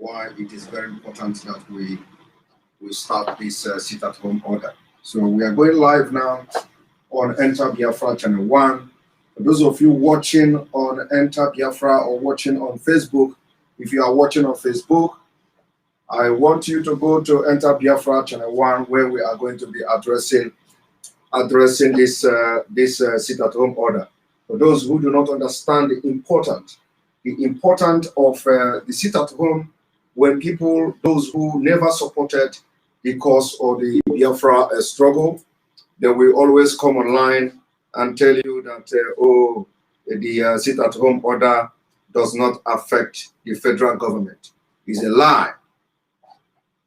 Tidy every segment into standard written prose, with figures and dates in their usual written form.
why it is very important that we start this sit-at-home order. So we are going live now on Enter Biafra Channel 1. For those of you watching on Enter Biafra or watching on Facebook, if you are watching on Facebook, I want you to go to Enter Biafra Channel 1, where we are going to be addressing this sit-at-home order. For those who do not understand the importance of the sit-at-home, when people, those who never supported the cause or the Biafra struggle, they will always come online and tell you that, the sit-at-home order does not affect the federal government. It's a lie.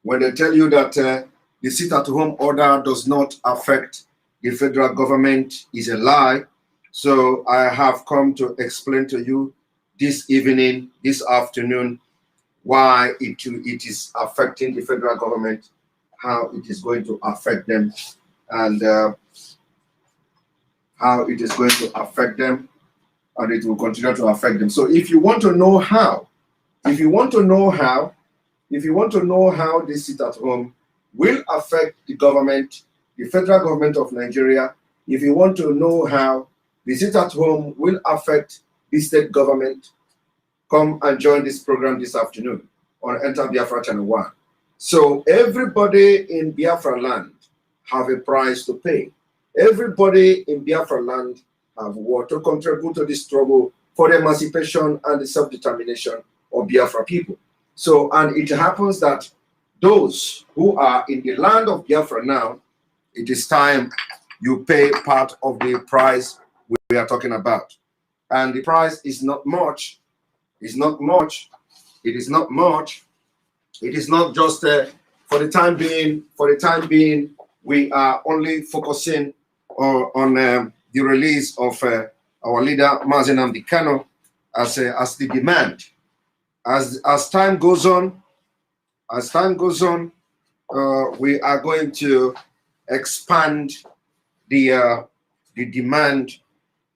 When they tell you that the sit-at-home order does not affect the federal government, is a lie. So I have come to explain to you this evening, this afternoon, why it is affecting the federal government, how it is going to affect them, and how it is going to affect them, and it will continue to affect them. So if you want to know how, this sit-at-home will affect the government, the federal government of Nigeria, if you want to know how the sit-at-home will affect the state government, come and join this program this afternoon on Enter Biafra Channel 1. So everybody in Biafra land have a price to pay. Everybody in Biafra land have what to contribute to the struggle for the emancipation and the self-determination of Biafra people. So, and it happens that those who are in the land of Biafra now, it is time you pay part of the price we are talking about. And the price is not much. It's not much. It is not much. It is not just for the time being. For the time being, we are only focusing on the release of our leader nnamdi Kanu as the demand. As time goes on, we are going to expand the demand.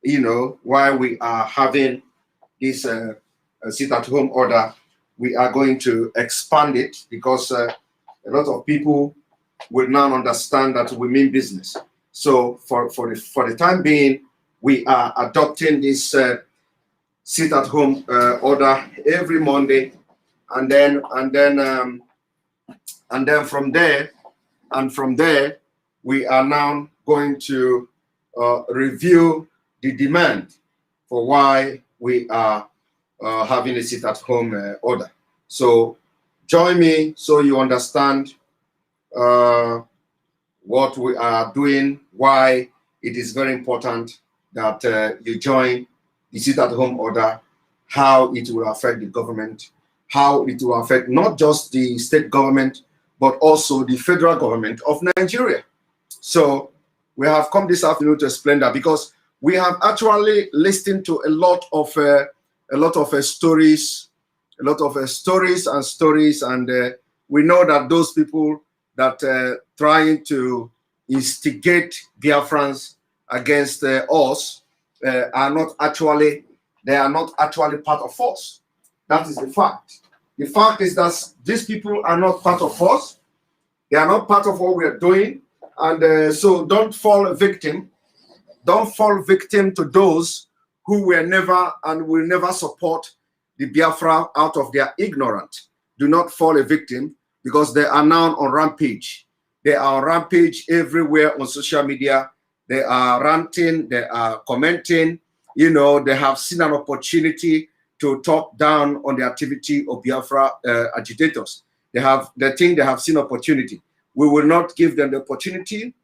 You know, why we are having this sit-at-home order, we are going to expand it because a lot of people will now understand that we mean business. So for the time being, we are adopting this sit-at-home order every Monday, and then from there we are now going to review the demand for why we are having a sit-at-home order. So join me so you understand what we are doing, why it is very important that you join the sit-at-home order, how it will affect the government, how it will affect not just the state government, but also the federal government of Nigeria. So we have come this afternoon to explain that, because we have actually listened to a lot of stories, and we know that those people that trying to instigate Biafrans against us are not actually part of us. That is the fact. The fact is that these people are not part of us. They are not part of what we are doing, and so don't fall victim. Don't fall victim to those who were never and will never support the Biafra out of their ignorance. Do not fall a victim, because they are now on rampage. They are on rampage everywhere on social media. They are ranting, they are commenting. You know, they have seen an opportunity to talk down on the activity of Biafra agitators. They think they have seen opportunity. We will not give them the opportunity.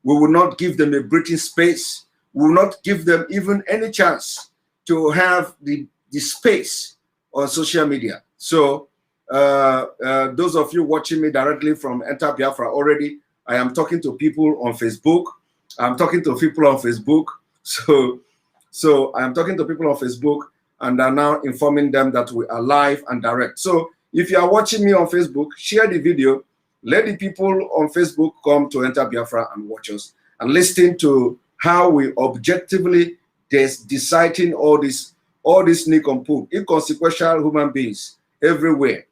We will not give them a breathing space. We will not give them even any chance to have the space on social media. So those of you watching me directly from Enter Biafra already, I am talking to people on Facebook. I'm talking to people on Facebook. So I am talking to people on Facebook, and are now informing them that we are live and direct. So if you are watching me on Facebook, share the video. Let the people on Facebook come to Enter Biafra and watch us and listen to how we objectively deciding all these inconsequential human beings everywhere.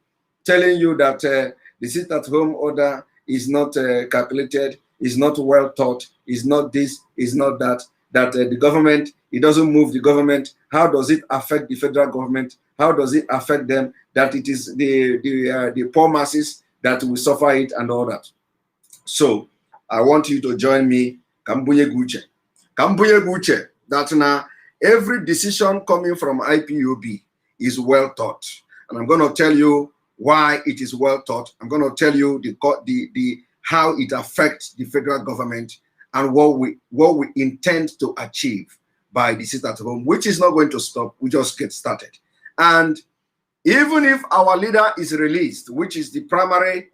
telling you that the sit-at-home order is not calculated, is not well thought, is not this, is not that, that the government, it doesn't move the government. How does it affect the federal government? How does it affect them? That it is the poor masses that will suffer it and all that. So I want you to join me, Kambuye Guche. Kambuye Guche, that now every decision coming from IPOB is well thought. And I'm going to tell you why it is well thought. I'm going to tell you how it affects the federal government and what we intend to achieve by the sit-at-home, which is not going to stop. We just get started. And even if our leader is released, which is the primary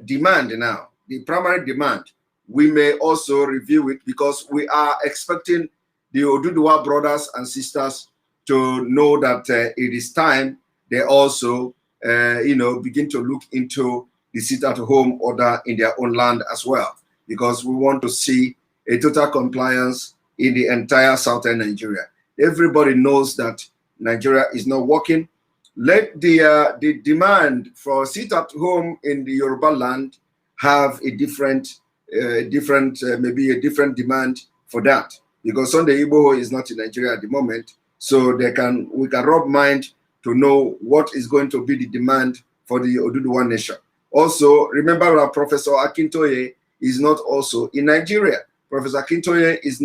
demand now, the primary demand, we may also review it because we are expecting the Oduduwa brothers and sisters to know that it is time they also, begin to look into the sit-at-home order in their own land as well, because we want to see a total compliance in the entire southern Nigeria. Everybody knows that Nigeria is not working. Let the demand for sit-at-home in the Yoruba land have a different maybe a different demand for that, because Sunday Igboho is not in Nigeria at the moment, so we can rub mind to know what is going to be the demand for the Oduduwa nation. Also, remember that Professor Akintoye is not also in Nigeria. Professor Akintoye is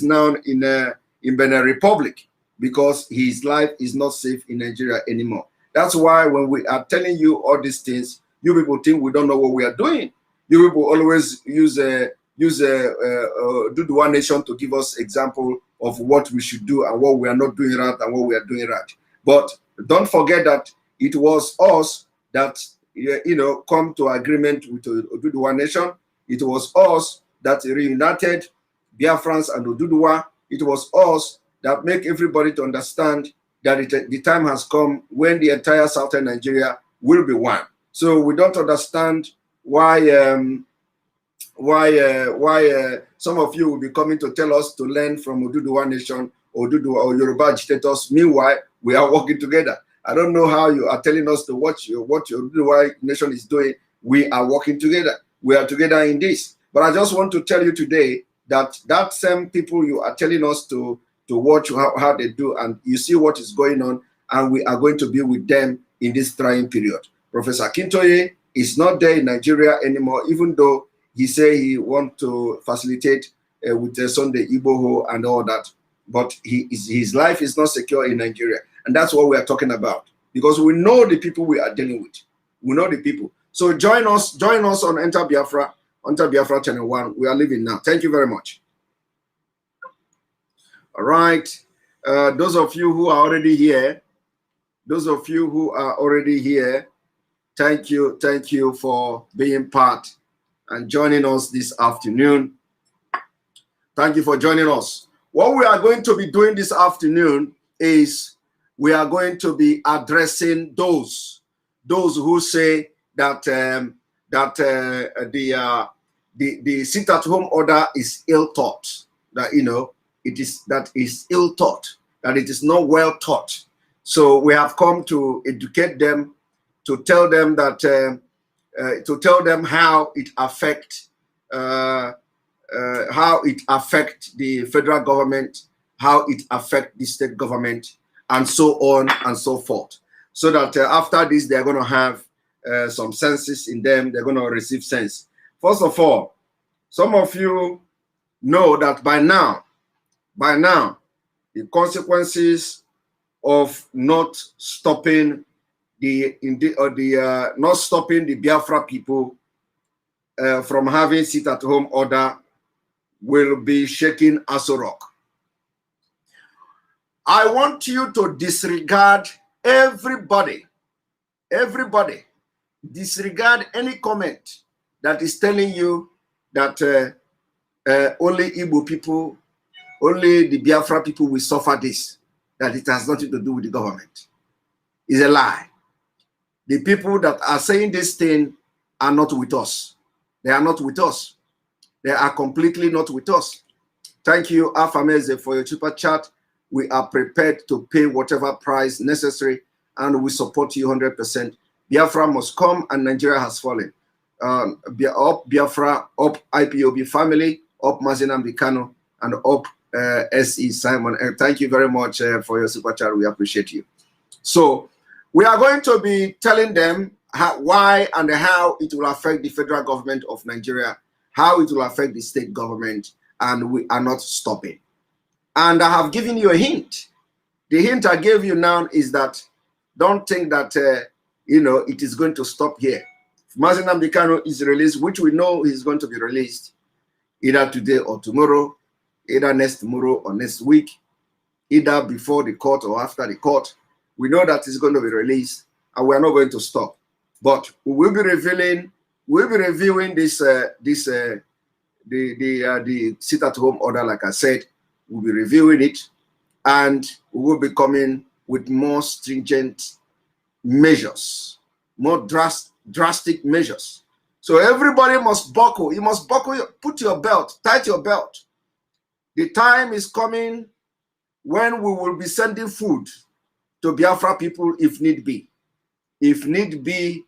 now in Benin Republic, because his life is not safe in Nigeria anymore. That's why when we are telling you all these things, you people think we don't know what we are doing. You people always use Oduduwa nation to give us example of what we should do and what we are not doing right and what we are doing right. But don't forget that it was us that come to agreement with Oduduwa nation. It was us that reunited Biafrans and Oduduwa. It was us that make everybody to understand that the time has come when the entire southern Nigeria will be one. So we don't understand why some of you will be coming to tell us to learn from Oduduwa nation or Yoruba agitators. Meanwhile, we are working together. I don't know how you are telling us to watch what your Oduduwa nation is doing. We are working together. We are together in this. But I just want to tell you today that same people you are telling us to watch how they do, and you see what is going on, and we are going to be with them in this trying period. Professor Akintoye is not there in Nigeria anymore, even though he say he want to facilitate with Sunday Igboho and all that. But his life is not secure in Nigeria. And that's what we are talking about, because we know the people we are dealing with. We know the people. So join us on Enter Biafra Channel 1. We are leaving now. Thank you very much. All right. Those of you who are already here, thank you for being part and joining us this afternoon. Thank you for joining us. What we are going to be doing this afternoon is we are going to be addressing those who say that the sit-at-home order is ill thought. That it is ill thought. That it is not well thought. So we have come to educate them, to tell them that how it affects the federal government, how it affects the state government, and so on and so forth. So that after this, they're going to have some senses in them. They're going to receive sense. First of all, some of you know that by now, the consequences of not stopping the Biafra people from having sit-at-home order will be shaking Aso Rock. I want you to disregard everybody, disregard any comment that is telling you that only Igbo people, only the Biafra people will suffer this, that it has nothing to do with the government. It's a lie. The people that are saying this thing are not with us. They are not with us. They are completely not with us. Thank you, Afameze, for your super chat. We are prepared to pay whatever price necessary and we support you 100%. Biafra must come, and Nigeria has fallen. Up Biafra, up IPOB family, up nnamdi Kanu, and up SE Simon. And thank you very much for your super chat. We appreciate you. So we are going to be telling them why and how it will affect the federal government of Nigeria, how it will affect the state government, and we are not stopping. And I have given you a hint. The hint I gave you now is that don't think that it is going to stop here. If nnamdi Kanu is released, which we know is going to be released either today or tomorrow, either next tomorrow or next week, either before the court or after the court, we know that it's going to be released, and we are not going to stop. But we will be reviewing this the sit-at-home order. Like I said, we'll be reviewing it, and we will be coming with more stringent measures, more drastic measures. So everybody must buckle. You must buckle. Put your belt, tighten your belt. The time is coming when we will be sending food to Biafra people if need be. If need be,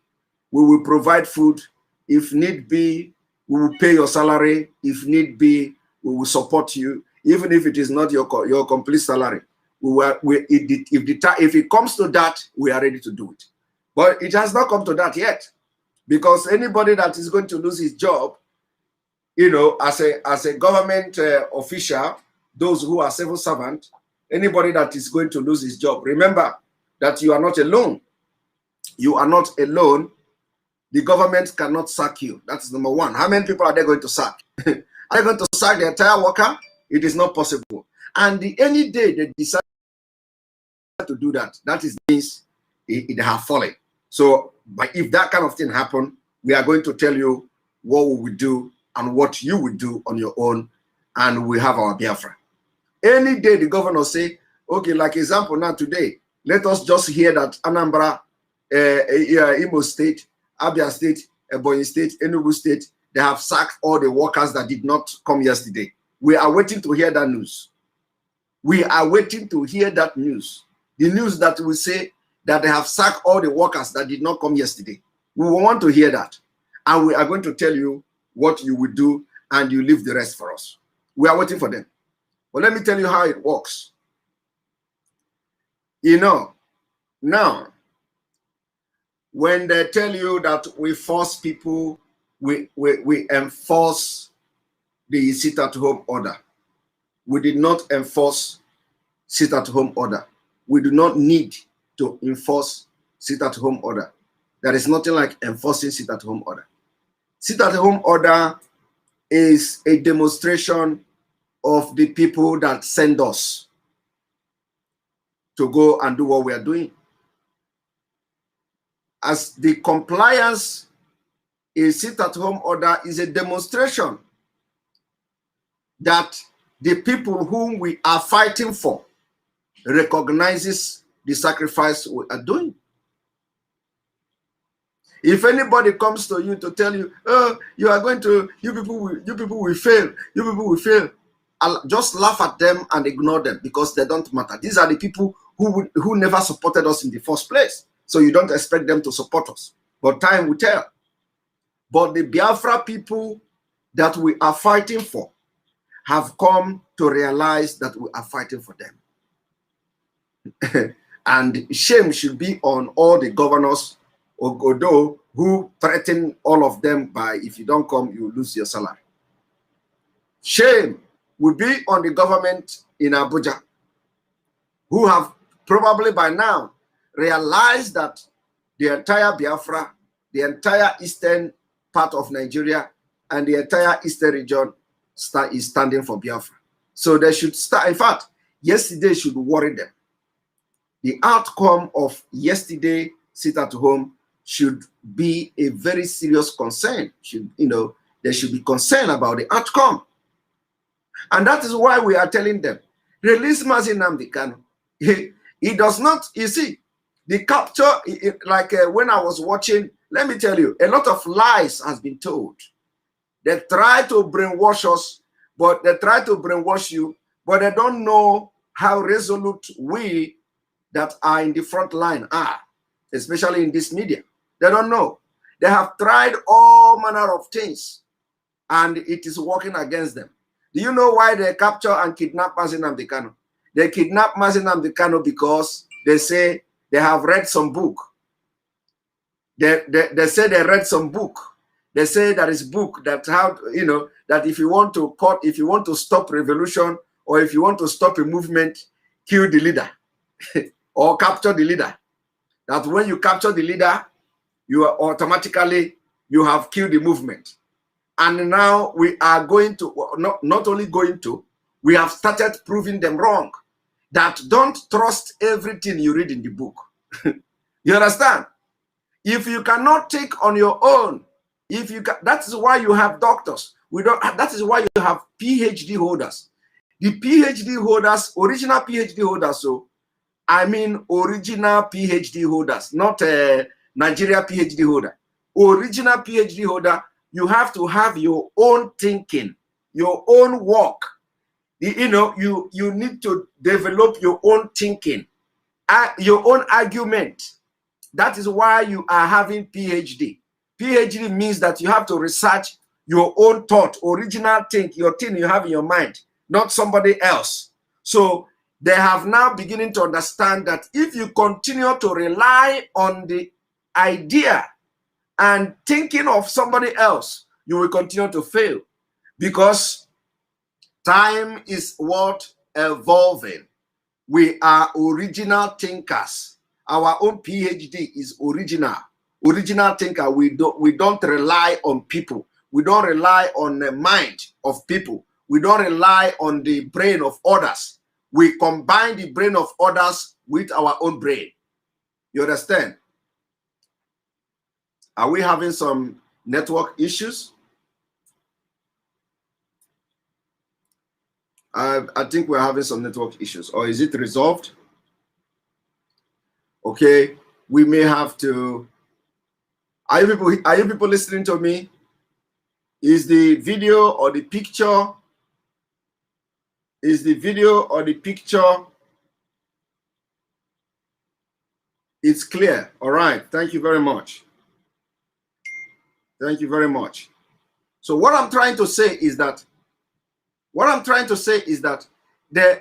we will provide food. If need be, we will pay your salary. If need be, we will support you, even if it is not your complete salary. If it comes to that, we are ready to do it. But it has not come to that yet, because anybody that is going to lose his job, as a government official, those who are civil servants, anybody that is going to lose his job, remember that you are not alone. You are not alone. The government cannot sack you. That's number one. How many people are they going to sack? Are they going to sack the entire worker? It is not possible. And any day they decide to do that, that means it has fallen. So, but if that kind of thing happen, we are going to tell you what we will do and what you will do on your own, and we have our Biafra. Any day the governor say, okay, like example now today, let us just hear that Anambra, Imo State, Abia State, Ebonyi State, Enugu State, they have sacked all the workers that did not come yesterday. We are waiting to hear that news. We are waiting to hear that news. The news that will say that they have sacked all the workers that did not come yesterday. We want to hear that. And we are going to tell you what you will do, and you leave the rest for us. We are waiting for them. But let me tell you how it works. Now, when they tell you that we force people, we enforce the sit-at-home order. We did not enforce sit-at-home order. We do not need to enforce sit-at-home order. There is nothing like enforcing sit-at-home order. Sit-at-home order is a demonstration of the people that send us to go and do what we are doing. As the compliance, a sit-at-home order is a demonstration that the people whom we are fighting for recognizes the sacrifice we are doing. If anybody comes to you to tell you, oh, you people will fail, you people will fail, I'll just laugh at them and ignore them, because they don't matter. These are the people who never supported us in the first place. So you don't expect them to support us. But time will tell. But the Biafra people that we are fighting for have come to realize that we are fighting for them. And shame should be on all the governors Ogodo who threaten all of them by, if you don't come, you lose your salary. Shame will be on the government in Abuja, who have probably by now realized that the entire Biafra, the entire eastern part of Nigeria, and the entire eastern region is standing for Biafra. So they should start. In fact, yesterday should worry them. The outcome of yesterday sit-at-home should be a very serious concern. They should be concerned about the outcome. And that is why we are telling them, release nnamdi Kanu. He does not, you see, the capture, when I was watching, let me tell you, a lot of lies has been told. They try to brainwash us, but they try to brainwash you, but they don't know how resolute we that are in the front line are, especially in this media. They don't know. They have tried all manner of things, and it is working against them. Do you know why they capture and kidnap nnamdi Kanu? They kidnap nnamdi Kanu because they say they have read some book. They say they read some book. They say there is book that how, you know, that if you want to cut, if you want to stop revolution, or if you want to stop a movement, kill the leader or capture the leader. That when you capture the leader, you are automatically, you have killed the movement. And now we are going to, not only going to, we have started proving them wrong. That don't trust everything you read in the book. You understand? If you cannot take on your own, if you can, that is why you have doctors. We don't. That is why you have PhD holders. The PhD holders, original PhD holders. So, I mean original PhD holders, not a Nigeria PhD holder. Original PhD holder. You have to have your own thinking, your own work. You know, you need to develop your own thinking, your own argument. That is why you are having PhD. PhD means that you have to research your own thought, original thing, your thing you have in your mind, not somebody else. So they have now beginning to understand that if you continue to rely on the idea and thinking of somebody else, you will continue to fail, because time is what evolving. We are original thinkers. Our own PhD is original thinker. We don't rely on people. We don't rely on the mind of people. We don't rely on the brain of others. We combine the brain of others with our own brain. You understand? Are we having some network issues? I think we're having some network issues. Or is it resolved? Okay, we may have to. Are you people listening to me? Is the video or the picture? Is the video or the picture? It's clear. All right. Thank you very much. Thank you very much. So what I'm trying to say is that they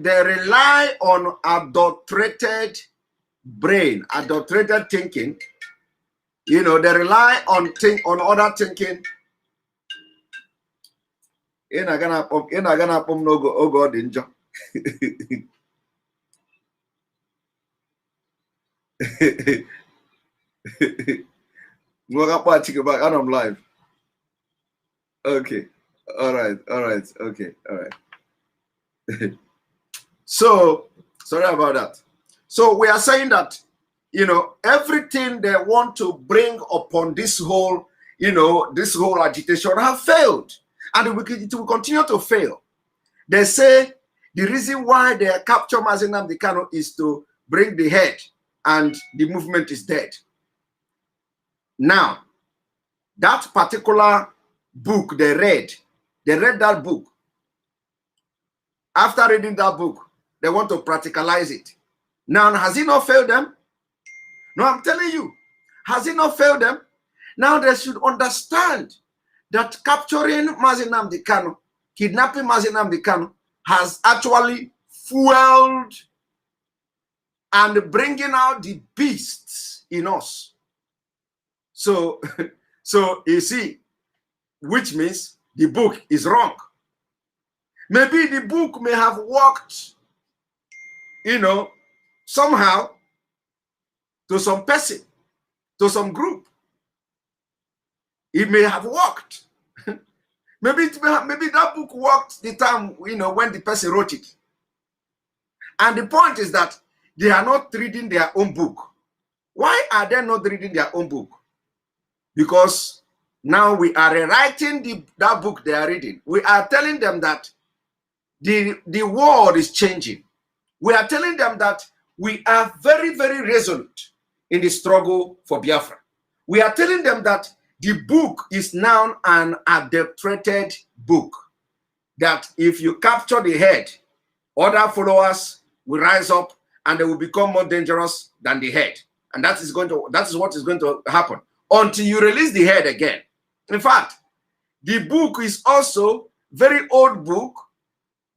rely on adulterated brain, adulterated thinking. You know, they rely on other thinking. In a gonna no go, oh God, danger. I'm live. Okay. All right. Okay. All right. So sorry about that. So we are saying that, you know, everything they want to bring upon this whole, you know, this whole agitation have failed, and it will continue to fail. They say the reason why they capture nnamdi Kanu is to bring the head, and the movement is dead. Now, that particular book they read that book. After reading that book, they want to practicalize it. Now, has it not failed them? No, I'm telling you, has it not failed them? Now they should understand that capturing nnamdi Kanu, kidnapping nnamdi Kanu, has actually fueled and bringing out the beasts in us. So, so you see, which means the book is wrong. Maybe the book may have worked, you know, somehow to some person, to some group. It may have worked. maybe that book worked the time, you know, when the person wrote it. And the point is that they are not reading their own book. Why are they not reading their own book? Because now we are rewriting that book they are reading. We are telling them that the world is changing. We are telling them that we are very, very resolute in the struggle for Biafra. We are telling them that the book is now an adulterated book. That if you capture the head, other followers will rise up and they will become more dangerous than the head. And that is what is going to happen until you release the head again. In fact, the book is also very old book.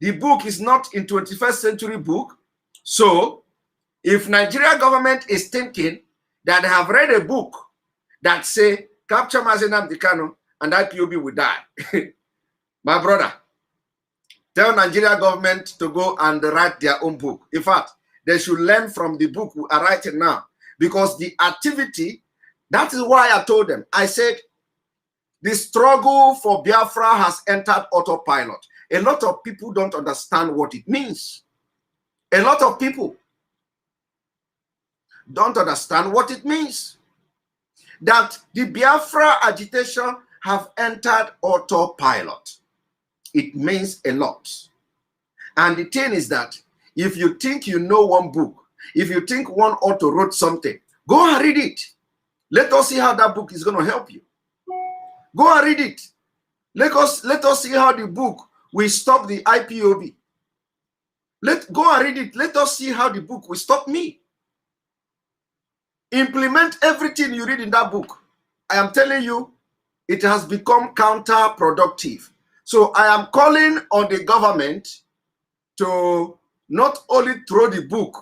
The book is not in 21st century book. So if Nigeria government is thinking that they have read a book that say capture nnamdi Kanu and IPOB will die, my brother, tell Nigeria government to go and write their own book. In fact, they should learn from the book we are writing now, because the activity, that is why I told them, I said, the struggle for Biafra has entered autopilot. A lot of people don't understand what it means. A lot of people don't understand what it means. That the Biafra agitation have entered autopilot. It means a lot. And the thing is that if you think you know one book, if you think one author wrote something, go and read it. Let us see how that book is going to help you. Go and read it. Let us see how the book will stop the IPOB. Go and read it. Let us see how the book will stop me. Implement everything you read in that book. I am telling you, it has become counterproductive. So I am calling on the government to not only throw the book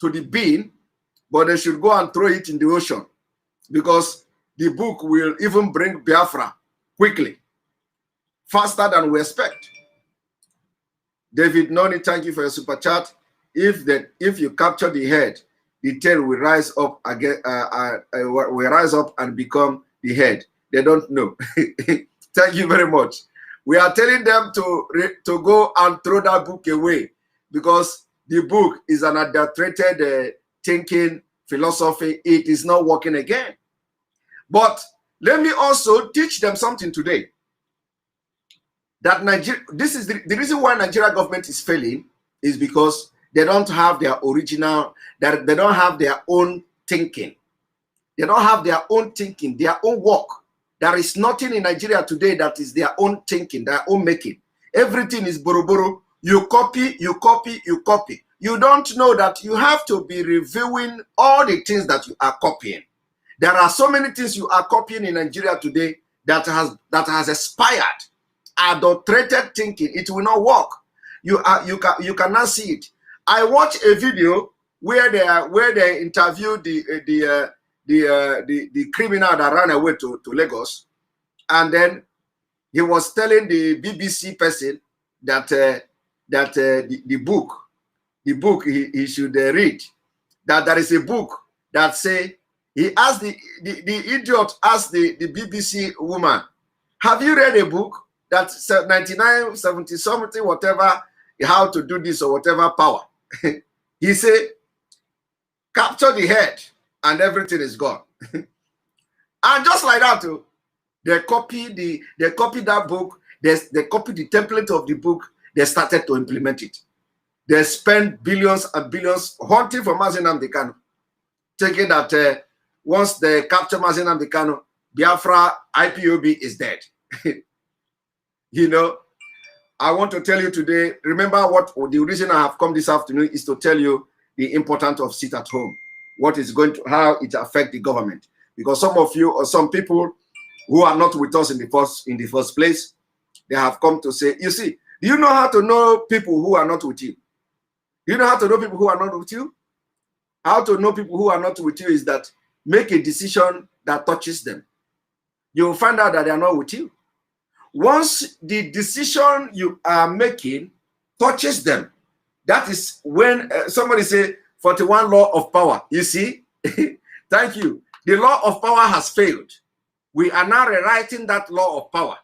to the bin, but they should go and throw it in the ocean, because the book will even bring Biafra quickly, faster than we expect. David Noni, thank you for your super chat. If you capture the head, the tail will rise up again, will rise up and become the head. They don't know. Thank you very much. We are telling them to go and throw that book away, because the book is an adulterated thinking philosophy. It is not working again. But let me also teach them something today. That this is the reason why Nigeria government is failing, is because they don't have their original, that they don't have their own thinking. They don't have their own thinking, their own work. There is nothing in Nigeria today that is their own thinking, their own making. Everything is boroboro. You copy, you copy, you copy. You don't know that you have to be reviewing all the things that you are copying. There are so many things you are copying in Nigeria today that has expired. Adulterated thinking. It will not work. You cannot see it. I watched a video where they interviewed the criminal that ran away to Lagos, and then he was telling the BBC person that the book he should read, that there is a book that say, he asked the idiot asked the BBC woman, have you read a book that's 99, 70 something, whatever, how to do this or whatever power? He said, capture the head and everything is gone. And just like that too, they copy that book, they copy the template of the book, they started to implement it. They spend billions and billions hunting for nnamdi Kanu, thinking that once they capture nnamdi Kanu, Biafra IPOB is dead. You know, I want to tell you today, remember what the reason I have come this afternoon is to tell you the importance of sit at home, what is going to, how it affects the government. Because some of you or some people who are not with us in the first place, they have come to say, you see, do you know how to know people who are not with you? Do you know how to know people who are not with you? How to know people who are not with you is that make a decision that touches them. You will find out that they are not with you. Once the decision you are making touches them, that is when somebody say 41 law of power. You see, thank you. The law of power has failed. We are now rewriting that law of power.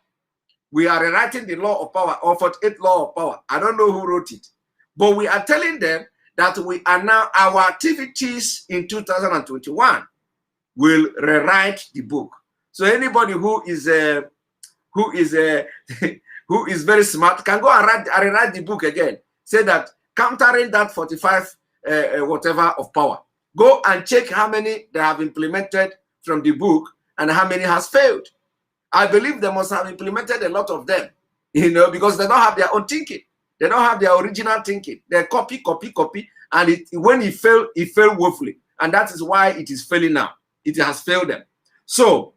We are rewriting the law of power, or 48 law of power. I don't know who wrote it, but we are telling them that we are now, our activities in 2021 will rewrite the book. So anybody who is who is very smart can go and rewrite the book again. Say that countering that 45 whatever of power. Go and check how many they have implemented from the book and how many has failed. I believe they must have implemented a lot of them, you know, because they don't have their own thinking. They don't have their original thinking. They copy, copy, copy, And when it failed woefully. And that is why it is failing now. It has failed them. So,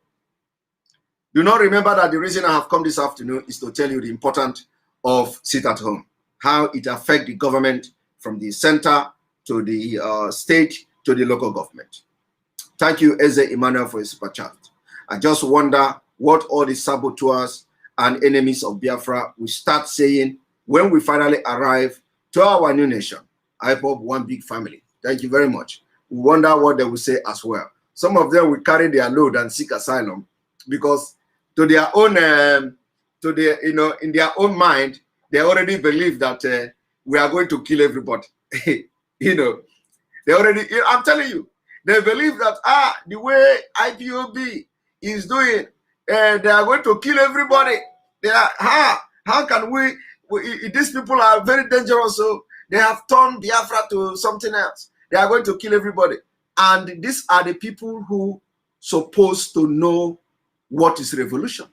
do not remember that the reason I have come this afternoon is to tell you the importance of sit at home, how it affects the government from the center to the state to the local government. Thank you, Eze Emmanuel, for his super chat. I just wonder what all the saboteurs and enemies of Biafra will start saying when we finally arrive to our new nation. IPOB, one big family. Thank you very much. We wonder what they will say as well. Some of them will carry their load and seek asylum because to their own, in their own mind, they already believe that we are going to kill everybody. They already, I'm telling you, they believe that, the way IPOB is doing, they are going to kill everybody. They are, how can these people are very dangerous, so they have turned Biafra to something else. They are going to kill everybody. And these are the people who supposed to know what is revolution.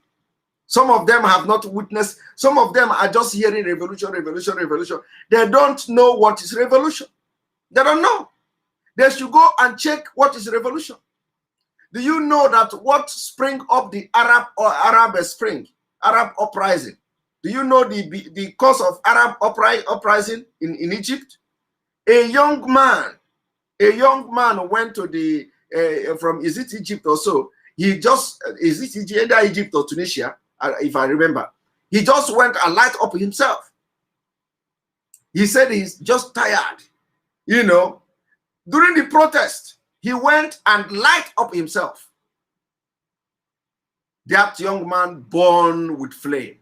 Some of them have not witnessed, some of them are just hearing revolution, revolution, revolution. They don't know what is revolution. They don't know. They should go and check what is revolution. Do you know that what spring up the Arab Spring, Arab uprising? Do you know the cause of Arab uprising in Egypt? A young man went to the from, is it Egypt or so? He just, is it either Egypt or Tunisia, if I remember. He just went and light up himself. He said he's just tired, During the protest, he went and light up himself. That young man born with flame.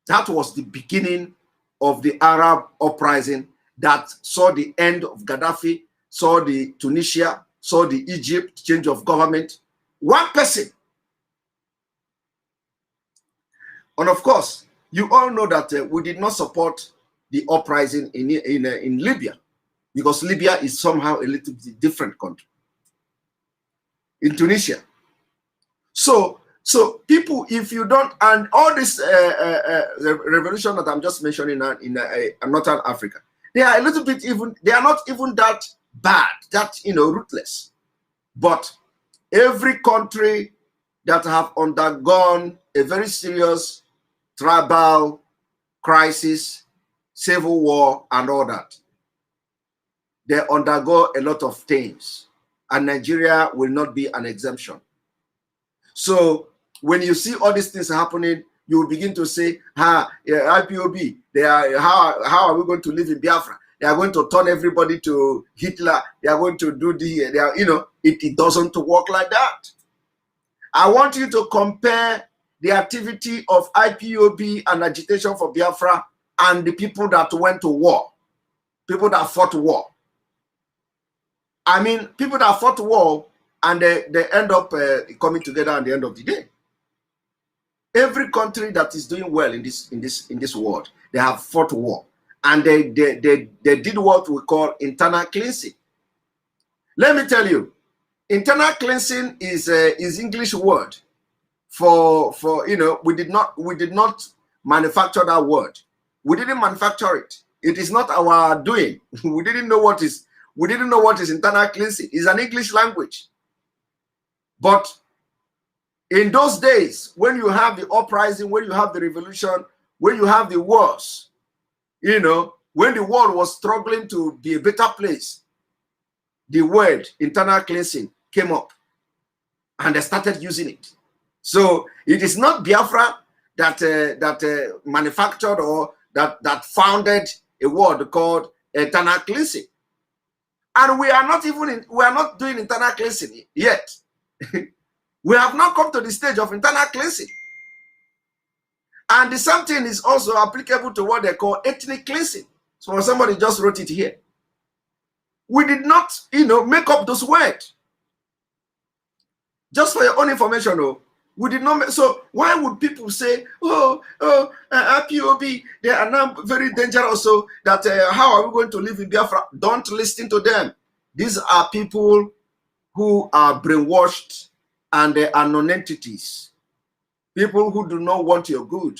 That was the beginning of the Arab uprising that saw the end of Gaddafi, saw the Tunisia, saw the Egypt change of government. One person. And of course, you all know that we did not support the uprising in Libya, because Libya is somehow a little bit different country. In Tunisia. So people, if you don't, and all this revolution that I'm just mentioning in Northern Africa, they are a little bit they are not even that bad, that, ruthless. But every country that have undergone a very serious tribal crisis, civil war, and all that, they undergo a lot of things, and Nigeria will not be an exemption. So when you see all these things happening, you will begin to say, IPOB, how are we going to live in Biafra? They are going to turn everybody to Hitler. They are going to do it doesn't work like that. I want you to compare the activity of IPOB and agitation for Biafra and the people that went to war, people that fought war. I mean, people that fought war and they end up coming together at the end of the day. Every country that is doing well in this world, they have fought war, and they did what we call internal cleansing. Let me tell you, internal cleansing is English word for we did not manufacture that word. We didn't manufacture it. It is not our doing. We didn't know what is internal cleansing. It's an English language. But in those days, when you have the uprising, when you have the revolution, when you have the wars, when the world was struggling to be a better place, the word internal cleansing came up and they started using it. So it is not Biafra that manufactured or that founded a word called internal cleansing. And we are not doing internal cleansing yet. We have not come to the stage of internal cleansing. And the same thing is also applicable to what they call ethnic cleansing. So somebody just wrote it here. We did not, make up those words. Just for your own information, we did not. So why would people say, IPOB, they are now very dangerous, so that how are we going to live in Biafra? Don't listen to them. These are people who are brainwashed, and they are non-entities. People who do not want your good.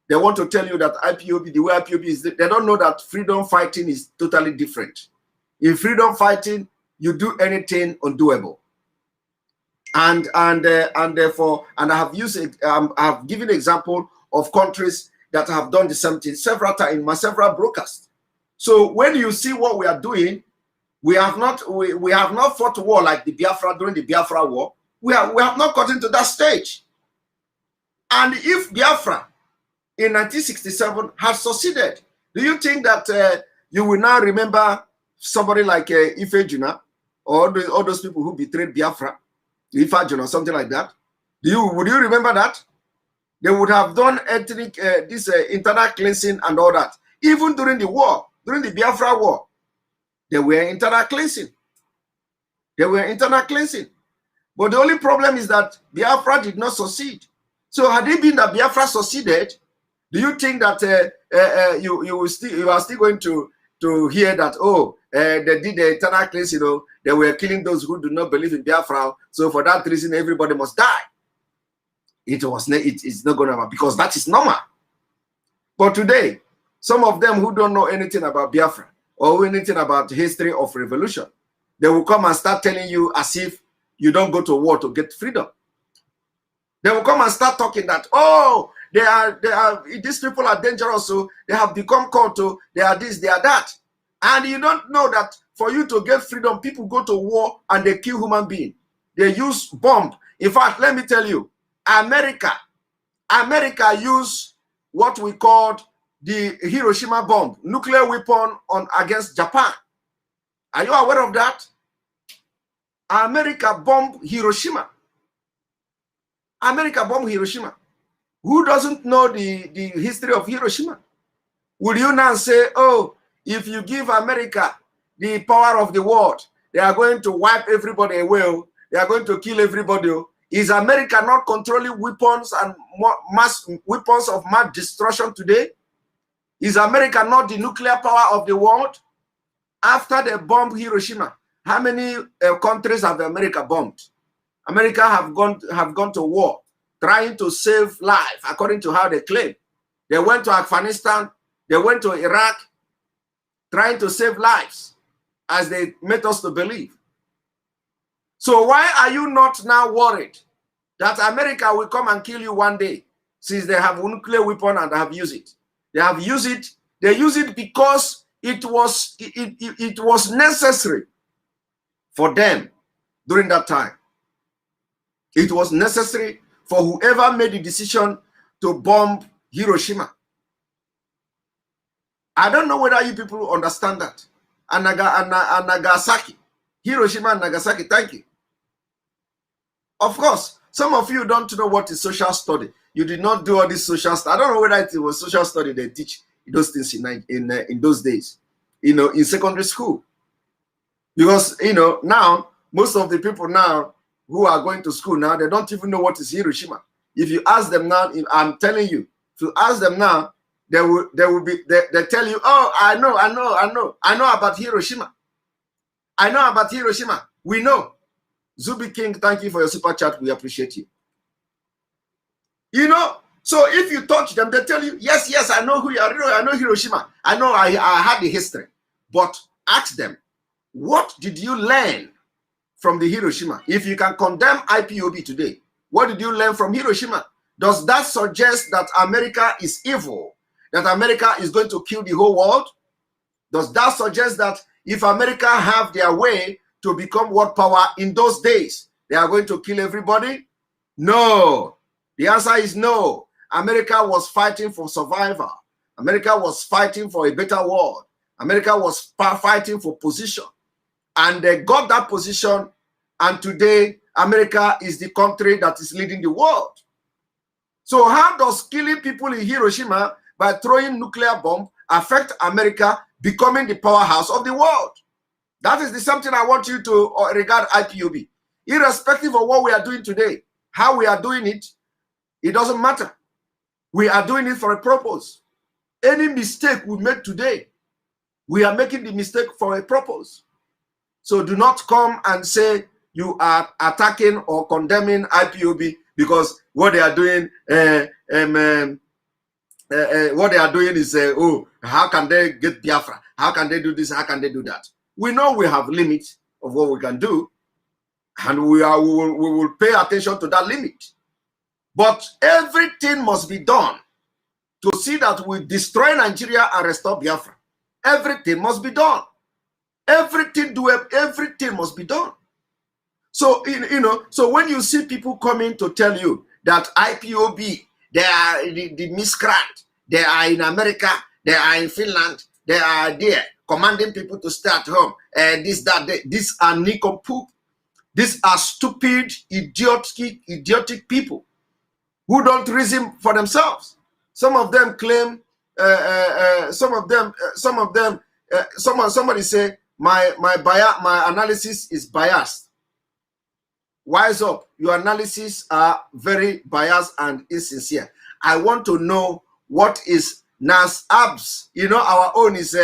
They want to tell you that IPOB, the way IPOB is, they don't know that freedom fighting is totally different. In freedom fighting, you do anything undoable. And therefore, I have used it. I have given example of countries that have done the same thing several times in my several broadcasts. So when you see what we are doing, we have not fought war like the Biafra during the Biafra war. We have not gotten to that stage. And if Biafra in 1967 has succeeded, do you think that you will now remember somebody like Ife Juna or all those people who betrayed Biafra, Ife Juna, something like that? Would you remember that? They would have done ethnic internal cleansing and all that. Even during the war, during the Biafra war, they were internal cleansing. They were internal cleansing. But the only problem is that Biafra did not succeed. So had it been that Biafra succeeded, do you think that you are still going to hear that, oh, they did the internal cleansing, you know, they were killing those who do not believe in Biafra, so for that reason everybody must die? It's not going to happen, because that is normal. But today, some of them who don't know anything about Biafra or anything about the history of revolution, they will come and start telling you as if you don't go to war to get freedom. They will come and start talking that, oh, these people are dangerous, so they have become called to, they are this, they are that. And you don't know that for you to get freedom, people go to war and they kill human beings. They use bomb. In fact, let me tell you, America used what we called the Hiroshima bomb, nuclear weapon against Japan. Are you aware of that? America bombed Hiroshima. America bombed Hiroshima. Who doesn't know the history of Hiroshima? Would you now say, oh, if you give America the power of the world, they are going to wipe everybody away, they are going to kill everybody? Is America not controlling weapons and weapons of mass destruction today? Is America not the nuclear power of the world? After they bombed Hiroshima, how many countries have America bombed? America have gone to war, trying to save life, according to how they claim. They went to Afghanistan, they went to Iraq, trying to save lives, as they made us to believe. So why are you not now worried that America will come and kill you one day, since they have a nuclear weapon and have used it? They have used it. They use it because it was necessary for them during that time. It was necessary for whoever made the decision to bomb Hiroshima. I don't know whether you people understand that. And Nagasaki. Hiroshima and Nagasaki, thank you. Of course, some of you don't know what is social study. You did not do all this social study. I don't know whether it was social study they teach those things in those days, you know, in secondary school. Because, you know, now, most of the people now who are going to school now, they don't even know what is Hiroshima. If you ask them now, I'm telling you, if you ask them now, they tell you, oh, I know about Hiroshima. I know about Hiroshima. We know. Zubi King, thank you for your super chat. We appreciate you. You know, so if you touch them, they tell you, yes, I know who you are. I know Hiroshima. I know I had the history. But ask them, what did you learn from the Hiroshima? If you can condemn IPOB today, what did you learn from Hiroshima? Does that suggest that America is evil? That America is going to kill the whole world? Does that suggest that if America have their way to become world power in those days, they are going to kill everybody? No. The answer is no. America was fighting for survival. America was fighting for a better world. America was fighting for position. And they got that position. And today, America is the country that is leading the world. So how does killing people in Hiroshima by throwing nuclear bomb affect America becoming the powerhouse of the world? That is the something I want you to regard IPOB. Irrespective of what we are doing today, how we are doing it, it doesn't matter. We are doing it for a purpose. Any mistake we make today, we are making the mistake for a purpose. So do not come and say you are attacking or condemning IPOB because what they are doing, what they are doing is, oh, how can they get Biafra? How can they do this? How can they do that? We know we have limits of what we can do, and we will pay attention to that limit. But everything must be done to see that we destroy Nigeria and restore Biafra. Everything must be done. Everything must be done. So, so when you see people coming to tell you that IPOB, they are the miscreant, they are in America, they are in Finland, they are there commanding people to stay at home, these are nincompoop. These are stupid, idiotic people who don't reason for themselves. Some of them claim, somebody say, my analysis is biased. Wise up, your analysis are very biased and insincere. I want to know what is Nas Abs. Our own is,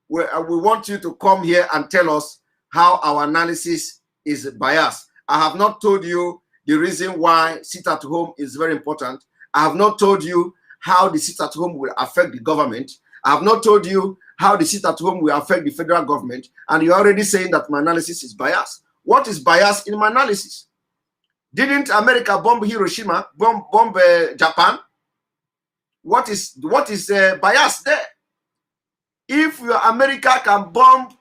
we want you to come here and tell us how our analysis is biased. I have not told you the reason why sit at home is very important. I have not told you how the sit at home will affect the government. I have not told you how the sit at home will affect the federal government. And you're already saying that my analysis is biased. What is biased in my analysis? Didn't America bomb Hiroshima, bomb Japan? What is biased there? If America can bomb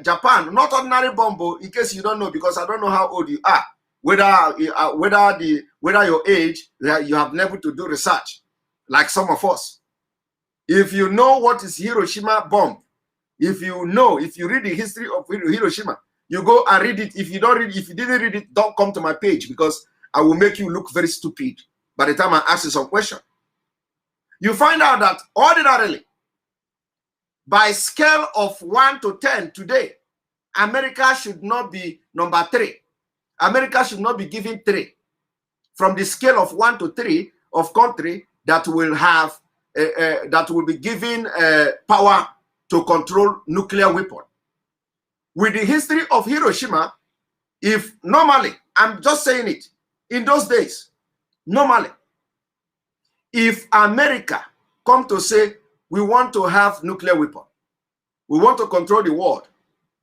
Japan, not ordinary bomb, in case you don't know, because I don't know how old you are, whether your age, you have never to do research, like some of us. If you know what is Hiroshima bomb, if you read the history of Hiroshima, you go and read it. If you didn't read it, don't come to my page, because I will make you look very stupid by the time I ask you some question. You find out that ordinarily, by scale of 1 to 10 today, America should not be number 3. America should not be given 3. From the scale of 1 to 3 of country that will have that will be given power to control nuclear weapon. With the history of Hiroshima, if normally, I'm just saying it, in those days, normally, if America come to say, we want to have nuclear weapon, we want to control the world,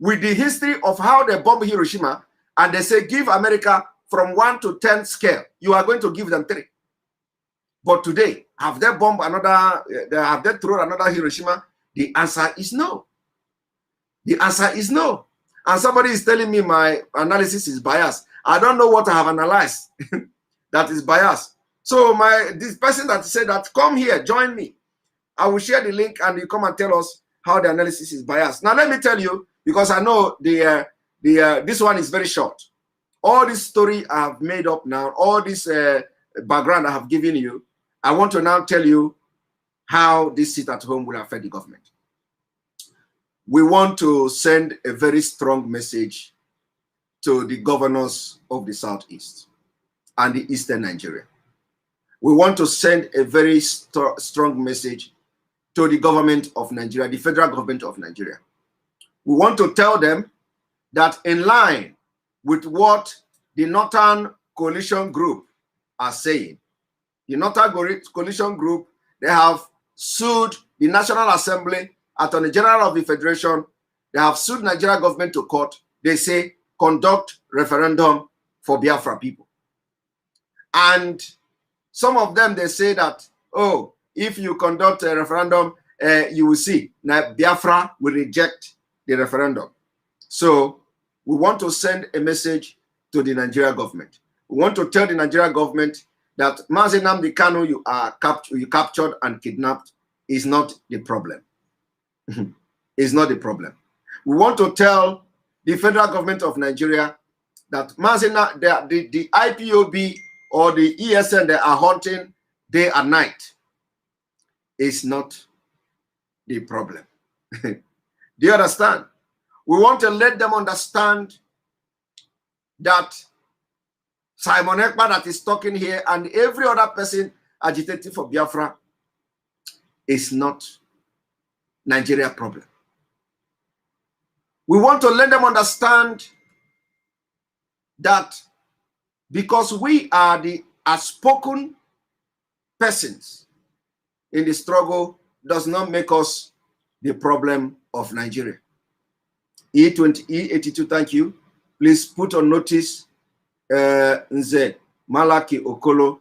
with the history of how they bomb Hiroshima, and they say, give America from 1 to 10 scale, you are going to give them 3. But today, have they bombed another, have they thrown another Hiroshima? The answer is no. The answer is no. And somebody is telling me my analysis is biased. I don't know what I have analyzed that is biased. So this person that said that, come here, join me. I will share the link and you come and tell us how the analysis is biased. Now let me tell you, because I know this one is very short. All this story I have made up now, all this background I have given you, I want to now tell you how this sit at home will affect the government. We want to send a very strong message to the governors of the Southeast and the Eastern Nigeria. We want to send a very strong message to the government of Nigeria, the federal government of Nigeria. We want to tell them that in line with what the Northern Coalition Group are saying, the Northern Coalition Group, they have sued the National Assembly, Attorney General of the Federation, they have sued Nigeria government to court. They say, conduct referendum for Biafra people. And some of them, they say that, oh, if you conduct a referendum, you will see that Biafra will reject the referendum. So we want to send a message to the Nigeria government. We want to tell the Nigeria government that nnamdi Kanu you captured and kidnapped is not the problem. Is not the problem. We want to tell the federal government of Nigeria that the IPOB or the ESN they are hunting day and night is not the problem. Do you understand? We want to let them understand that Simon Ekpa that is talking here and every other person agitating for Biafra is not Nigeria problem. We want to let them understand that because we are the outspoken persons in the struggle does not make us the problem of Nigeria. E82, thank you. Please put on notice Nze Malaki Okolo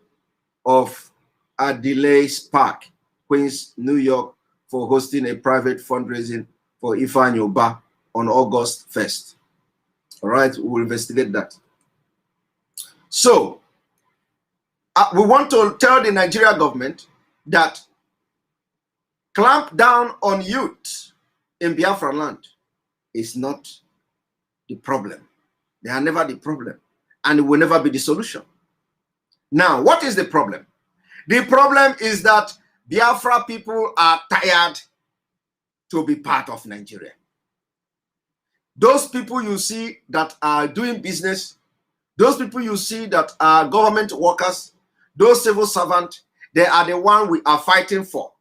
of Adelaide Park, Queens, New York, for hosting a private fundraising for Ifeanyi Ubah on August 1st. All right, we will investigate that. So, we want to tell the Nigeria government that clamp down on youth in Biafra land is not the problem. They are never the problem, and it will never be the solution. Now, what is the problem? The problem is that Biafra people are tired to be part of Nigeria. Those people you see that are doing business, those people you see that are government workers, those civil servants, they are the one we are fighting for.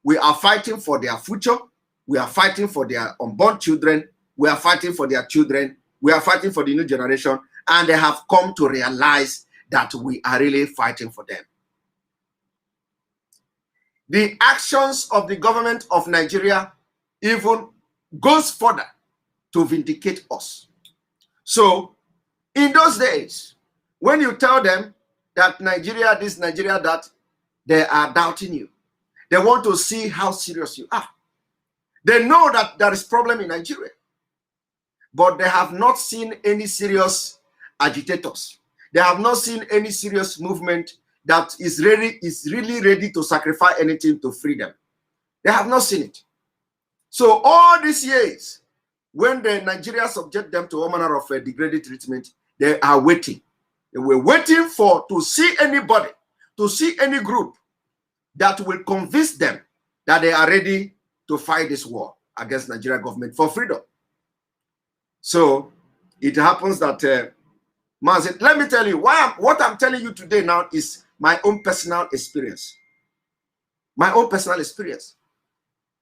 We are fighting for their future. We are fighting for their unborn children. We are fighting for their children. We are fighting for the new generation. And they have come to realize that we are really fighting for them. The actions of the government of Nigeria even goes further to vindicate us. So, in those days, when you tell them that Nigeria this, Nigeria that, they are doubting you. They want to see how serious you are. They know that there is problem in Nigeria, but they have not seen any serious agitators. They have not seen any serious movement that is really ready to sacrifice anything to freedom. They have not seen it. So all these years, when the Nigeria subject them to all manner of degraded treatment, they are waiting. They were waiting to see anybody, to see any group that will convince them that they are ready to fight this war against Nigeria government for freedom. So it happens that, let me tell you, what I'm telling you today now is my own personal experience. My own personal experience.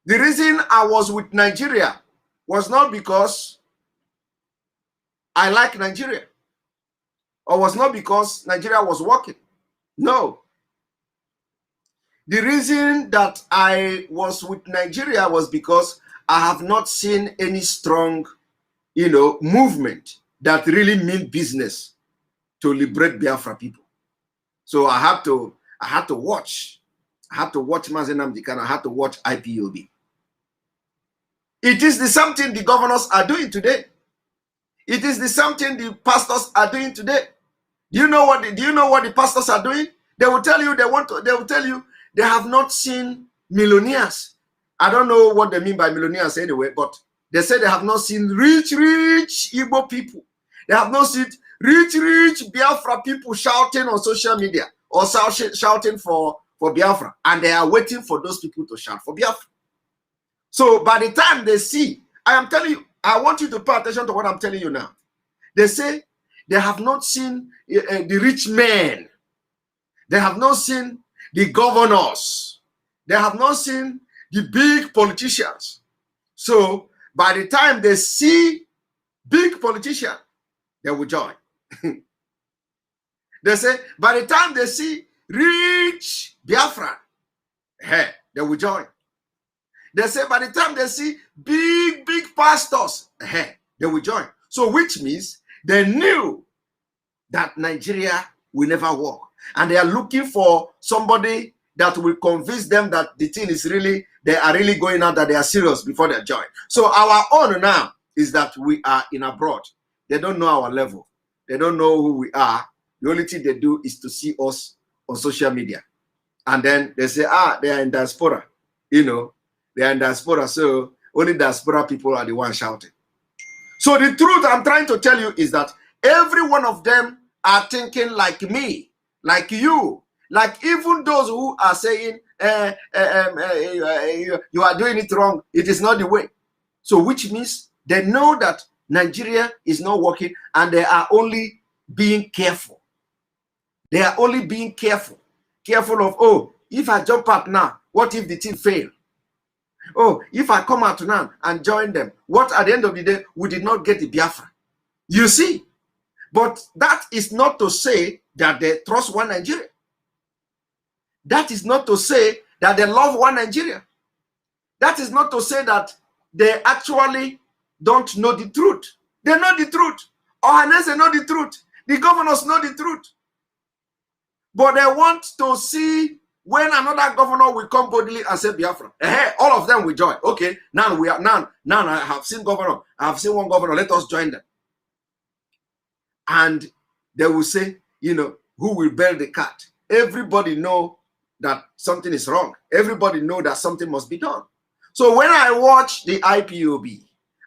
The reason I was with Nigeria was not because I like Nigeria, or was not because Nigeria was working. No. The reason that I was with Nigeria was because I have not seen any strong, movement that really mean business to liberate Biafra people. So I had to watch. I had to watch nnamdi Kanu. I had to watch IPOB. It is the same thing the governors are doing today. It is the same thing the pastors are doing today. Do you know what the pastors are doing? They will tell you they have not seen millionaires. I don't know what they mean by millionaires anyway, but they say they have not seen rich Igbo people. They have not seen rich Biafra people shouting on social media or shouting for Biafra. And they are waiting for those people to shout for Biafra. So by the time they see, I am telling you, I want you to pay attention to what I'm telling you now. They say they have not seen the rich men. They have not seen the governors. They have not seen the big politicians. So by the time they see big politicians, they will join. They say by the time they see rich Biafran, they will join. They say by the time they see big pastors, they will join. So which means they knew that Nigeria will never work. And they are looking for somebody that will convince them that the thing is really, they are really going out, that they are serious before they join. So our own now is that we are in abroad. They don't know our level. They don't know who we are. The only thing they do is to see us on social media. And then they say, they are in diaspora. They are in diaspora, so only diaspora people are the ones shouting. So the truth I'm trying to tell you is that every one of them are thinking like me, like you, like even those who are saying, you are doing it wrong. It is not the way. So which means they know that Nigeria is not working and they are only being careful. They are only being careful. Careful of, if I jump out now, what if the thing fails? If I come out now and join them, what at the end of the day, we did not get the Biafra. You see? But that is not to say that they trust one Nigeria. That is not to say that they love one Nigeria. That is not to say that they actually don't know the truth. They know the truth. Ohanese know the truth. The governors know the truth. But they want to see when another governor will come boldly and say Biafra. Hey, all of them will join. Okay, now we are now I have seen governor. I have seen one governor. Let us join them. And they will say, you know, who will bail the cat? Everybody know that something is wrong. Everybody know that something must be done. So when I watch the IPOB,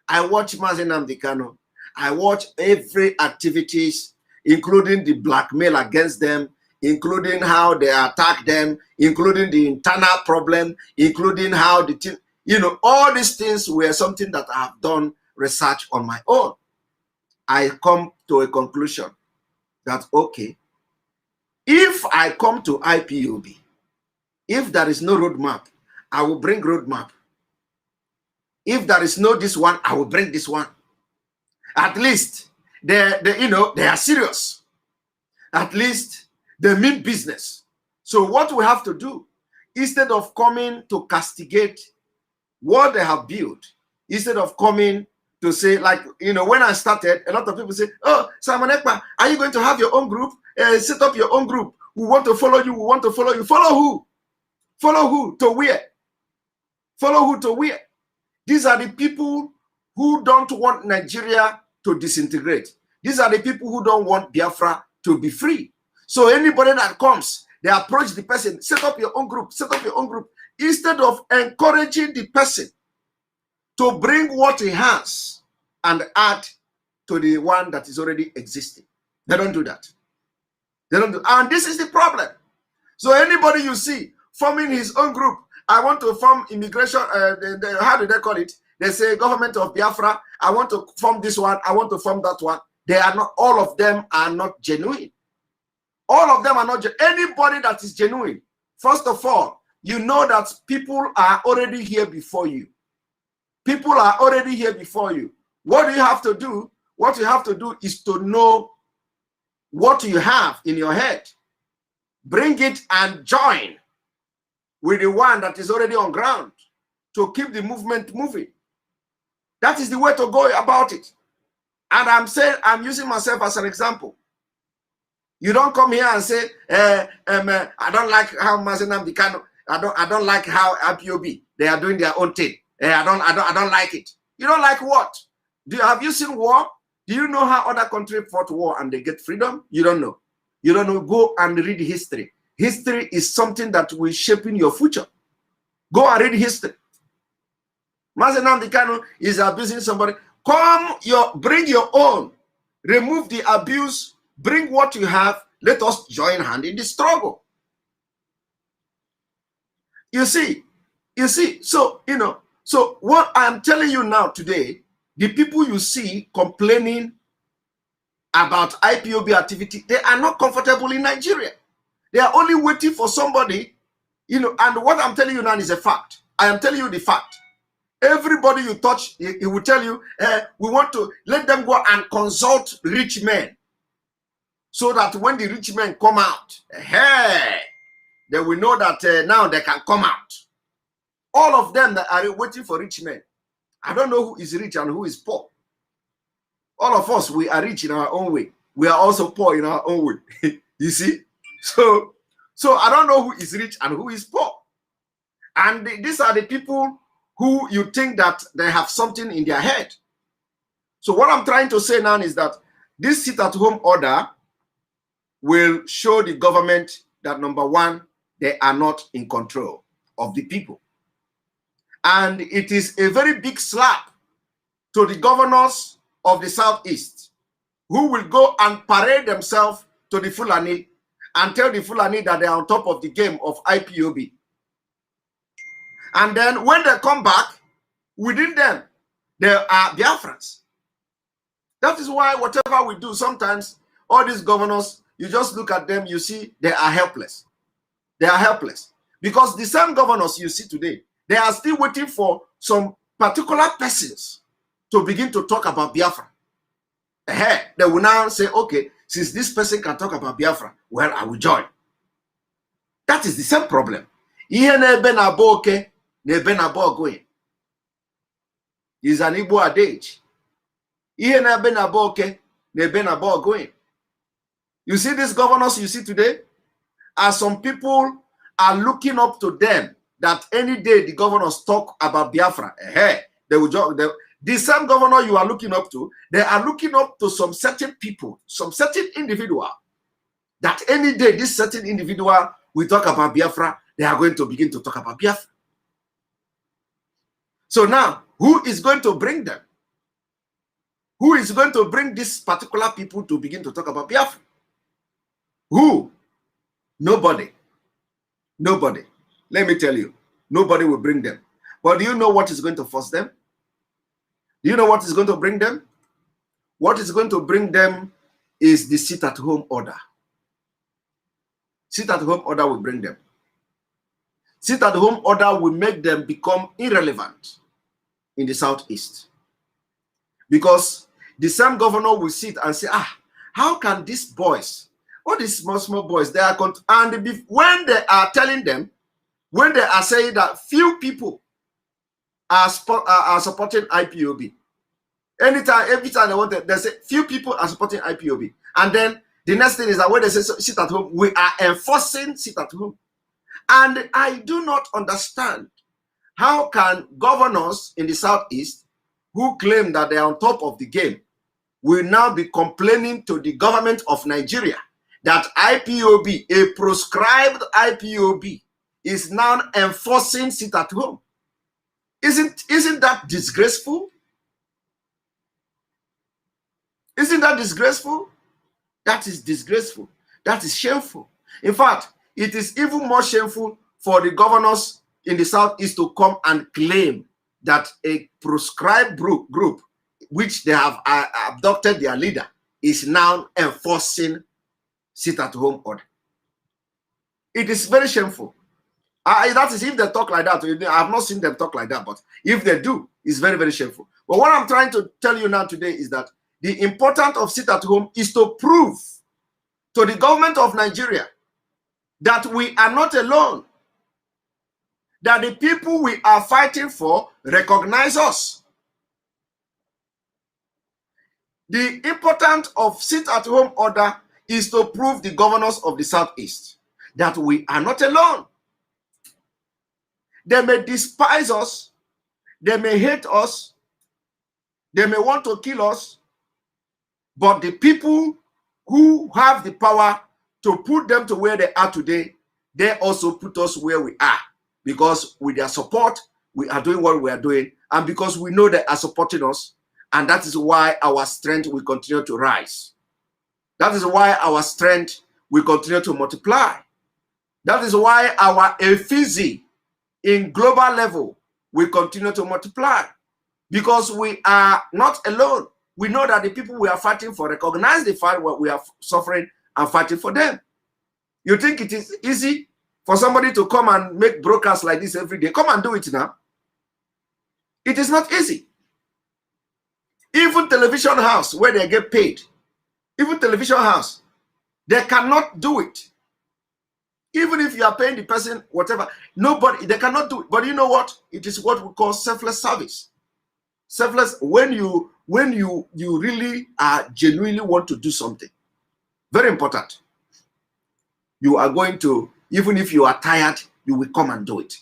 I watch nnamdi Kanu, I watch every activities, including the blackmail against them, including how they attack them, including the internal problem, including how the, you know, all these things were something that I have done research on my own. I come to a conclusion that, okay, if I come to IPOB, if there is no roadmap, I will bring roadmap. If there is no this one, I will bring this one. At least you know, they are serious. At least they mean business. So what we have to do, instead of coming to castigate what they have built, instead of coming to say, like, you know, when I started, a lot of people say, oh, Simon Ekpa, are you going to have your own group? Set up your own group. We want to follow you. We want to follow you. Follow who? Follow who? To where? Follow who to where? These are the people who don't want Nigeria to disintegrate. These are the people who don't want Biafra to be free. So anybody that comes, they approach the person, set up your own group, set up your own group, instead of encouraging the person to bring what he has and add to the one that is already existing. They don't do that. They don't do, and this is the problem. So anybody you see forming his own group, I want to form immigration, how do they call it? They say government of Biafra, I want to form this one, I want to form that one. They are not, all of them are not genuine. All of them are not, anybody that is genuine, first of all, you know that people are already here before you. People are already here before you. What do you have to do? What you have to do is to know what you have in your head. Bring it and join with the one that is already on ground to keep the movement moving. That is the way to go about it. And I'm using myself as an example. You don't come here and say, I don't like how nnamdi Kanu, I don't like how IPOB, they are doing their own thing. I don't like it. You don't like what? Have you seen war? Do you know how other countries fought war and they get freedom? You don't know. You don't know. Go and read history. History is something that will shape in your future. Go and read history. nnamdi Kanu is abusing somebody. Bring your own. Remove the abuse. Bring what you have. Let us join hand in the struggle. You see, so, you know, so what I'm telling you now today, the people you see complaining about IPOB activity, they are not comfortable in Nigeria. They are only waiting for somebody, you know, and what I'm telling you now is a fact. I am telling you the fact. Everybody you touch, he will tell you, we want to let them go and consult rich men, so that when the rich men come out, hey, they will know that now they can come out. All of them that are waiting for rich men. I don't know who is rich and who is poor. All of us, we are rich in our own way. We are also poor in our own way. You see? So I don't know who is rich and who is poor. And these are the people who you think that they have something in their head. So what I'm trying to say now is that this sit-at-home order will show the government that, number one, they are not in control of the people. And it is a very big slap to the governors of the Southeast, who will go and parade themselves to the Fulani and tell the Fulani that they are on top of the game of IPOB. And then when they come back, within them, they are Biafrans. That is why whatever we do, sometimes all these governors, you just look at them, you see they are helpless. They are helpless. Because the same governors you see today, they are still waiting for some particular persons to begin to talk about Biafra. They will now say, okay, since this person can talk about Biafra, well, I will join. That is the same problem. Is an Igbo adage. Ihe na-ebe na ba oke, na-ebe na ba ogoin. You see these governors you see today, as some people are looking up to them, that any day the governors talk about Biafra, they will the same governor you are looking up to, they are looking up to some certain people, some certain individual, that any day this certain individual will talk about Biafra, they are going to begin to talk about Biafra. So now, who is going to bring them? Who is going to bring these particular people to begin to talk about Biafra? Who? Nobody. Nobody. Let me tell you, nobody will bring them. But do you know what is going to force them? Do you know what is going to bring them? What is going to bring them is the sit-at-home order. Sit-at-home order will bring them. Sit-at-home order will make them become irrelevant in the Southeast. Because the same governor will sit and say, how can these boys, all these small boys, they are and when they are telling them, when they are saying that few people are supporting IPOB, every time they want to, they say few people are supporting IPOB. And then the next thing is that when they say sit at home, we are enforcing sit at home. And I do not understand how can governors in the Southeast who claim that they are on top of the game will now be complaining to the government of Nigeria that IPOB, a proscribed IPOB, is now enforcing sit at home. Isn't that disgraceful? Isn't that disgraceful? That is disgraceful. That is shameful. In fact, it is even more shameful for the governors in the Southeast to come and claim that a proscribed group, which they have abducted their leader, is now enforcing sit-at-home order. It is very shameful. That is if they talk like that. I have not seen them talk like that, but if they do, it's very, very shameful. But what I'm trying to tell you now today is that the importance of sit-at-home is to prove to the government of Nigeria that we are not alone, that the people we are fighting for recognize us. The importance of sit-at-home order is to prove the governors of the Southeast that we are not alone. They may despise us, they may hate us, they may want to kill us, but the people who have the power to put them to where they are today, they also put us where we are, because with their support, we are doing what we are doing, and because we know they are supporting us, and that is why our strength will continue to rise. That is why our strength will continue to multiply. That is why our efficacy in global level will continue to multiply, because we are not alone. We know that the people we are fighting for recognize the fact what we are suffering and fighting for them. You think it is easy for somebody to come and make broadcasts like this every day? Come and do it now. It is not easy. Even television house where they get paid, even television house, they cannot do it. Even if you are paying the person whatever, nobody, they cannot do it. But you know what? It is what we call selfless service. Selfless, when you really genuinely want to do something, very important. You are going to, even if you are tired, you will come and do it.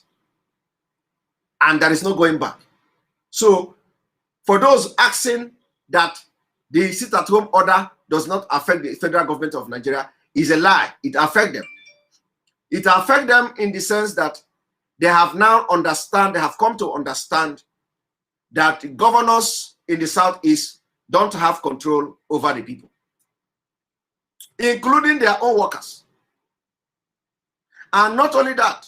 And there is no going back. So for those asking that the sit-at-home order does not affect the federal government of Nigeria, is a lie. It affects them. It affects them in the sense that they have now they have come to understand that the governors in the Southeast don't have control over the people, including their own workers. And not only that,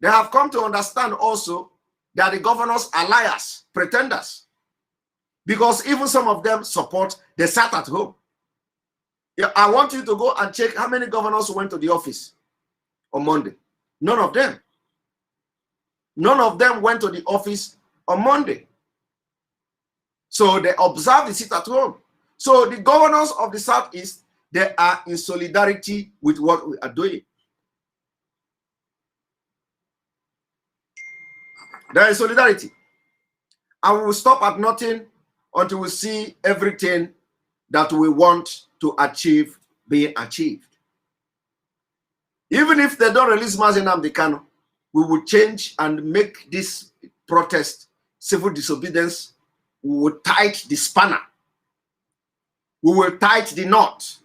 they have come to understand also that the governors are liars, pretenders, because even some of them support, they sat at home. I want you to go and check how many governors went to the office on Monday. None of them. None of them went to the office on Monday. So they observe the sit at home. So the governors of the Southeast, they are in solidarity with what we are doing. There is solidarity. And we will stop at nothing until we see everything that we want to achieve being achieved. Even if they don't release nnamdi Kanu, we will change and make this protest civil disobedience. We will tight the spanner. We will tight the knot.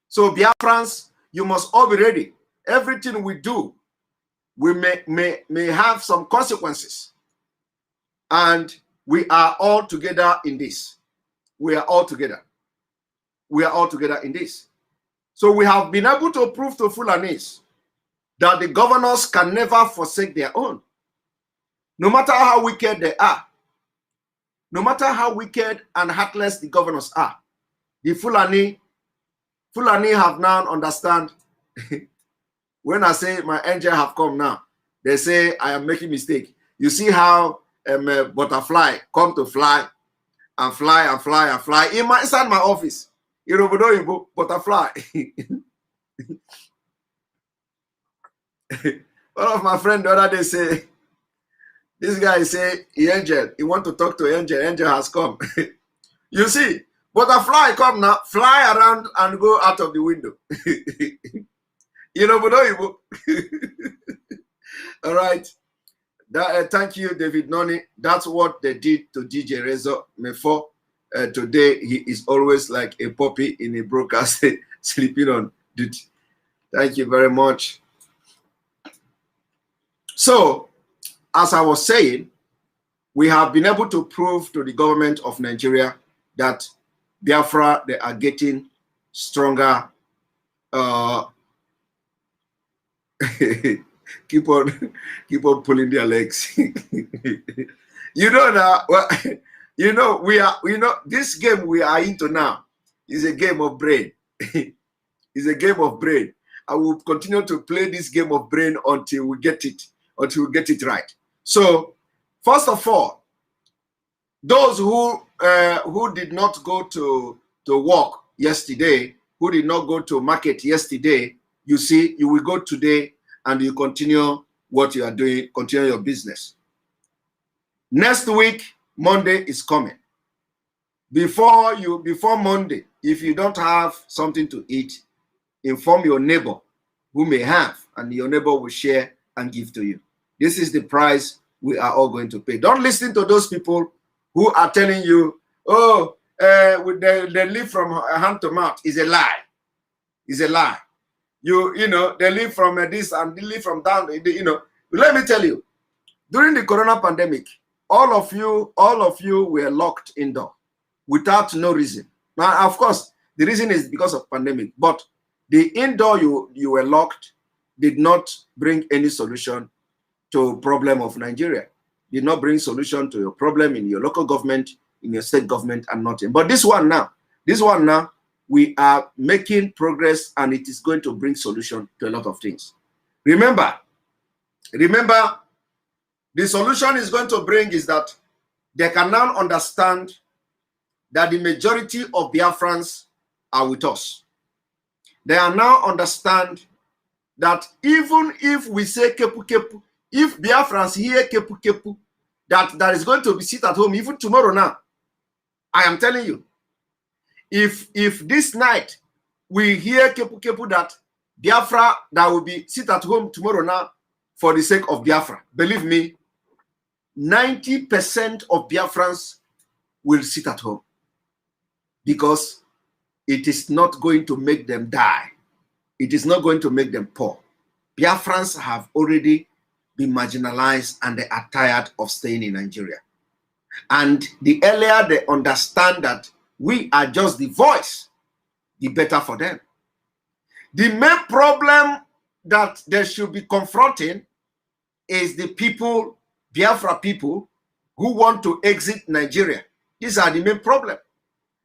So Biafrans, you must all be ready. Everything we do, we may have some consequences. And we are all together in this. We are all together. We are all together in this. So we have been able to prove to Fulanis that the governors can never forsake their own. No matter how wicked they are, no matter how wicked and heartless the governors are, the Fulani have now understand. When I say my angel have come now, they say I am making mistake. You see how a butterfly come to fly and fly and fly and fly inside my office. Butterfly. One of my friends the other day say, this guy say, angel, he want to talk to angel. Angel has come. You see, butterfly come now, fly around and go out of the window. All right. Thank you, David Noni. That's what they did to DJ Rezo Mefo. Today, he is always like a puppy in a broadcast sleeping on duty. Thank you very much. So, as I was saying, we have been able to prove to the government of Nigeria that Biafra, they are getting stronger. Keep on pulling their legs. You know now, well, this game we are into now is a game of brain. It's a game of brain. I will continue to play this game of brain until we get it right. So, first of all, those who did not go to work yesterday, who did not go to market yesterday, you see, you will go today and you continue what you are doing, continue your business. Next week, Monday is coming. Before Monday, if you don't have something to eat, inform your neighbor who may have, and your neighbor will share and give to you. This is the price we are all going to pay. Don't listen to those people who are telling you, oh, they live from hand to mouth. It's a lie. It's a lie. They live from this and they live from down. Let me tell you, during the corona pandemic, all of you were locked indoor without no reason. Now, of course, the reason is because of pandemic, but the indoor you were locked did not bring any solution to problem of Nigeria. Did not bring solution to your problem in your local government, in your state government, and nothing. But this one now, we are making progress, and it is going to bring solution to a lot of things. Remember, the solution is going to bring is that they can now understand that the majority of Biafrans are with us. They are now understand that even if we say kepu kepu, if Biafrans hear kepu kepu, that is going to be sit at home even tomorrow now. I am telling you, if this night we hear kepu kepu that Biafra that will be sit at home tomorrow now for the sake of Biafra, believe me, 90% of Biafrans will sit at home because it is not going to make them die. It is not going to make them poor. Biafrans have already been marginalized and they are tired of staying in Nigeria. And the earlier they understand that we are just the voice, the better for them. The main problem that they should be confronting is the people, Biafra people, who want to exit Nigeria. These are the main problem.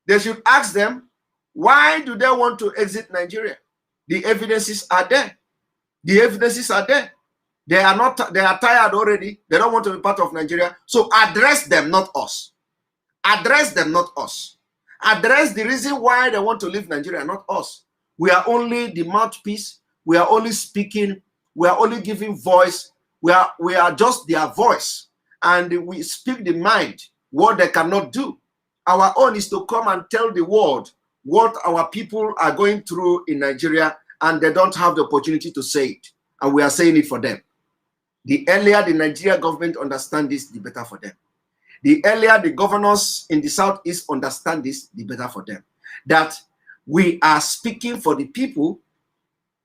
They should ask them, why do they want to exit Nigeria? The evidences are there. The evidences are there. They are tired already. They don't want to be part of Nigeria. So address them, not us. Address them, not us. Address the reason why they want to leave Nigeria, not us. We are only the mouthpiece. We are only speaking. We are only giving voice. We are just their voice. And we speak the mind. what they cannot do. Our own is to come and tell the world what our people are going through in Nigeria, and they don't have the opportunity to say it. And we are saying it for them. The earlier the Nigeria government understand this, the better for them. The earlier the governors in the Southeast understand this, the better for them. That we are speaking for the people,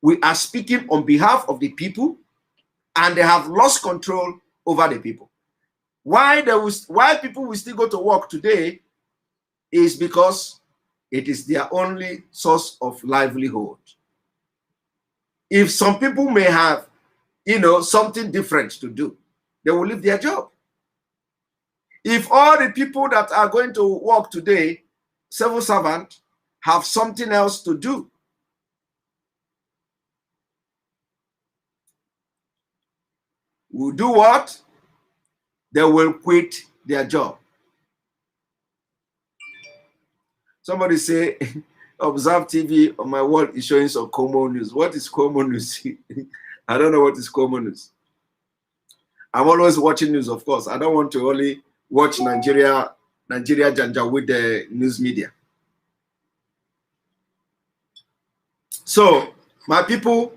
we are speaking on behalf of the people, and they have lost control over the people. Why people will still go to work today is because it is their only source of livelihood. If some people may have, something different to do, they will leave their job. If all the people that are going to work today, civil servant, have something else to do, will do what? They will quit their job. Somebody say, Observe TV on my wall is showing some common news. What is common news? I don't know what is common news. I'm always watching news, of course. I don't want to only watch Nigeria Janja with the news media. So, my people,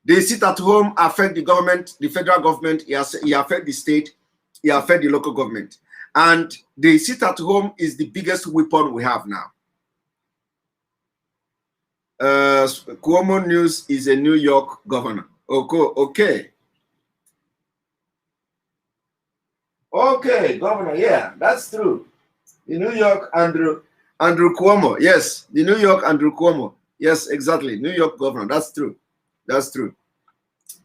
they sit at home, affect the government, the federal government, he affect the state, he affect the local government. And the sit at home is the biggest weapon we have now. Cuomo News is a New York governor. Okay. Okay, governor, yeah, that's true. The New York Andrew Cuomo, yes, the New York Andrew Cuomo, yes, exactly, New York governor, that's true. That's true.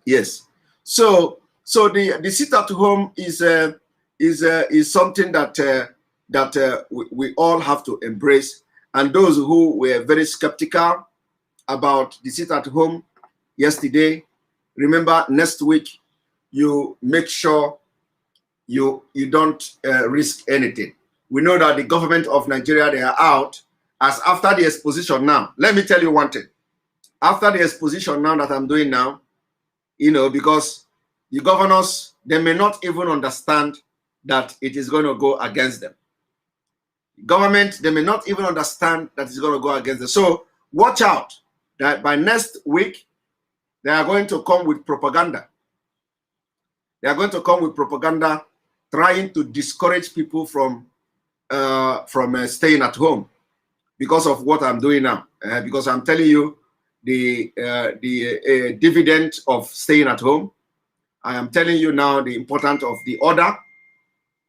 Yes. So the sit at home is something that we all have to embrace. And those who were very skeptical about the sit at home yesterday, remember next week you make sure you don't risk anything. We know that the government of Nigeria, they are out as after the exposition now. Let me tell you one thing. After the exposition now that I'm doing now, because the governors, they may not even understand that it is going to go against them. Government, they may not even understand that it's going to go against them. So watch out that by next week, they are going to come with propaganda. They are going to come with propaganda trying to discourage people from staying at home because of what I'm doing now. Because I'm telling you the dividend of staying at home. I am telling you now the importance of the order,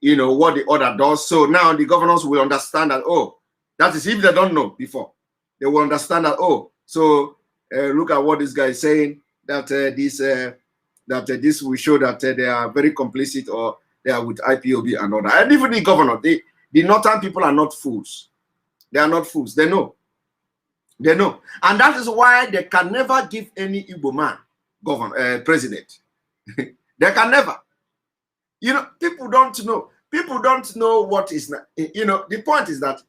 what the order does. So now the governors will understand that, oh, that is if they don't know before, they will understand that, oh, so look at what this guy is saying, that this will show that they are very complicit or they are with IPOB and all that. And even the governor, the northern people are not fools. They are not fools. They know. They know. And that is why they can never give any Igbo man president. They can never. People don't know. People don't know what is, the point is that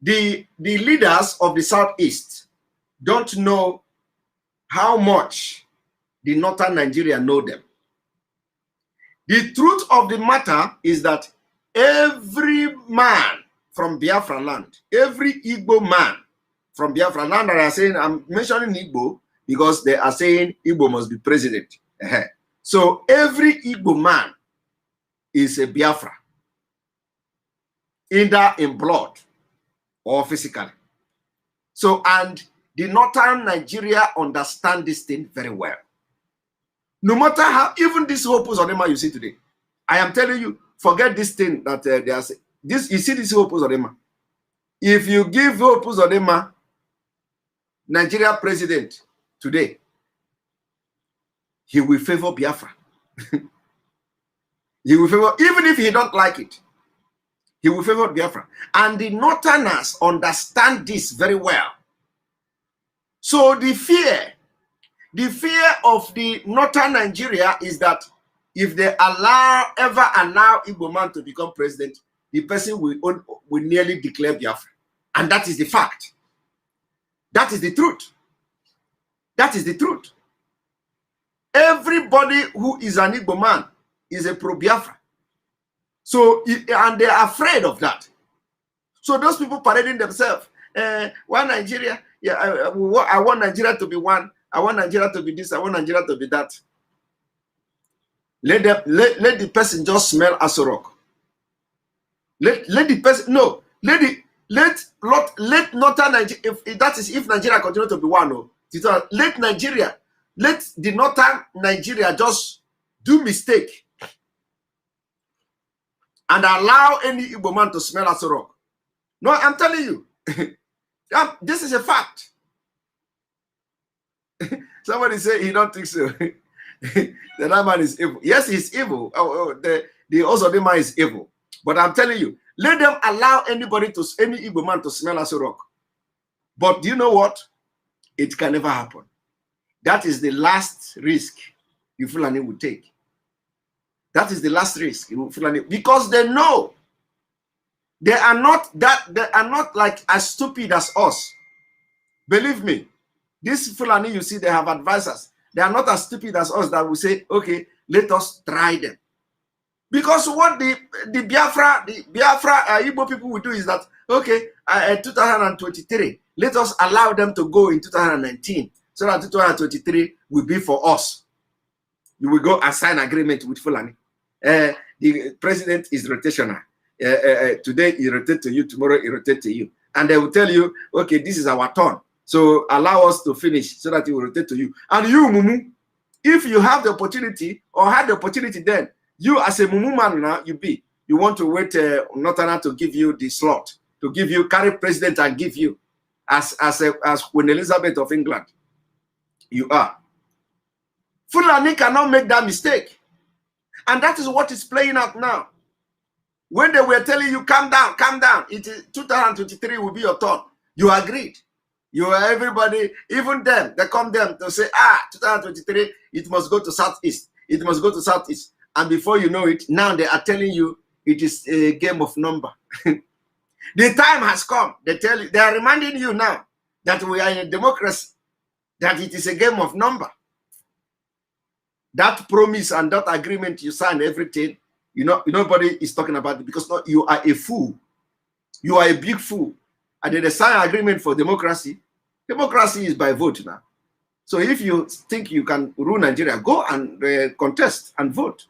the leaders of the Southeast don't know how much the northern Nigeria know them. The truth of the matter is that every man from Biafra land, every Igbo man from Biafra land, that are saying, I'm mentioning Igbo because they are saying Igbo must be president. So every Igbo man is a Biafra, either in blood or physically. So, and the northern Nigeria understand this thing very well. No matter how, even this whole Uzodema you see today, I am telling you, forget this thing that they are saying. This, you see this whole Uzodema. If you give Uzodema Nigeria president today, he will favor Biafra. He will favor, even if he don't like it, he will favor Biafra. And the northerners understand this very well. So the fear of the northern Nigeria is that if they ever allow Igbo man to become president, the person will nearly declare Biafra. And that is the fact. That is the truth. That is the truth. Everybody who is an Igbo man is a pro-Biafra. So, and they're afraid of that. So those people parading themselves, one Nigeria, yeah, I want Nigeria to be one. I want Nigeria to be this. I want Nigeria to be that. Let the person just smell as a rock. Let the person let northern Nigeria, if Nigeria continue to be one, no, let the northern Nigeria just do mistake and allow any Igbo man to smell as a rock. No, I'm telling you, this is a fact. Somebody say he don't think so. That man is evil. Yes, he's evil. The man is evil. But I'm telling you, let them allow any Igbo man to smell as a rock. But do you know what? It can never happen. That is the last risk you Fulani will take. That is the last risk you Fulani, because they know they are not like as stupid as us. Believe me, this Fulani you see, they have advisors. They are not as stupid as us that will say, okay, let us try them. Because what the Biafra Igbo people will do is that, okay, 2023, let us allow them to go in 2019, so that 2023 will be for us. You will go and sign agreement with Fulani. The president is rotational. Today he rotates to you, tomorrow he rotates to you. And they will tell you, okay, this is our turn. So allow us to finish so that he will rotate to you. And you, Mumu, if you have the opportunity or had the opportunity then, you as a Mumu man now, you want to wait Northerner to give you the slot, to give you, carry president and give you as Queen Elizabeth of England. You are. Fulani cannot make that mistake. And that is what is playing out now. When they were telling you, calm down, 2023 will be your turn. You agreed. You are everybody, even them, they come them to say, 2023, it must go to Southeast. It must go to Southeast. And before you know it, now they are telling you it is a game of number. The time has come. They are reminding you now that we are in a democracy, that it is a game of number. That promise and that agreement you sign, everything, nobody is talking about it, because you are a fool. You are a big fool. And then they sign agreement for democracy. Democracy is by vote now. So if you think you can rule Nigeria, go and contest and vote.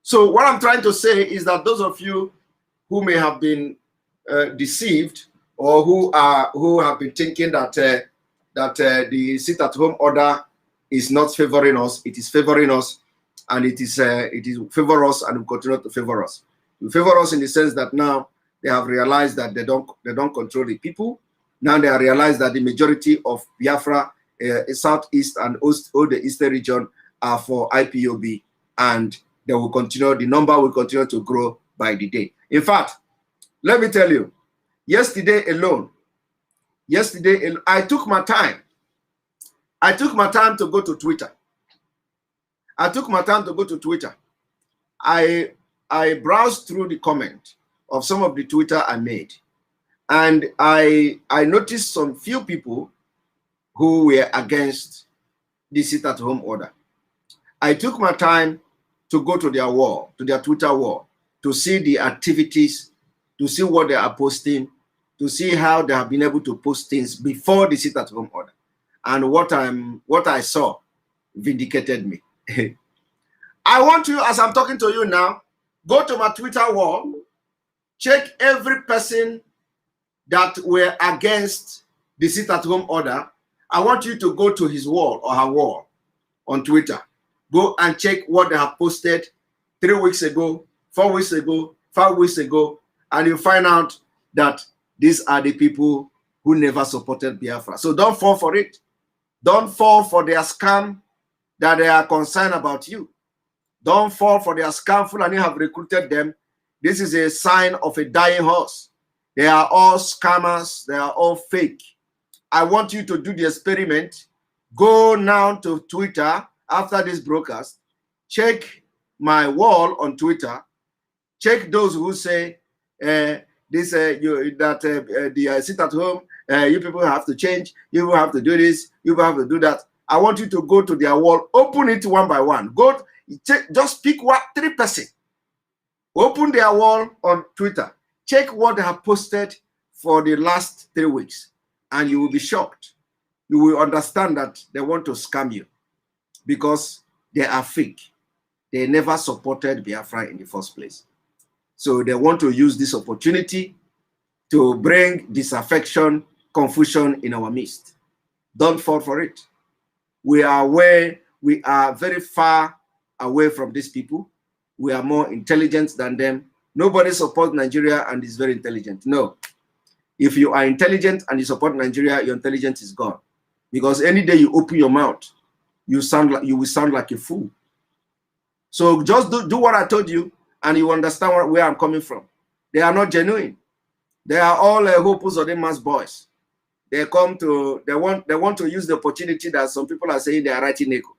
So what I'm trying to say is that those of you who may have been deceived, or who have been thinking that the sit-at-home order is not favoring us, it is favoring us, and it is favor us and will continue to favor us. It will favor us in the sense that now they have realized that they don't control the people. Now they have realized that the majority of Biafra, Southeast and all the Eastern region are for IPOB, and they will continue. The number will continue to grow by the day. In fact, let me tell you, yesterday alone, I took my time. I took my time to go to Twitter. I browsed through the comment of some of the Twitter I made, and I noticed some few people who were against the sit-at-home order. I took my time to go to their wall, to their Twitter wall, to see the activities, to see what they are posting, to see how they have been able to post things before the sit-at-home order. And what I saw vindicated me. I want you, as I'm talking to you now, go to my Twitter wall, check every person that were against the sit-at-home order. I want you to go to his wall or her wall on Twitter. Go and check what they have posted 3 weeks ago, 4 weeks ago, 5 weeks ago, and you find out that these are the people who never supported Biafra. So don't fall for it. Don't fall for their scam that they are concerned about you. Don't fall for their scam. Fulani have recruited them. This is a sign of a dying horse. They are all scammers. They are all fake. I want you to do the experiment. Go now to Twitter after this broadcast. Check my wall on Twitter. Check those who say the sit at home. You people have to change. You people have to do this. You people have to do that. I want you to go to their wall. Open it one by one. Go. Just pick 3 persons. Open their wall on Twitter. Check what they have posted for the last 3 weeks, and you will be shocked. You will understand that they want to scam you because they are fake. They never supported Biafra in the first place. So they want to use this opportunity to bring disaffection, confusion in our midst. Don't fall for it. We are very far away from these people. We are more intelligent than them. Nobody supports Nigeria and is very intelligent. No. If you are intelligent and you support Nigeria, your intelligence is gone. Because any day you open your mouth, you will sound like a fool. So just do what I told you, and you understand where I'm coming from. They are not genuine. They are all hopus or mass boys. They want to use the opportunity that some people are saying they are writing echo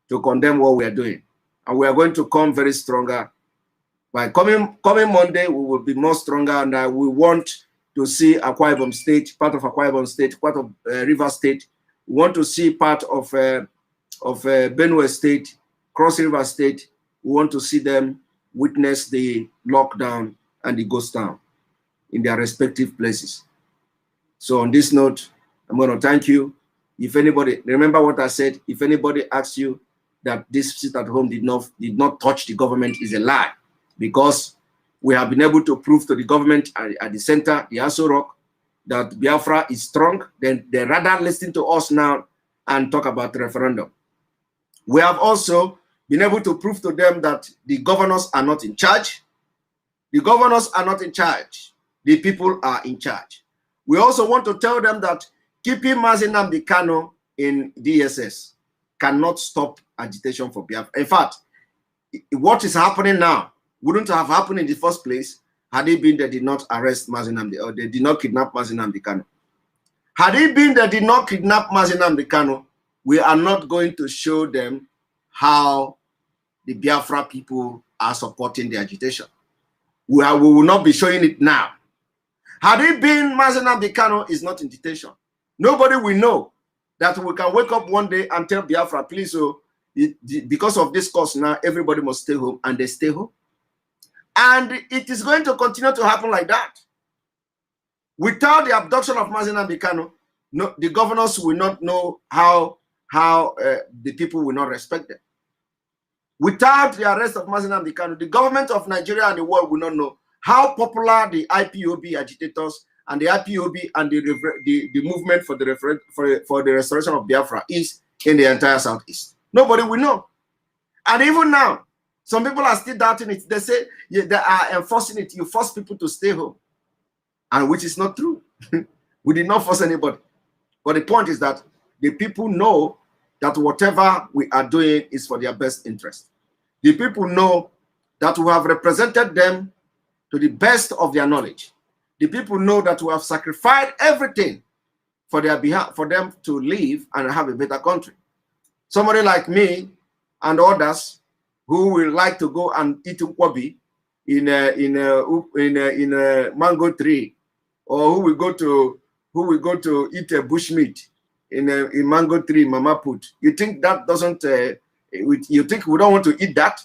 to condemn what we are doing. And we are going to come very stronger. By coming Monday, we will be more stronger, and we want to see Akwa Ibom State, part of Akwa Ibom State, part of River State. We want to see part of Benue State, Cross River State. We want to see them witness the lockdown and the ghost town in their respective places. So on this note, I'm going to thank you. If anybody, remember what I said, if anybody asks you that this sit at home did not touch the government, is a lie, because we have been able to prove to the government at the center, the Aso Rock, that Biafra is strong. Then they rather listen to us now and talk about the referendum. We have also been able to prove to them that the governors are not in charge. The governors are not in charge. The people are in charge. We also want to tell them that keeping nnamdi Kanu in DSS cannot stop agitation for Biafra. In fact, what is happening now wouldn't have happened in the first place had it been they did not arrest Nnamdi, or they did not kidnap Nnamdi Kanu. Had it been they did not kidnap Nnamdi Kanu, we are not going to show them how the Biafra people are supporting the agitation. We will not be showing it now. Had it been Nnamdi Kanu is not in detention, nobody will know that we can wake up one day and tell Biafra, please, so because of this cause now, everybody must stay home, and they stay home. And it is going to continue to happen like that. Without the abduction of Nnamdi Kanu, no, the governors will not know how the people will not respect them. Without the arrest of Nnamdi Kanu, the government of Nigeria and the world will not know how popular the IPOB agitators and the IPOB and the movement for the restoration of Biafra is in the entire Southeast. Nobody will know. And even now, some people are still doubting it. They say, yeah, they are enforcing it. You force people to stay home. And which is not true. We did not force anybody. But the point is that the people know that whatever we are doing is for their best interest. The people know that we have represented them to the best of their knowledge. The people know that we have sacrificed everything for their behalf, for them to live and have a better country. Somebody like me and others who will like to go and eat ukwabi in a mango tree, or who will go to eat a bushmeat in a mango tree mama put. You think that doesn't? You think we don't want to eat that?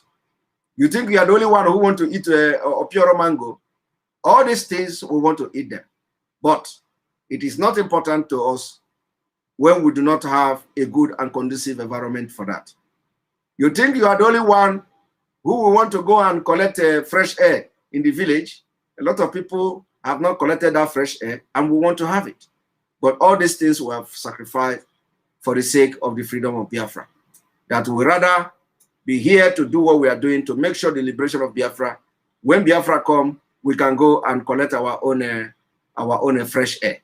You think we are the only one who want to eat a pure mango? All these things we want to eat them, but it is not important to us when we do not have a good and conducive environment for that. You think you are the only one who will want to go and collect fresh air in the village? A lot of people have not collected that fresh air, and we want to have it. But all these things we have sacrificed for the sake of the freedom of Biafra. That we rather be here to do what we are doing to make sure the liberation of Biafra. When Biafra come, we can go and collect our own fresh air.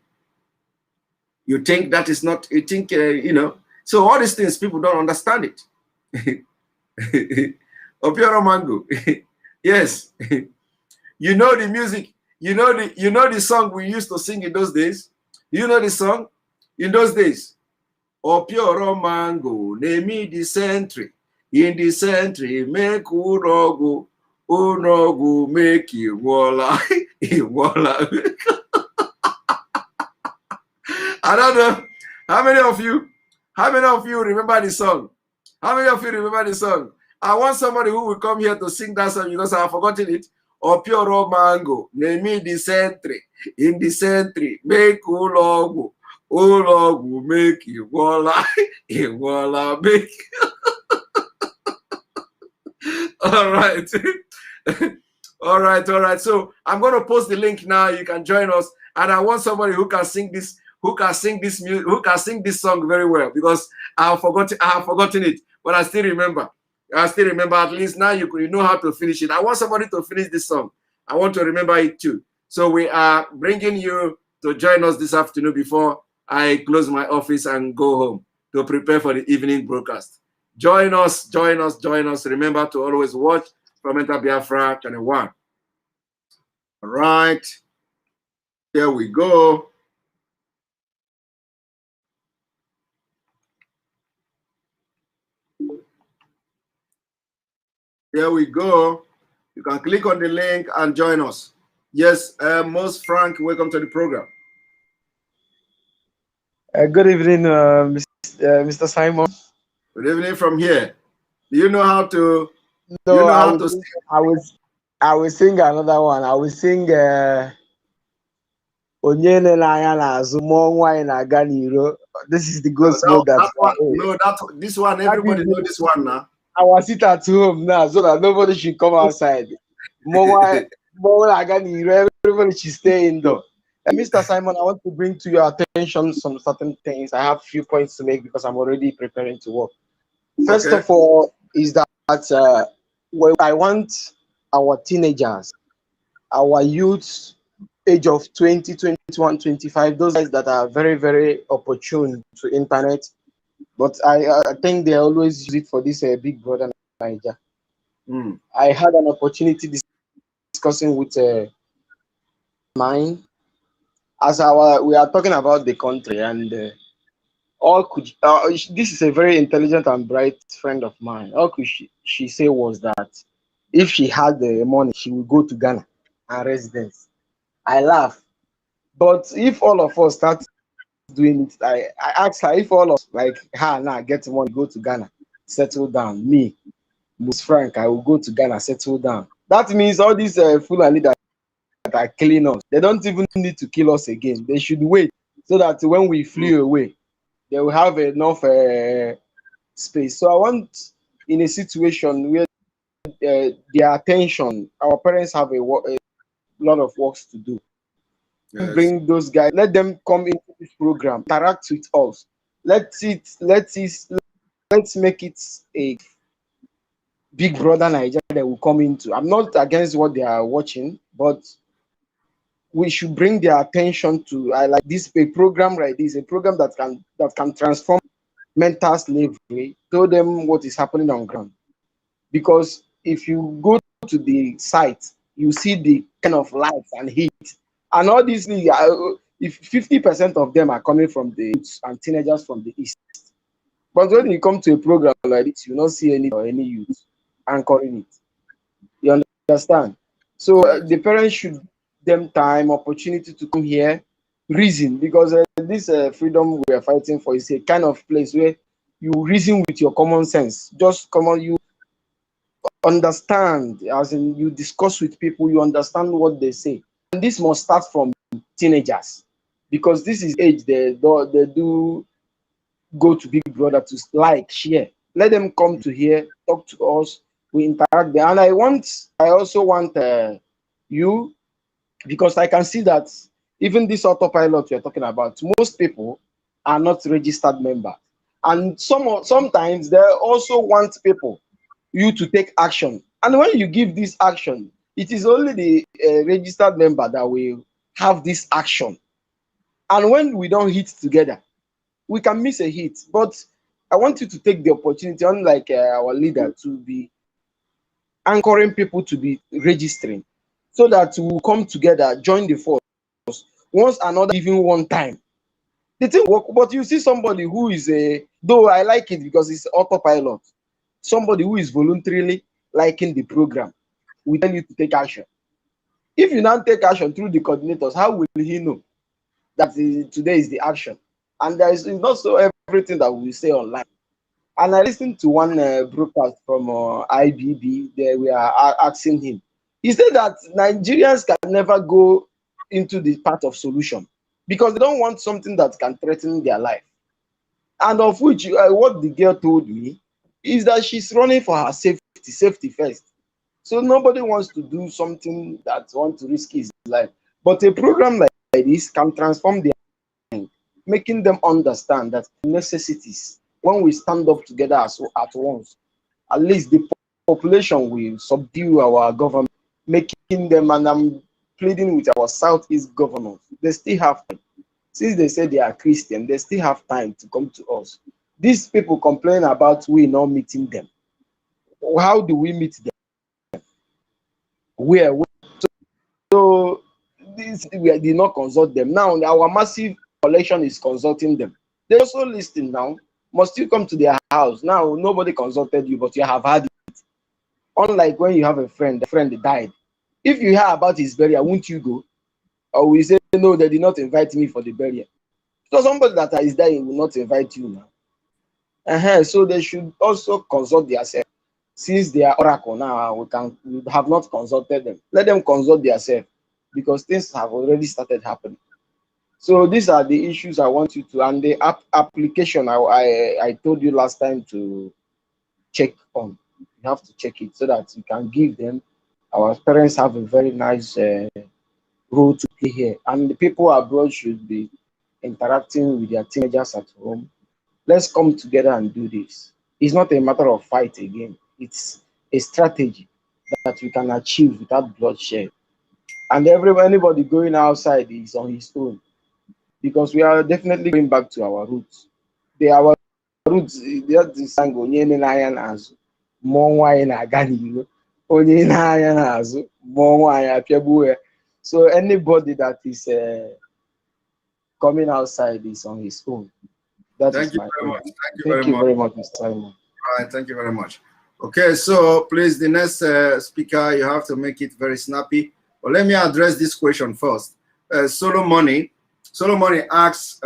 You think that is not? You think you know? So all these things, people don't understand it. Opioro mango. Yes. You know the music. You know the song we used to sing in those days. You know the song in those days. Opioro mango, name the century. In the century, make urogu, unogu make iwola, iwola. I don't know how many of you remember the song. How many of you remember the song? I want somebody who will come here to sing that song because I have forgotten it. Opioro mango, name me the century, in the century, make ulogu, make iguala, iguala, make. All right. All right. So I'm going to post the link now. You can join us. And I want somebody who can sing this, who can sing this music, who can sing this song very well, because I have forgotten it, but I still remember. At least now you know how to finish it. I want somebody to finish this song. I want to remember it too. So we are bringing you to join us this afternoon before I close my office and go home to prepare for the evening broadcast. Join us. Remember to always watch Fermented Biafra Channel 1. All right. Here we go. Here we go. You can click on the link and join us. Yes, most Frank, welcome to the program. Good evening, Mr. Simon. Good evening from here. Do you know how to? No, you know how to sing? I will sing another one. I will sing Onyene n'anya n'azụ mmụọ nwaanyị na-aga n'iro. This is the gospel this one, everybody know this one now. I will sit at home now so that nobody should come outside. Mmụọ nwaanyị na-aga n'iro, everybody should stay indoor. Mr. Simon, I want to bring to your attention some certain things. I have a few points to make because I'm already preparing to work. First of all, is that I want our teenagers, our youths, age of 20, 21, 25, those guys that are very, very opportune to internet, but I think they always use it for this Big Brother Niger. I had an opportunity discussing with mine as we are talking about the country, and this is a very intelligent and bright friend of mine. All could she say was that if she had the money, she would go to Ghana and residence. I laugh. But if all of us start doing it, I asked her if all of us, like her now, get money, go to Ghana, settle down. Me, most Frank, I will go to Ghana, settle down. That means all these Fulani that are killing us, they don't even need to kill us again. They should wait so that when we flee away, they will have enough space. So I want, in a situation where their attention, our parents have a lot of works to do. Yes. Bring those guys, let them come into this program, interact with us. Let's make it a Big Brother Nigeria that will come into. I'm not against what they are watching, but we should bring their attention to like this a program like this, a program that can transform mental slavery, tell them what is happening on ground. Because if you go to the site, you see the kind of lights and heat. And all these things, if 50% of them are coming from the youths and teenagers from the east. But when you come to a program like this, you don't see any youth anchoring it. You understand? So the parents should give them time, opportunity to come here, reason, because this freedom we are fighting for is a kind of place where you reason with your common sense. Just come on, you understand, as in you discuss with people, you understand what they say. And this must start from teenagers, because this is age they do go to Big Brother to like, share. Let them come to here, talk to us, we interact there. And I also want you, because I can see that even this autopilot you're talking about, most people are not registered members. And sometimes they also want you to take action. And when you give this action, it is only the registered member that will have this action. And when we don't hit together, we can miss a hit. But I want you to take the opportunity, unlike our leader, to be anchoring people to be registering, so that we will come together, join the force, once another, even one time. The thing work, but you see somebody who is though I like it because it's autopilot, somebody who is voluntarily liking the program, we tell you to take action. If you now take action through the coordinators, how will he know that today is the action? And there is not so everything that we say online. And I listened to one broadcast from IBB. There we are asking him, He said that Nigerians can never go into the path of solution because they don't want something that can threaten their life. And of which, what the girl told me is that she's running for her safety first. So nobody wants to do something that wants to risk his life. But a program like this can transform their mind, making them understand that necessities, when we stand up together at once, at least the population will subdue our government, making them, and I'm pleading with our Southeast governors, they still have time. Since they say they are Christian, they still have time to come to us. These people complain about we not meeting them. How do we meet them? Where? So this, we did not consult them. Now our massive collection is consulting them. They also listen now. Must you come to their house? Now nobody consulted you, but you have had it. Unlike when you have a friend, the friend died. If you hear about his burial, won't you go? Or will you say, no, they did not invite me for the burial? So somebody that is dying will not invite you now. So they should also consult themselves. Since they are oracle now, we have not consulted them. Let them consult themselves because things have already started happening. So these are the issues I want you to, and the application I told you last time to check on. You have to check it so that you can give them. Our parents have a very nice role to play here, and the people abroad should be interacting with their teenagers at home. Let's come together and do this. It's not a matter of fight again. It's a strategy that we can achieve without bloodshed. And anybody going outside is on his own, because we are definitely going back to our roots. Our roots, that's the sang onye na-anya n'azụ, mmụọ nwaanyị na-aga n'ihu, onye na-anya n'azụ, mmụọ nwaanyị apịagbuo ya. So anybody that is coming outside is on his own. Thank you very much. Thank you very much, Mr. Simon. All right, thank you very much. Okay, so please, the next speaker, you have to make it very snappy. But let me address this question first. Solomoni asks,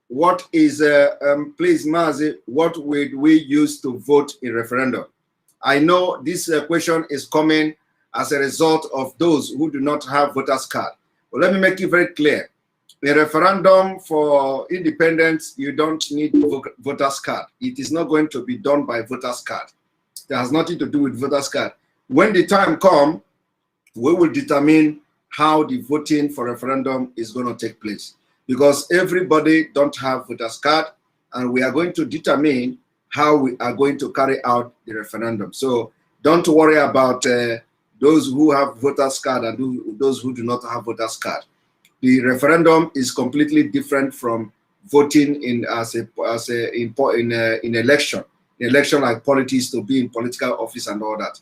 what is, please, Mazi, what would we use to vote in referendum? I know this question is coming as a result of those who do not have voters card. But let me make it very clear. A referendum for independence, you don't need voters card. It is not going to be done by voters card. It has nothing to do with voters card. When the time comes, we will determine how the voting for referendum is going to take place, because everybody don't have voters card, and we are going to determine how we are going to carry out the referendum. So don't worry about those who have voters card and those who do not have voters card. The referendum is completely different from voting in election. In election, like politics, to be in political office and all that.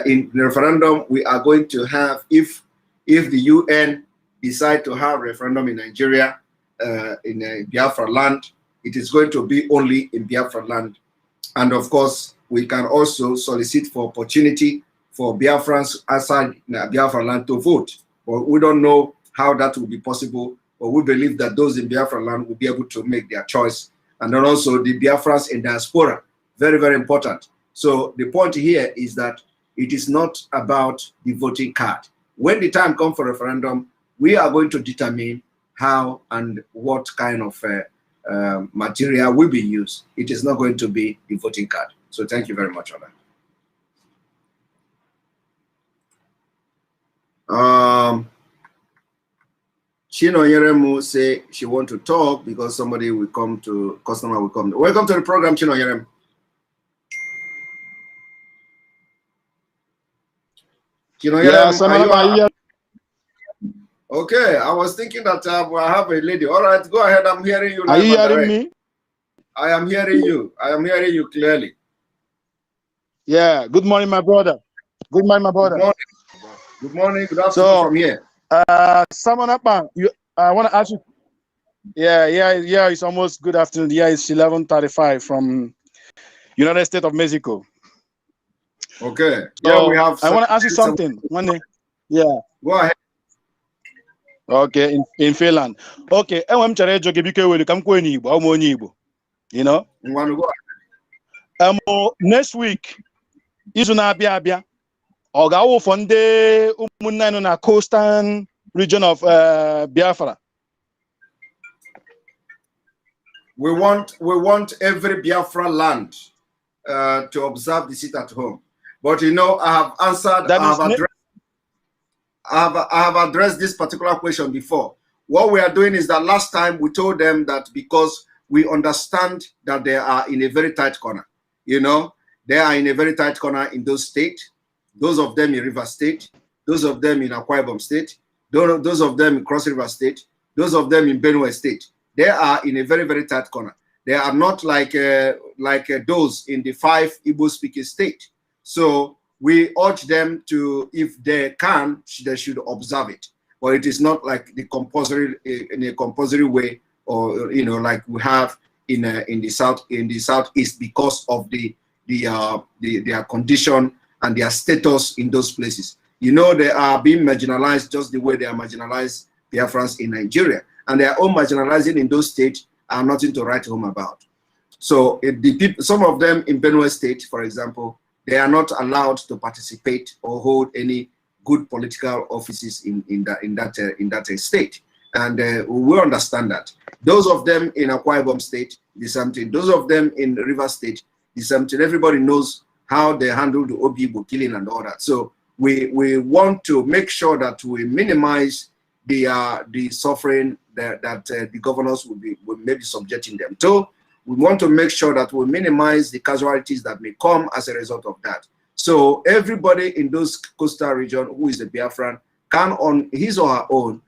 In the referendum, we are going to have, if the UN decide to have referendum in Nigeria, in Biafra land, it is going to be only in Biafra land. And of course, we can also solicit for opportunity for Biafrans outside Biafra land to vote. But we don't know how that will be possible, but we believe that those in Biafra land will be able to make their choice. And then also the Biafrans in diaspora, very, very important. So the point here is that it is not about the voting card. When the time comes for referendum, we are going to determine how and what kind of material will be used. It is not going to be the voting card. So thank you very much on that. Chino Yeremu say she want to talk because somebody will come to, customer will come. Welcome to the program, Chino Yeremu. Chino Yeremu, okay, I was thinking that I have a lady. All right, go ahead. I'm hearing you. Are you hearing me? I am hearing you. I am hearing you clearly. Yeah. Good morning, my brother. Good morning, my brother. Good morning. Good morning. Good afternoon from here. Someone up, I want to ask you. Yeah. It's almost good afternoon. Yeah, it's 11:35 from United States of Mexico. Okay. So yeah, we have. I want to ask you something. Yeah. Go ahead. Okay, in Finland. Okay, you know. You want to go ahead? Next week, izu na-abịa abịa, Ogawo Fonde Umunano na coastal region of Biafra. We want every Biafra land to observe the sit at home. But you know, I have answered, I have addressed this particular question before. What we are doing is that last time we told them that because we understand that they are in a very tight corner, you know, they are in a very tight corner in those states, those of them in River State, those of them in Akwa Ibom State, those of them in Cross River State, those of them in Benue State. They are in a very, very tight corner. They are not like those in the 5 Igbo-speaking states. So we urge them to, if they can, they should observe it. But it is not like the compulsory in a compulsory way, or you know, like we have in the southeast, because of their condition and their status in those places. You know, they are being marginalized just the way they are marginalized Biafrans in Nigeria, and their own marginalizing in those states are nothing to write home about. So some of them in Benue State, for example, they are not allowed to participate or hold any good political offices in that state, and we understand that. Those of them in Akwa Ibom State, the same thing. Those of them in River State, the same thing. Everybody knows how they handle the Obibo killing and all that. So we want to make sure that we minimize the suffering that the governors will maybe subjecting them to. We want to make sure that we minimize the casualties that may come as a result of that. So everybody in those coastal region who is a Biafran can, on his or her own,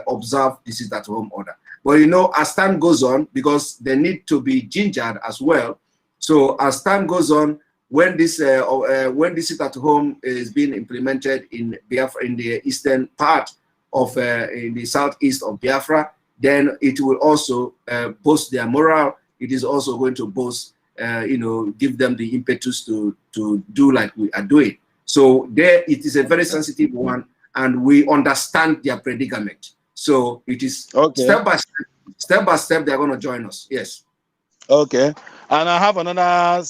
observe this is at home order. But you know, as time goes on, because they need to be gingered as well. So as time goes on, when this sit at home is being implemented in Biafra, in the eastern part of in the southeast of Biafra, then it will also boost their morale. It is also going to boost, you know, give them the impetus to do like we are doing. So there, it is a very sensitive one, and we understand their predicament. So it is okay. Step by step, they're going to join us. Yes. Okay. And I have another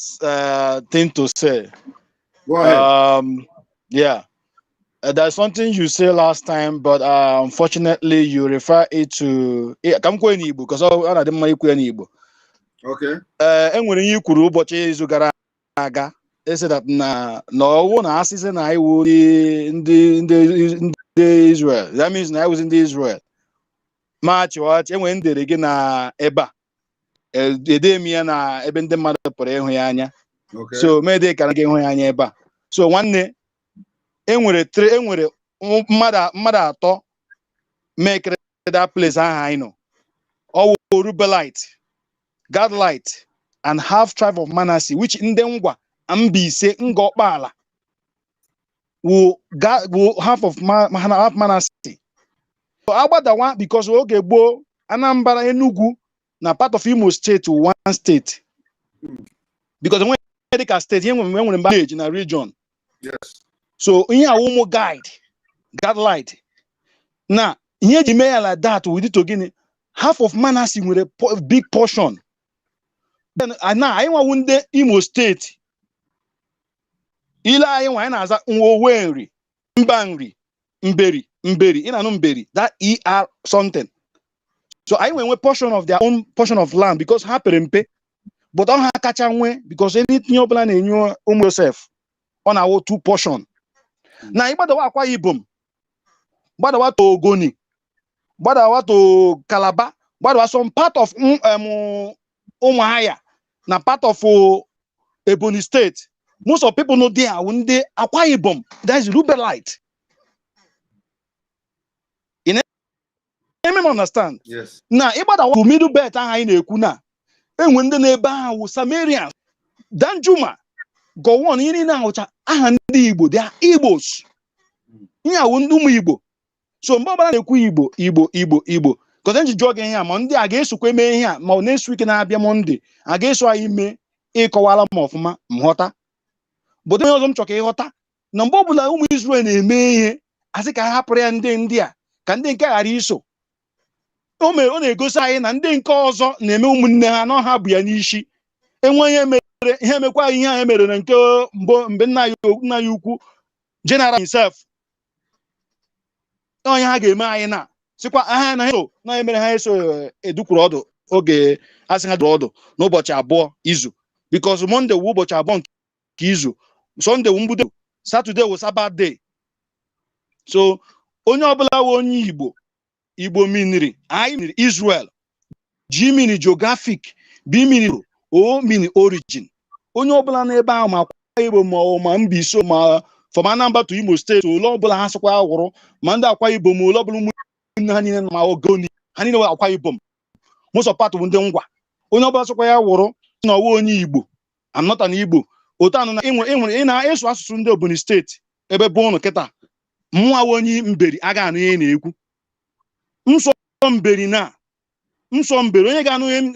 thing to say. Go ahead. Yeah. There's something you said last time, but unfortunately you refer it to because I didn't make Igbo. Okay. Enwere ihe kwuru ụbọchị izu gara aga, ese that na ọwụ na asịsị na iwu ndị Israel. That means na I was in Israel. March watch enwe ndere gị na ebe a. Edemia na ebe ndị mmadụ pụrụ ịhụ ya anya. So mede ka gị hụ ya anya ebe a. So nwanne enwere mmadụ atọ make that place aha anyị nọ. Ọwụ Rubelite, Gadlite, and half tribe of Manasseh, which in Ngwa Ambise Ngopala will half of Manasseh. So about that one, because okay, Bo Anambra Enugu na part of Imo State to one state. Because when medical state, when village in a region. Yes. So in a woman guide, Gadlite. Now, here the mayor like that, we need to get half of Manasseh with a big portion. And now I want the Imo State. Ila I want as a Nwowenri, Mbangri, Mberi, in an Mberi, that ER something. So I want a portion of their own portion of land because happen, but on Hakachanwe because anything you plan in your yourself on our 2 portion. Now, but the Akwa Ibom, but the to Ogoni, but the to Calabar, but was some part of Umuahia. Now part of Ebony State, most of people know there when they Akwa Ibom. That is Rubelite. You understand? Yes. Now, if I want to middle bet and Kuna, and when the neighbor was Samaria, Danjuma, go on in now, Igbo, they are Igbos. Yeah, won't do Igbo. So, Mbaba Igbo. Because then you jogging here Monday, I guess you came here, my next week in Abia Monday. I guess I may a koala mofma, Mhota. But then I'm talking hota. Number of Israel may, I think I have prayer and India. Can they carry so? No, me only go sign and then cause Nemu no have Yanishi. And when you made him acquire him and go Benna Yuku general himself. Oh, ya ga-eme anyị na sikwa aha na hero na emere ha eso edukwuru ọdụ oge asị ha dụrụ ọdụ n'ụbọchị abụọ izu, because Monday wu ụbọchị abụọ nke izu, Sunday wu mbudo, Saturday wu Sabbath day. So onye ọbụla wụ onye Igbo miniri, I miniri Israel, G mini geographic, B mini O mini origin. Onye ọbụla n'ebe ahụ ma Akwa Ibom ma Mbiso ma from Anambra to Imo State, ụlọ ọbụla ha sịkwa awụrụ ma ndị Akwa Ibom, ụlọ ọbụla ụmụnne ha niile ma Ogoni ha niile Akwa Ibom, most of part bụ ndị Ngwa. Onye ọbụla sịkwa ya wụrụ na ọwụ onye Igbo, I'm not an Igbo. Otu anụ na ị na-eso asụsụ ndị Ebonyi steeti ebe bụ ụnụ kịta, mụnwa onye Mberi aga anụ ihe na-ekwu. Nsọ Mberi onye ga-anụ ihe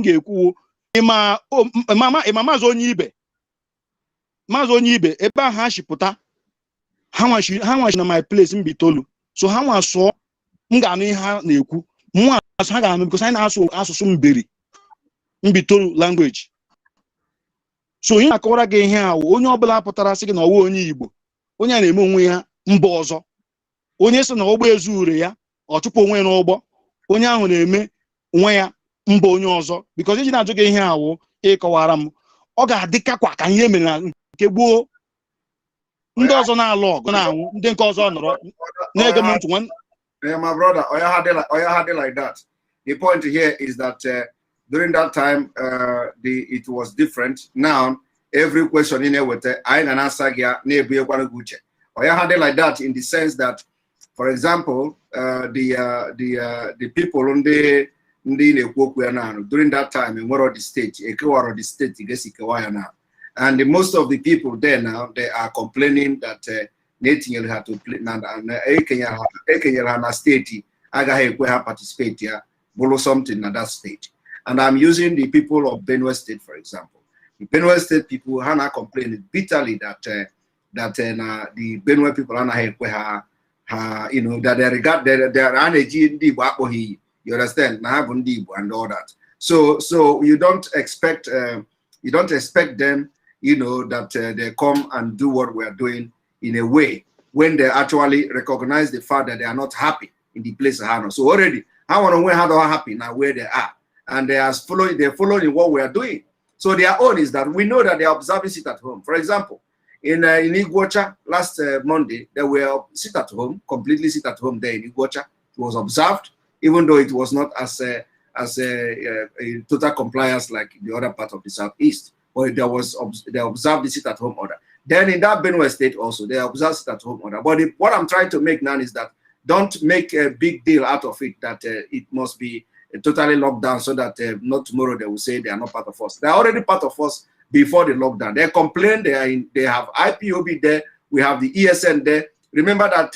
ga-ekwu ịma maazị onye ibe ebe ahụ ha shipụta ha nwachi na my place Mbitolu, so ha nwa sụọ m ga-anụ ihe ha na-ekwu, mụnwa ha ga-anụ because anyị na-asụ asụsụ Mbitolu language. So onye na-akọwara gị ihe ahụ onye ọbụla pụtara sị gị na ọwụ onye Igbo, onye a na-eme onwe ya mba ọzọ, onye sị na ụgbọ ezu ure ya ọ chụpụ onwe ya n'ụgbọ, onye ahụ na-eme onwe ya mba onye ọzọ, because iji na-ajụ gị ihe ahụ ịkọwara m, ọ ga-adịkakwa ka ihe mere na nke gboo ndị ọzọ na-alụ ọgụ na-anwụ, ndị nke ọzọ nọrọ na-ege m ntị. My brother, Oya had it like that. The point here is that during that time, it was different. Now, every question in with I and Asagia nebu guche. Oya had it like that in the sense that, for example, the people on the during that time in Waro the state, Ekewaro the state, now. And most of the people there now, they are complaining that Nating had to play and Ekenya state, Agahe participate here, follow something in that state. And I'm using the people of Benue State, for example. The Benue State people are complaining bitterly that the Benue people are you know, that they regard their energy in the you understand, and all that. So you don't expect them, you know, that they come and do what we are doing in a way when they actually recognize the fact that they are not happy in the place of Hano. So already, I want to know how they are happy now where they are, and they're following what we are doing. So their own is that we know that they are observing sit at home. For example, in Iguacha last Monday, they were sit at home, completely sit at home there in Iguacha. It was observed, even though it was not as a total compliance like the other part of the southeast, but they observed the sit at home order. Then in that Benue State also, they observed sit at home order. But what I'm trying to make now is that don't make a big deal out of it that it must be totally locked down so that not tomorrow they will say they are not part of us. They are already part of us before the lockdown. They complain, they have IPOB there, we have the ESN there. Remember that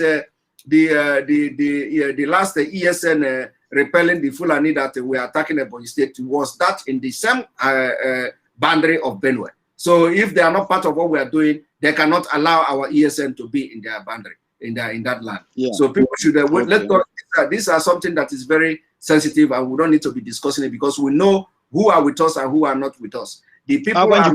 the last ESN repelling the Fulani that we are attacking Ebonyi State was that in the same boundary of Benue. So if they are not part of what we are doing, they cannot allow our ESN to be in their boundary, in that land. Yeah. So people should these are something that is very sensitive, and we don't need to be discussing it because we know who are with us and who are not with us. The people so I'm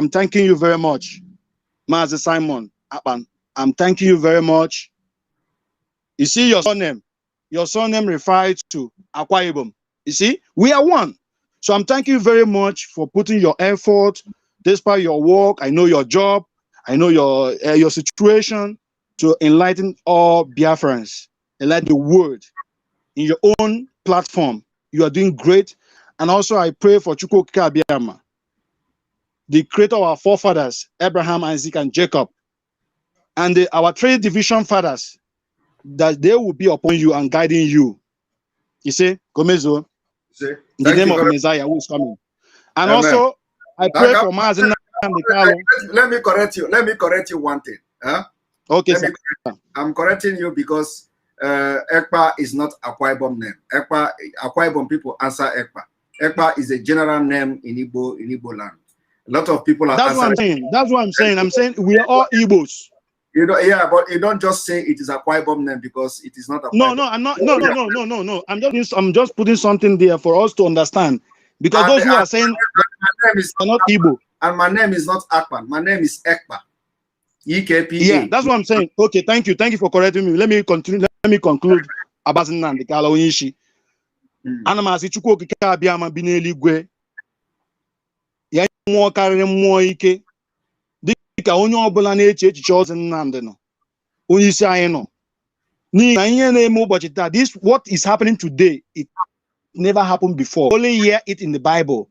thanking you very much, Master Simon. I'm thanking you very much. You see your surname refers to Akwa Ibom. You see, we are one. So I'm thanking you very much for putting your effort, despite your work. I know your job. I know your situation to enlighten all Biafrans, enlighten the world in your own platform. You are doing great. And also I pray for Chukwu Abiyama, the creator of our forefathers, Abraham, Isaac, and Jacob, and our 3 division fathers, that they will be upon you and guiding you. You see, Gomezo, in the name of Messiah who is coming. And Amen. Also, I pray for Mazen. Let me correct you. Let me correct you one thing. Huh? Okay, sir. I'm correcting you because Ekpa is not Akwa Ibom name. Akwa Ibom people answer Ekpa. Ekpa is a general name in Igbo land. A lot of people are. That's what I'm saying. That's what I'm saying. I'm saying we are all Igbos. You know, yeah, but you don't just say it is a IPOB name because it is not a No, IPOB. no, I'm not. No. I'm just putting something there for us to understand, because And, those who are saying my name is they're not Igbo. And my name is not Akpan. My name is Ekpa. EKPA. Yeah, that's what I'm saying. Okay, thank you for correcting me. Let me continue. Let me conclude about nnamdi kanu onyishi. Ana m asị Chukwu okike abịa ma bi n'eluigwe ya mmụọ karịrị mmụọ ike dịka onye ọbụla na-eche echiche ọzọ nnamdi nọ onye isi anyị nọ n'ihi na ihe na-eme ụbọchị taa, this what is happening today, it never happened before. Only hear it in the Bible,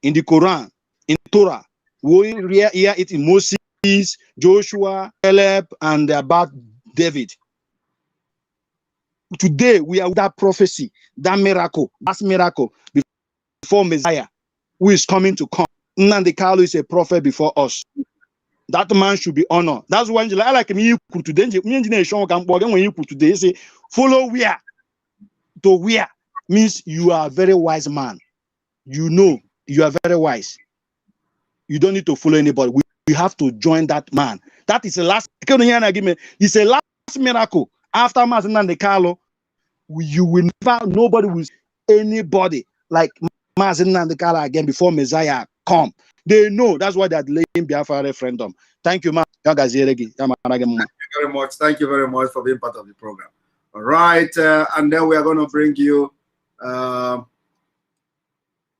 in the Quran, in Torah. We hear it in Moses, Joshua, Caleb, and about David. Today we are with that prophecy, that miracle, before Messiah, who is coming to come. Nnamdi Kanu is a prophet before us. That man should be honored. That's why I like me today. When you put today, say follow where to where means you are a very wise man. You know you are very wise. You don't need to follow anybody. We have to join that man. That is the last. It's a last miracle. After Nnamdi Kanu, you will never, nobody will, anybody like Nnamdi Kanu again before Messiah come. They know. That's why they're delaying Biafra referendum. Thank you, man. Thank you very much. Thank you very much for being part of the program. All right, and then we are going to bring you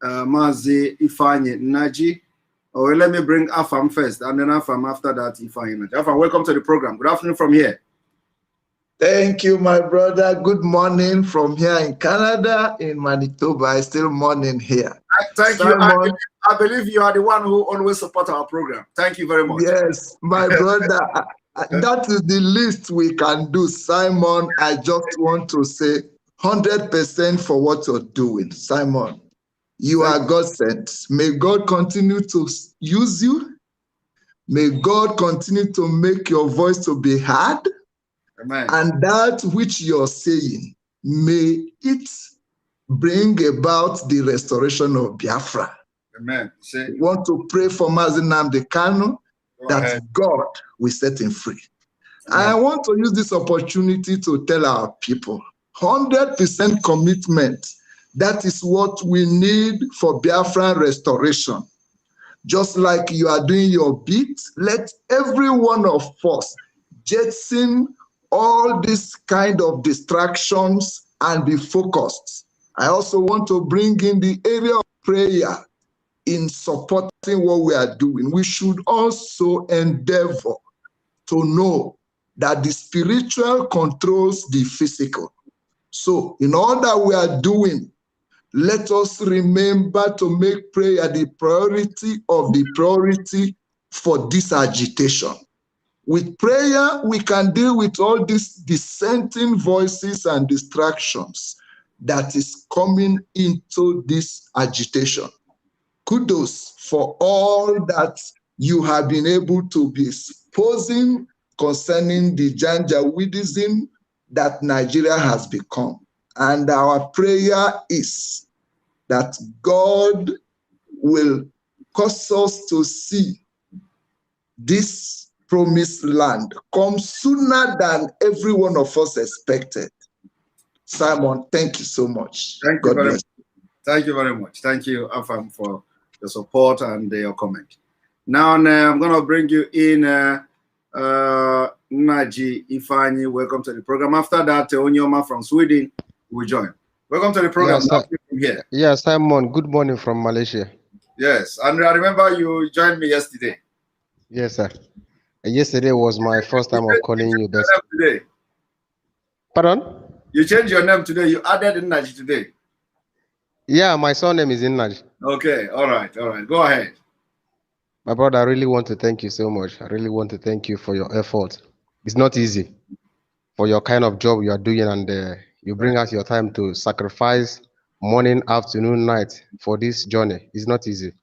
Mazi Ifanye Naji. Oh, let me bring Afam first, and then Afam after that, Ifanye Naji. Afam, welcome to the program. Good afternoon from here. Thank you, my brother. Good morning from here in Canada, in Manitoba. It's still morning here. Thank Simon, you. I believe you are the one who always support our program. Thank you very much. Yes, my brother. That is the least we can do, Simon. I just want to say 100% for what you're doing, Simon. You are God sent. May God continue to use you. May God continue to make your voice to be heard. Amen. And that which you're saying, may it bring about the restoration of Biafra. Amen. We want to pray for Nnamdi Kanu that God will set him free. Amen. I want to use this opportunity to tell our people, 100% commitment. That is what we need for Biafran restoration. Just like you are doing your bit, let every one of us jettison all these kind of distractions and be focused. I also want to bring in the area of prayer in supporting what we are doing. We should also endeavor to know that the spiritual controls the physical. So in all that we are doing, let us remember to make prayer the priority of the priority for this agitation. With prayer, we can deal with all these dissenting voices and distractions that is coming into this agitation. Kudos for all that you have been able to be exposing concerning the Janjaweedism that Nigeria has become. And our prayer is that God will cause us to see this promised land come sooner than every one of us expected. Simon, thank you so much. Thank you very much. Thank you very much. Thank you, Afam, for the support and your comment. Now, I'm going to bring you in Naji Ifanye. Welcome to the program. After that, Onyoma from Sweden will join. Welcome to the program. Yes, Simon. Good morning from Malaysia. Yes, and I remember you joined me yesterday. Yes, sir. Yesterday was my first time of calling you. Today. Pardon? You changed your name today. You added Naji today. Yeah, my surname is Naji. Okay, all right. Go ahead. My brother, I really want to thank you so much. I really want to thank you for your effort. It's not easy for your kind of job you are doing, and you bring us your time to sacrifice morning, afternoon, night for this journey. It's not easy.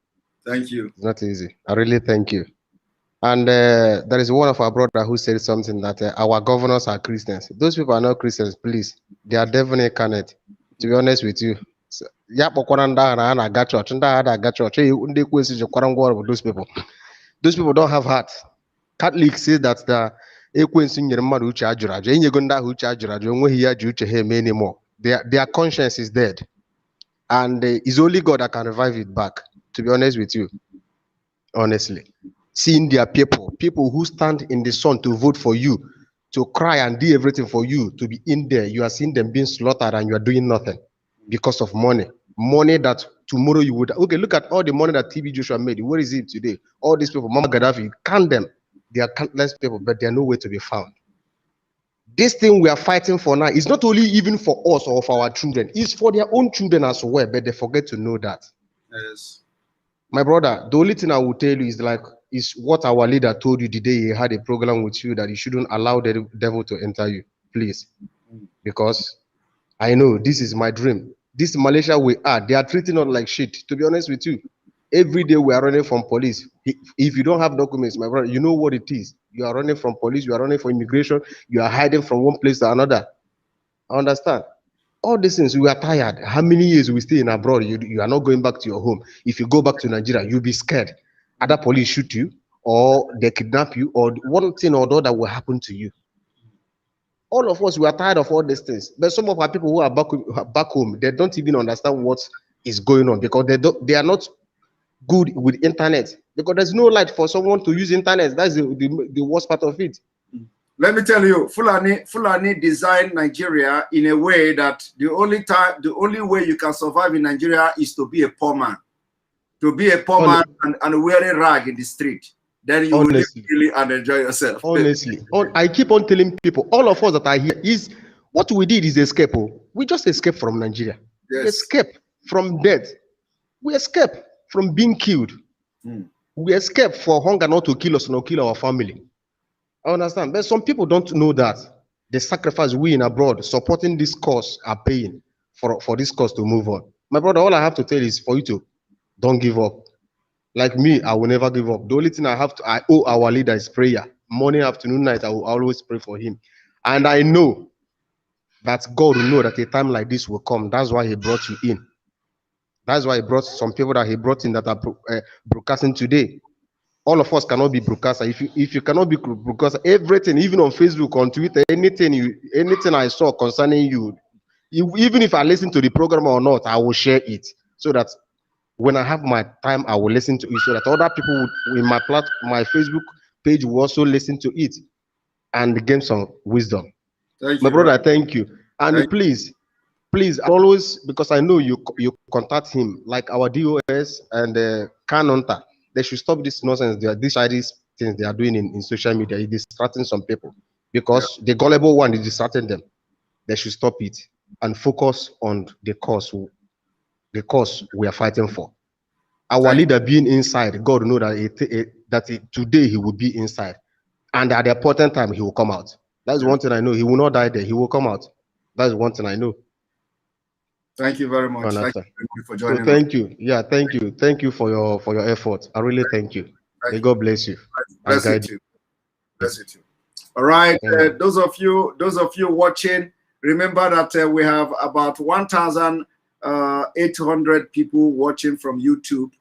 Thank you. It's not easy. I really thank you. And there is one of our brother who said something that our governors are Christians. Those people are not Christians, please. They are devil incarnate, to be honest with you. Those people don't have heart. Catholics say that ekwensu nyere mmadụ uche ajụrụ ajụ enyego ndị ahụ uche ajụrụ ajụ onweghị ya ji uche ha eme anymore. Their conscience is dead, and it's only God that can revive it back, to be honest with you. Honestly, seeing their people who stand in the sun to vote for you, to cry and do everything for you, to be in there, you are seeing them being slaughtered and you are doing nothing because of money that tomorrow you would. Okay, look at all the money that TB Joshua made. Where is it today? All these people, Mama Gaddafi, you count them. They are countless people, but they are nowhere to be found. This thing we are fighting for now is not only even for us or for our children, it's for their own children as well, but they forget to know that. Yes. My brother, the only thing I will tell you is what our leader told you the day he had a program with you, that you shouldn't allow the devil to enter you, please. Because I know this is my dream. This Malaysia we are, they are treating us like shit, to be honest with you. Every day we are running from police. If you don't have documents, my brother, you know what it is. You are running from police, you are running from immigration, you are hiding from one place to another. I understand. All these things, we are tired. How many years we stay in abroad? You are not going back to your home. If you go back to Nigeria, you'll be scared. Either police shoot you, or they kidnap you, or one thing or the other will happen to you. All of us, we are tired of all these things. But some of our people who are back home, they don't even understand what is going on, because they are not good with internet, because there's no light for someone to use internet. That's the worst part of it. Let me tell you, Fulani designed Nigeria in a way that the only way you can survive in Nigeria is to be a poor man. To be a poor man and wear a rag in the street. Then you will live freely and enjoy yourself. Honestly, I keep on telling people, all of us that are here, is what we did is escape. We just escaped from Nigeria. Yes. We escaped from death. We escaped from being killed. We escaped for hunger not to kill us, not kill our family. I understand, but some people don't know that the sacrifice we in abroad supporting this cause are paying for this cause to move on. My brother, all I have to tell is for you to don't give up. Like me, I will never give up. The only thing I owe our leader is prayer. Morning, afternoon, night, I will always pray for him. And I know that God will know that a time like this will come. That's why he brought you in. That's why he brought some people that he brought in that are broadcasting today. All of us cannot be broadcaster. If you cannot be broadcaster, everything, even on Facebook, on Twitter, anything I saw concerning you, even if I listen to the program or not, I will share it, so that when I have my time, I will listen to it, so that other people in my Facebook page will also listen to it and gain some wisdom. Thank My you, brother, thank you. And please, always, because I know you contact him, like our DOS and kanu. They should stop this nonsense. These things they are doing in social media. It's distracting some people, because the gullible one is distracting them. They should stop it and focus on the cause we are fighting for. Our leader being inside, God know that today he will be inside, and at the important time he will come out. That's one thing I know. He will not die there. He will come out. That's one thing I know. Thank you very much. Thank you for joining. So thank you. Yeah, thank you. Thank you for your effort. I really thank you. May God bless you. Bless you too. Bless you too. All right, those of you watching, remember that we have about 1,800 people watching from YouTube,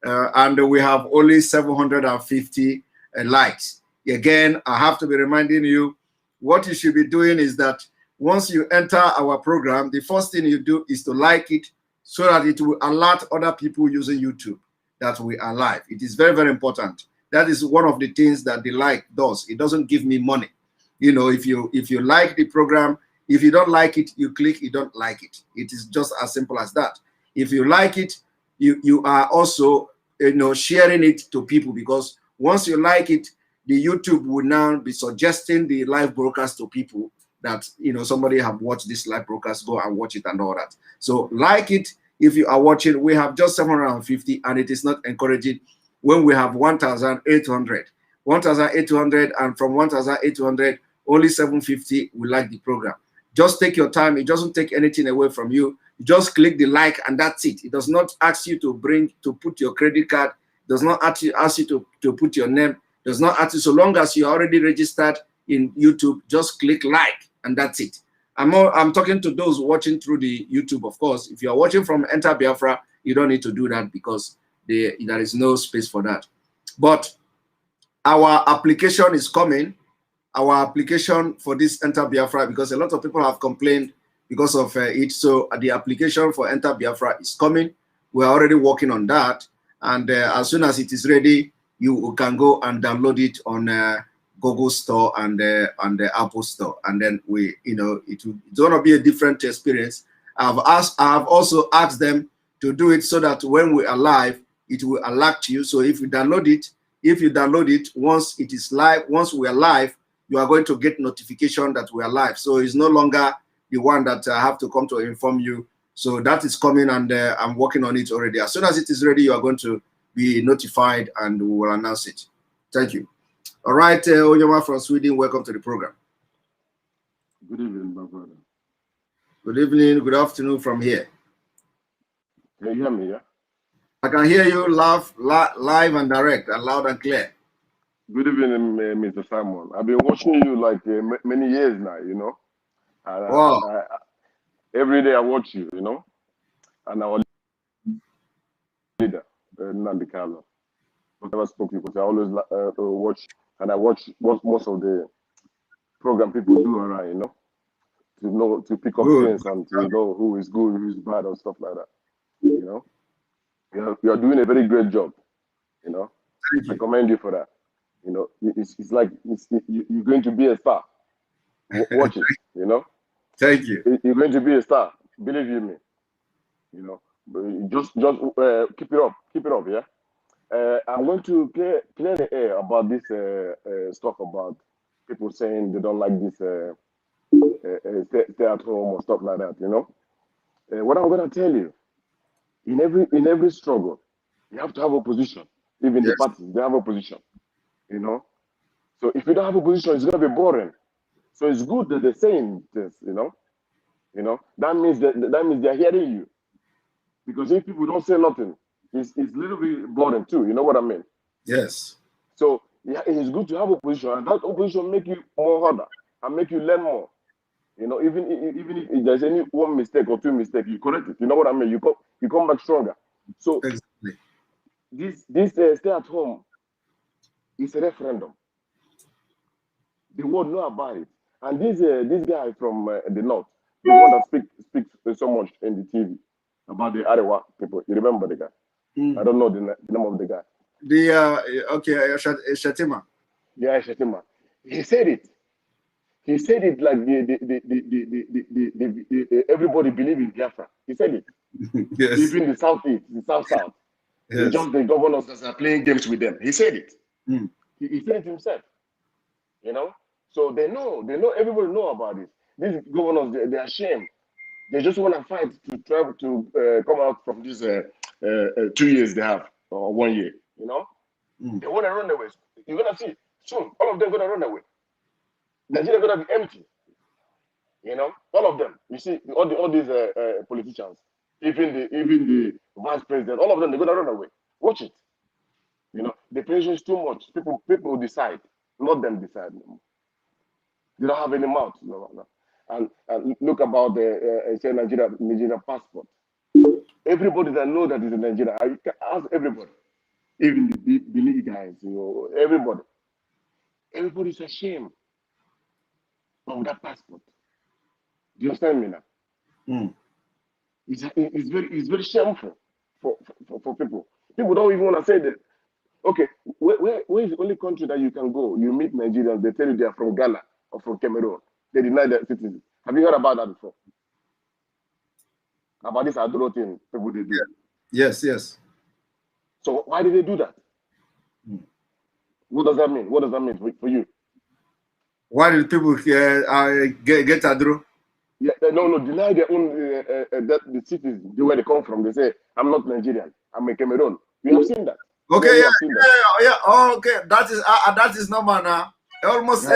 and we have only 750 likes. Again, I have to be reminding you, what you should be doing is that once you enter our program, the first thing you do is to like it, so that it will alert other people using YouTube that we are live. It is very, very important. That is one of the things that the like does. It doesn't give me money. You know, if you like the program, if you don't like it, you click you don't like it. It is just as simple as that. If you like it, you are also, you know, sharing it to people, because once you like it, the YouTube will now be suggesting the live broadcast to people that, you know, somebody have watched this live broadcast, go and watch it and all that. So like it if you are watching. We have just 750, and it is not encouraging when we have 1,800, and from 1,800 only 750 will like the program. Just take your time. It doesn't take anything away from you. You just click the like and that's it. It does not ask you to put your credit card. It does not ask you to put your name. It does not ask you, so long as you're already registered in YouTube, just click like and that's it. I'm talking to those watching through the YouTube, of course. If you are watching from Enter Biafra, you don't need to do that, because there is no space for that. But our application is coming. our application for this Enter Biafra, because a lot of people have complained because of it. So the application for Enter Biafra is coming. We're already working on that. And as soon as it is ready, you can go and download it on Google Store and the Apple Store. And then it's going to be a different experience. I have also asked them to do it so that when we are live, it will alert you. So if you download it, once it is live, once we are live, you are going to get notification that we are live. So it's no longer the one that I have to come to inform you. So that is coming, and I'm working on it already. As soon as it is ready, you are going to be notified and we will announce it. Thank you. All right, Onyema from Sweden, welcome to the program. Good evening, my brother. Good evening, good afternoon from here. Can you hear me, yeah? I can hear you live and direct and loud and clear. Good evening, Mr. Simon. I've been watching you like many years now, you know. And, Wow. Every day I watch you, you know. And our leader, nnamdi. I never spoke to you because I always watch, and I watch most of the program people do around, you know, to pick up things and to know who is good, who is bad, and stuff like that. You know, you are doing a very great job. You know, I commend you for that. You know, it's like you're going to be a star. Watch it. You know. Thank you. You're going to be a star. Believe you me. You know, but just keep it up, yeah. I'm going to clear the air about this stuff about people saying they don't like this stay at home or stuff like that. You know, what I'm going to tell you, in every struggle, you have to have opposition. Even the parties, they have opposition. You know, so if you don't have opposition, it's going to be boring. So it's good that they're saying this. You know, that means they're hearing you. Because if people don't say nothing, it's a little bit boring too. You know what I mean? Yes. So yeah, it's good to have opposition, and that opposition make you more harder and make you learn more. You know, even if there's any one mistake or two mistakes, you correct it. You know what I mean? You come back stronger. So exactly. This stay at home is a referendum. The world know about it, and this guy from the north, the one that speaks so much in the TV about the Arewa people. You remember the guy? I don't know the name of the guy. Shatima. Yeah, Shatima. He said it. He said it like everybody believe in Biafra. He said it. Yes. Even the Southeast, the South. Yes. Just the governors that are playing games with them. He said it. He said it himself. You know? So they know, everybody know about it. These governors, they're ashamed. They just want to fight to try to come out from these 2 years they have, or 1 year, you know? They want to run away. You're going to see, soon, all of them going to run away. Nigeria going to be empty. You know? All of them. You see, all these politicians, even the vice president, all of them, they're going to run away. Watch it. You know, the pressure is too much. People decide, not them decide anymore. They don't have any mouth. No. And look about the Nigeria passport. Everybody that know that is in Nigeria, I ask everybody, even the Benin guys, you know, everybody. Everybody's ashamed of that passport. Do you understand me now? It's very shameful for people. People don't even want to say that. Okay, where is the only country that you can go? You meet Nigerians, they tell you they are from Ghana or from Cameroon. They deny their citizens. Have you heard about that before? About this Adro thing people they do. Yes. So why did they do that? What does that mean? What does that mean for you? Why did people get Adro? Yeah, no, deny their own the cities where they come from. They say, I'm not Nigerian, I'm a Cameroon. You have seen that. Okay, yeah. Oh, okay, that is normal now. Almost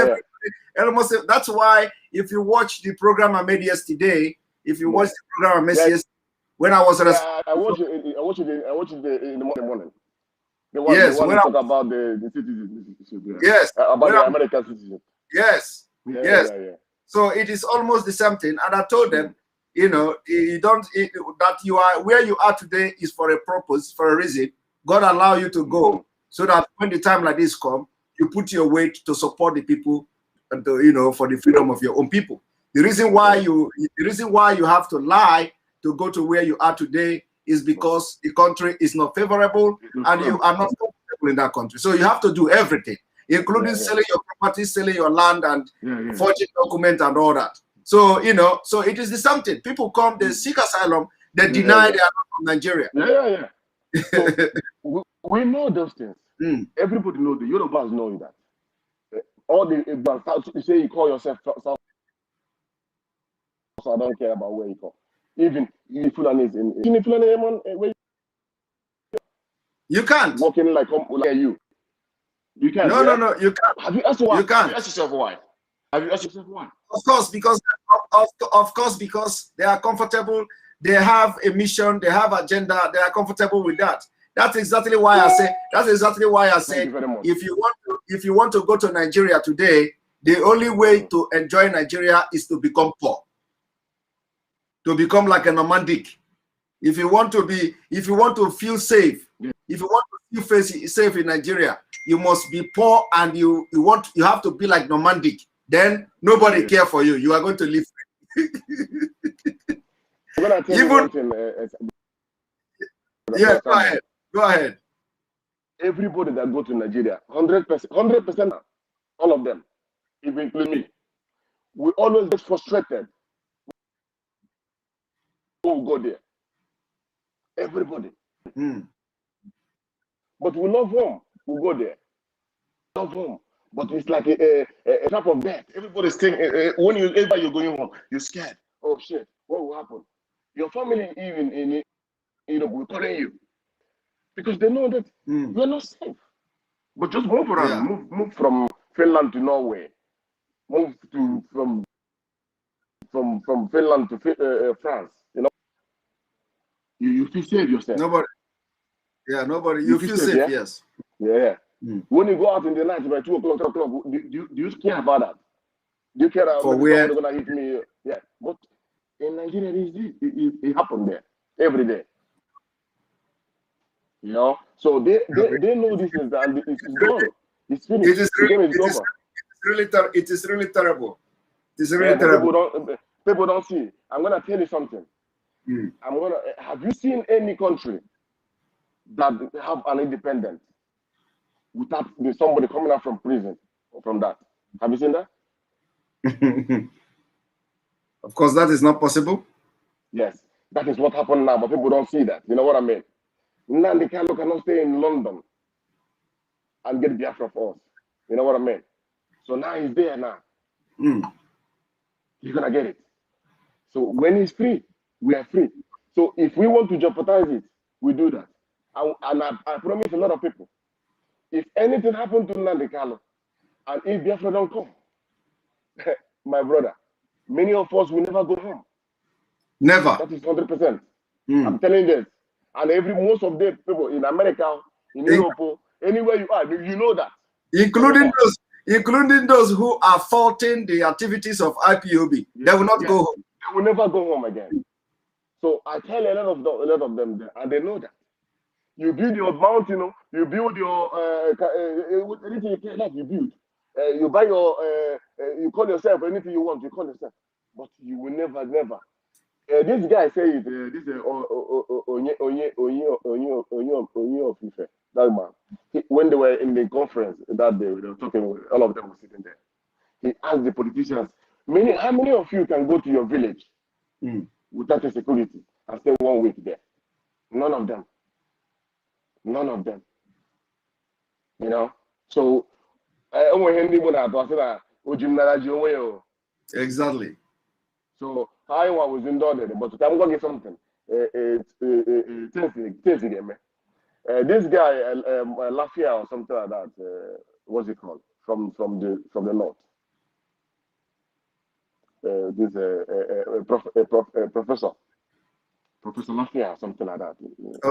that's why if you watch the program I made yesterday, when I was I watched it in the morning. The one that talk about the citizens. Yes. About the American citizens. Yes. Yeah. So it is almost the same thing. And I told them, you know, that you are where you are today is for a purpose, for a reason. God allow you to go so that when the time like this come, you put your weight to support the people for the freedom of your own people. The reason why you have to lie to go to where you are today is because the country is not favorable and you are not comfortable in that country. So you have to do everything, including selling your property, selling your land, and forging documents and all that. So so it is the something. People come, they seek asylum, they deny they are not from Nigeria. So we know those things. Everybody knows. The Yorubas know that. All the you say you call yourself South, so I don't care about where you come. Even if Fulani is in Fulani, you can't walking like you. You can't. No, you can't. Have you asked why? You can't. Have you asked yourself why? Have you asked yourself why? Of course, because they are comfortable. They have a mission. They have agenda. They are comfortable with that. That's exactly why I say. That's exactly why I said. If you want to go to Nigeria today, the only way to enjoy Nigeria is to become poor. To become like a nomadic. If you want to feel safe, if you want to feel safe in Nigeria, you must be poor and you have to be like nomadic. Then nobody care for you. You are going to live. I'm gonna tell you one thing. Go ahead. Everybody that go to Nigeria, 100%, all of them, even me, we always get frustrated. We'll go there. Everybody. But we love home. We'll go there. Love home. But it's like a trap of death. Everybody's thinking, whenever you're going home, you're scared. Oh shit, what will happen? Your family even will calling you. Because they know that you're not safe. But just move around. Move from Finland to Norway. Move from Finland to France. You feel safe yourself. Nobody. You feel safe, yeah? yes. Yeah. When you go out in the night by 2 o'clock, 3 o'clock, do you care about that? Do you care about for where they're gonna hit me? Yeah. But in Nigeria, it happened there every day. So they know this is and it's gone. It's finished. It is really terrible. It is really terrible. People don't see. I'm gonna tell you something. Have you seen any country that have an independence without somebody coming out from prison or from that? Have you seen that? Of course, that is not possible. Yes, that is what happened now, but people don't see that. You know what I mean? Nnamdi Kanu cannot stay in London and get Biafra for us. You know what I mean? So now he's there now. He's gonna get it. So when he's free, we are free. So if we want to jeopardize it, we do that. And I promise a lot of people, if anything happened to Nnamdi Kanu, and if Biafra don't come, my brother, many of us will never go home. Never. That is 100%. I'm telling you this. And most of the people in America, in Europe, anywhere you are, you know that. Including those who are faulting the activities of IPOB. They will not go home. They will never go home again. So I tell a lot of them there, and they know that. You build your mountain, you build your anything you can like you build. You buy your you call yourself anything you want, you call yourself. But you will never. This guy said this is Onye of Ife, that man. When they were in the conference that day, they were talking, all of them were sitting there. He asked the politicians, how many of you can go to your village without a security and stay 1 week there? None of them. So exactly. So I was in there, but I'm gonna get something. This guy, Lafia or something like that. What's it called? From the north. Professor Lafia, something like that.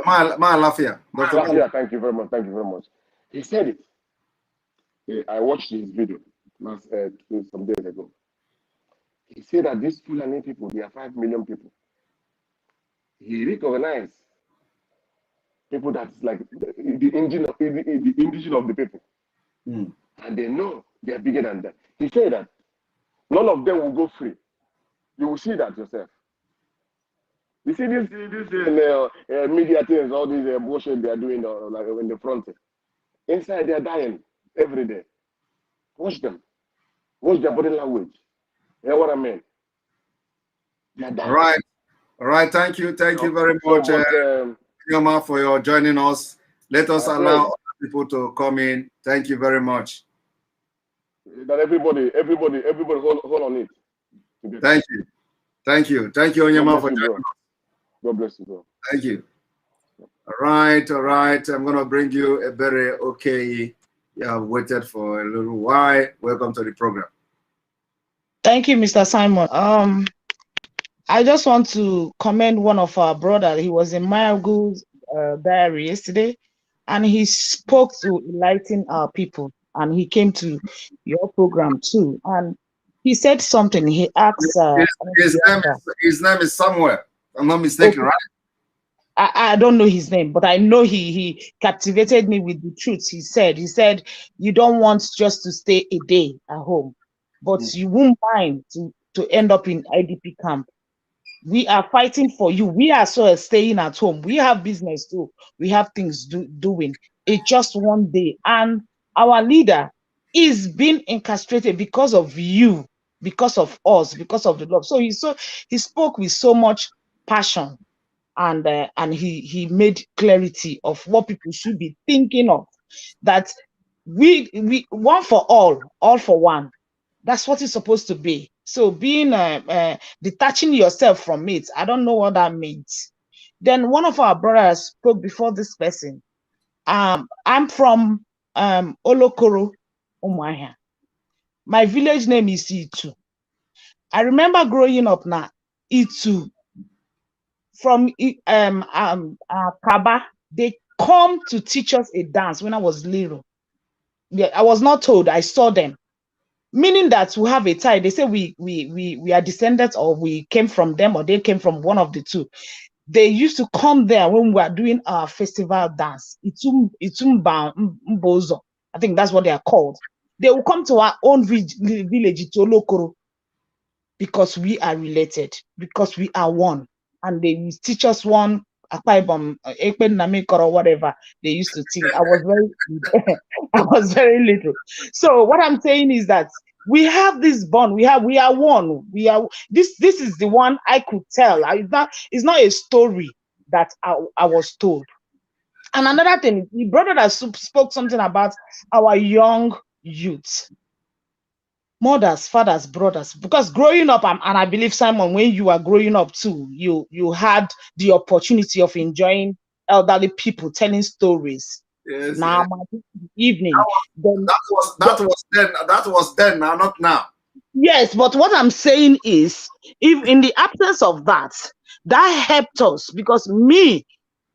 My Lafia. Lafia, thank you very much. He said it. I watched his video some days ago. He said that these Fulani people, they are 5 million people. He recognized people that's like the engine of the people. And they know They are bigger than that. He said that none of them will go free. You will see that yourself. You see this media things, all these bullshit they are doing like in the front. Inside they are dying every day. Watch them. Watch their body language. You know what I mean? They are dying. All right. Thank you very much, Yoma, for your joining us. Let us allow other people to come in. Thank you very much. That everybody hold on it. Thank you, Onyema, for joining us. God bless you, bro. Thank you. All right. I'm gonna bring you a very okay. You have waited for a little while. Welcome to the program. Thank you, Mr. Simon. I just want to commend one of our brothers. He was in Mayagu's diary yesterday, and he spoke to enlighten our people. And he came to your program too, and he said something. He asked. His name is Samuel. I'm not mistaken, right? I don't know his name, but I know he captivated me with the truth. He said, you don't want just to stay a day at home, but you won't mind to end up in IDP camp. We are fighting for you. We are so staying at home. We have business too. We have things doing. It's just one day. And our leader is being incarcerated because of you, because of us, because of the love. So he spoke with so much passion, and he made clarity of what people should be thinking of. That we one for all for one. That's what it's supposed to be. So being detaching yourself from it, I don't know what that means. Then one of our brothers spoke before this person. I'm from Olokoro, Umuahia. My village name is Itu. I remember growing up now, Itu. From Kaba, they come to teach us a dance when I was little. Yeah, I was not told, I saw them. Meaning that we have a tie. They say we are descendants, or we came from them, or they came from one of the two. They used to come there when we were doing our festival dance. Itumba Mbozo. I think that's what they are called. They will come to our own village, Olokoro, because we are related, because we are one. And they teach us one, or whatever they used to think. I was very little. So what I'm saying is that we have this bond. We are one. This is the one I could tell. It's not a story that I was told. And another thing, the brother that spoke something about our young youth. Mothers, fathers, brothers, because growing up, and I believe, Simon, when you are growing up too, you had the opportunity of enjoying elderly people telling stories. Yes, now, evening. That was then, now not now. Yes, but what I'm saying is, if in the absence of that helped us, because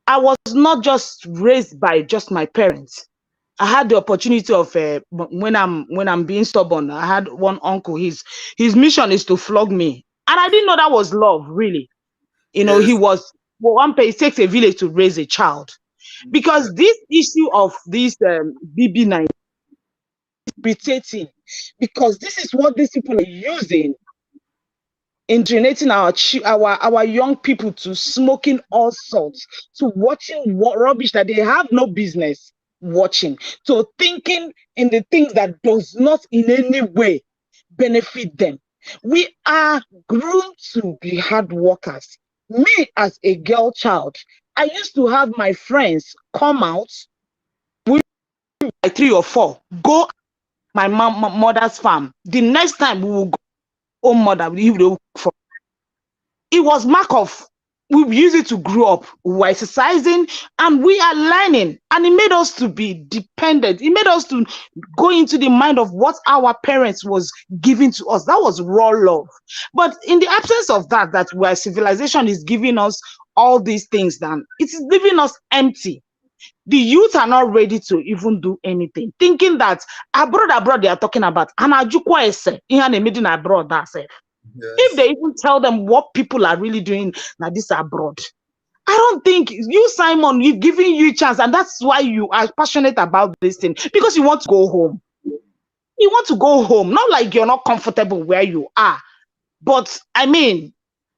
I was not just raised by just my parents. I had the opportunity of when I'm being stubborn. I had one uncle. His mission is to flog me, and I didn't know that was love, really. He was it takes a village to raise a child, because this issue of this BB9 is irritating, because this is what these people are using, indoctrinating our young people to smoking all sorts, to watching rubbish that they have no business watching, to thinking in the things that does not in any way benefit them. We are groomed to be hard workers. Me, as a girl child, I used to have my friends come out with 3 or 4, go my mother's farm. The next time we will go home, mother, it was mark of, we use it to grow up. We were exercising and we are learning, and it made us to be dependent. It made us to go into the mind of what our parents was giving to us. That was raw love. But in the absence of that where civilization is giving us all these things, then it is leaving us empty. The youth are not ready to even do anything, thinking that abroad they are talking about, and abroad that's it. Yes. If they even tell them what people are really doing now, this abroad, I don't think you, Simon, you've given you a chance, and that's why you are passionate about this thing, because you want to go home. You want to go home, not like you're not comfortable where you are, but I mean,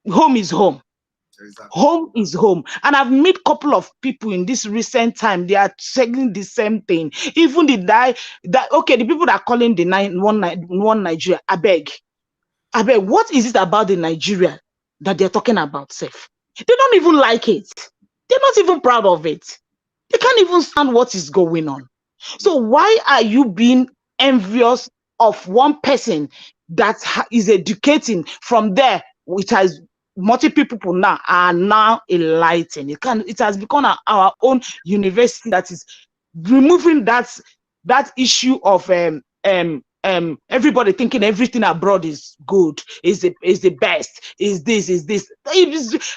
home is home. Exactly. Home is home. And I've met a couple of people in this recent time, they are saying the same thing. Even the people that are calling the one Nigeria, I beg, what is it about the Nigeria that they're talking about, Seth? They don't even like it. They're not even proud of it. They can't even stand what is going on. So why are you being envious of one person that is educating from there, which has multiple people now are now enlightened? It has become our own university that is removing that issue of everybody thinking everything abroad is good, is the best, is this.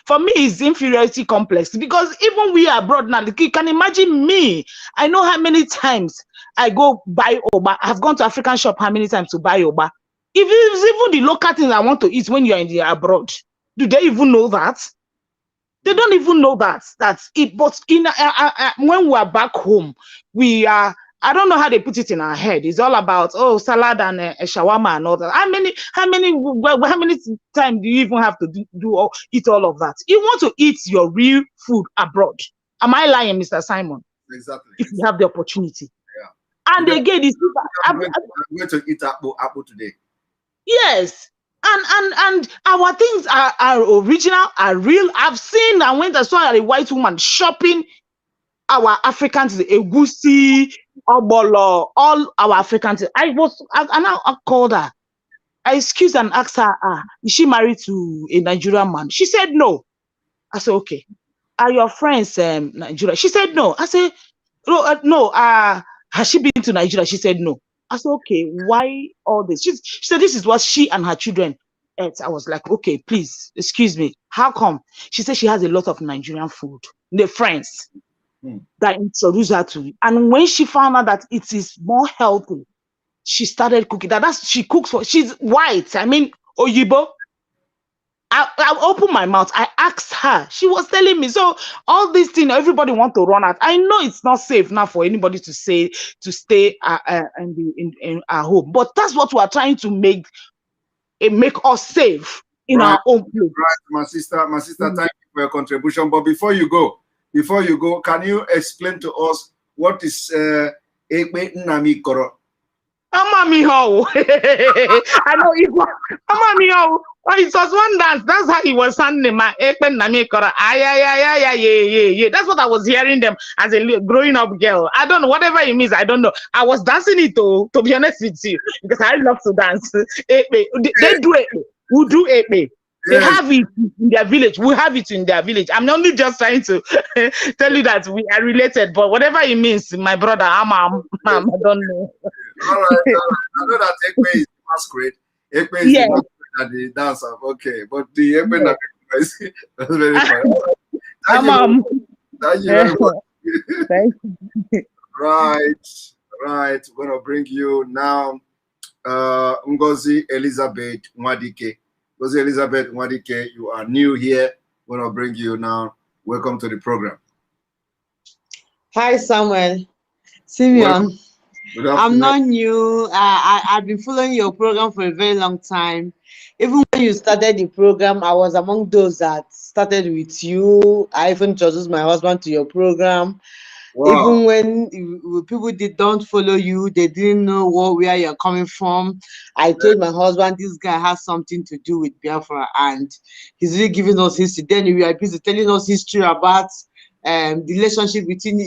For me, it's inferiority complex, because even we are abroad now, you can imagine me. I know how many times I go buy Oba. I've gone to African shop how many times to buy Oba. If it's even the local things I want to eat when you're in the abroad, do they even know that? They don't even know that. That's it. But when we are back home, we are. I don't know how they put it in our head. It's all about salad and shawarma and all that. How many times do you even have to eat all of that? You want to eat your real food abroad. Am I lying, Mr. Simon? Exactly. If you have the opportunity. Yeah. And again, I'm going to eat apple today. Yes. And our things are original, are real. I've seen, I went and saw a white woman shopping our Africans, egusi, obolo, all our Africans. I called her. I excused and asked her, is she married to a Nigerian man? She said no. I said, okay. Are your friends Nigeria? She said no. I said, no. Has she been to Nigeria? She said no. I said, okay, why all this? She said this is what she and her children ate. I was like, okay, please, excuse me. How come? She said she has a lot of Nigerian food. The friends that introduced her to it. And when she found out that it is more healthy, she started cooking. She cooks she's white. I mean, Oyibo. I opened my mouth. I asked her. She was telling me. So all these things, everybody want to run out. I know it's not safe now for anybody to stay in our home. But that's what we are trying to make us safe in our own place. Right, my sister. Thank you for your contribution. But before you go, can you explain to us what is Ekpe Nnamdi Koro? I know it was. It was one dance. That's how he was sounding. My Ekpe Nnamdi Koro. Yeah. That's what I was hearing them as a growing up girl. I don't know whatever it means. I don't know. I was dancing it to be honest with you, because I love to dance. Ekpe. They do it. We do Ekpe. They have it in their village. We have it in their village. I'm only just trying to tell you that we are related, but whatever it means, my brother, I don't know. All right. I know that Ekpe is masquerade. Ekpe is the masquerade that they dance of. Okay, but the Ekpe is very funny. Thank you very much. Thank you. Right. We're going to bring you now Ngozi Elizabeth Nwadike. Ngozi Elizabeth Nwadike, you are new here. We're going to bring you now. Welcome to the program. Hi, Samuel. Simeon. I'm not new. I've been following your program for a very long time. Even when you started the program, I was among those that started with you. I even introduced my husband to your program. Wow. Even when people don't follow you, they didn't know where you're coming from. I told my husband this guy has something to do with Biafra, and he's really giving us history. Then we are busy telling us history about the relationship between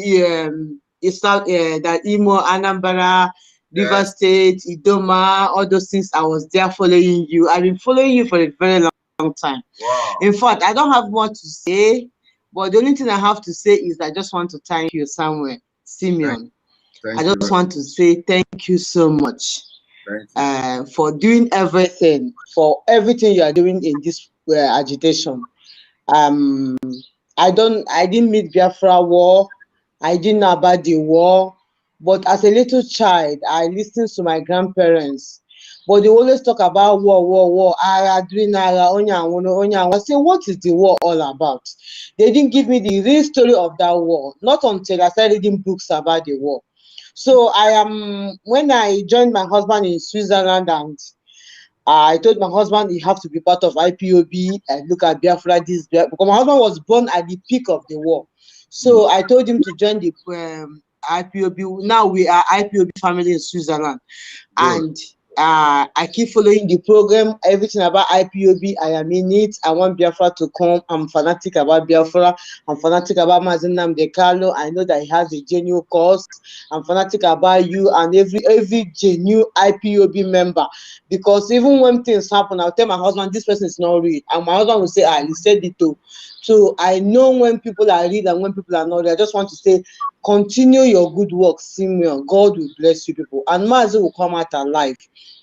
that Imo, Anambra, River State, Idoma, all those things. I was there following you. I've been following you for a very long time. Wow. In fact, I don't have much to say. But the only thing I have to say is I just want to thank you, Samuel, Simeon. I just want to say thank you so much for doing everything, you are doing in this agitation. I didn't meet Biafra war. I didn't know about the war. But as a little child, I listened to my grandparents. But they always talk about war. I say, what is the war all about? They didn't give me the real story of that war. Not until I started reading books about the war. So when I joined my husband in Switzerland, and I told my husband he have to be part of IPOB and look at Biafra this, because my husband was born at the peak of the war. So I told him to join the IPOB. Now we are IPOB family in Switzerland. Good. And I keep following the program, everything about IPOB. I am in it. I want Biafra to come. I'm fanatic about Biafra. I'm fanatic about nnamdi Kanu. I know that he has a genuine cause. I'm fanatic about you and every genuine IPOB member. Because even when things happen, I'll tell my husband, this person is not real. And my husband will say, he said it too. So I know when people are real and when people are not real. I just want to say, continue your good work, Simeon. God will bless you people. And Mazi will come out alive.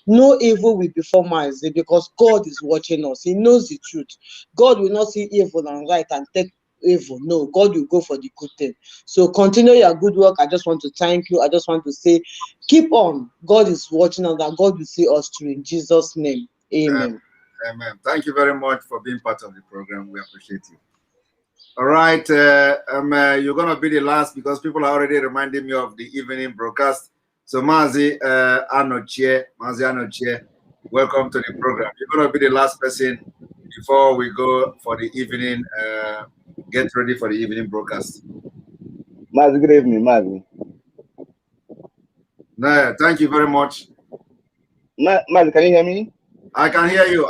No evil will befall Mazi because God is watching us. He knows the truth. God will not see evil and right and take evil. No, God will go for the good thing. So continue your good work. I just want to thank you. I just want to say, keep on. God is watching us and God will see us through in Jesus' name. Amen. Amen. Thank you very much for being part of the program. We appreciate you. All right. You're going to be the last because people are already reminding me of the evening broadcast. So Mazi Anochie, welcome to the program. You're going to be the last person before we go for the evening, get ready for the evening broadcast. Mazi, good evening, Mazi. No, thank you very much. Mazi, can you hear me? I can hear you.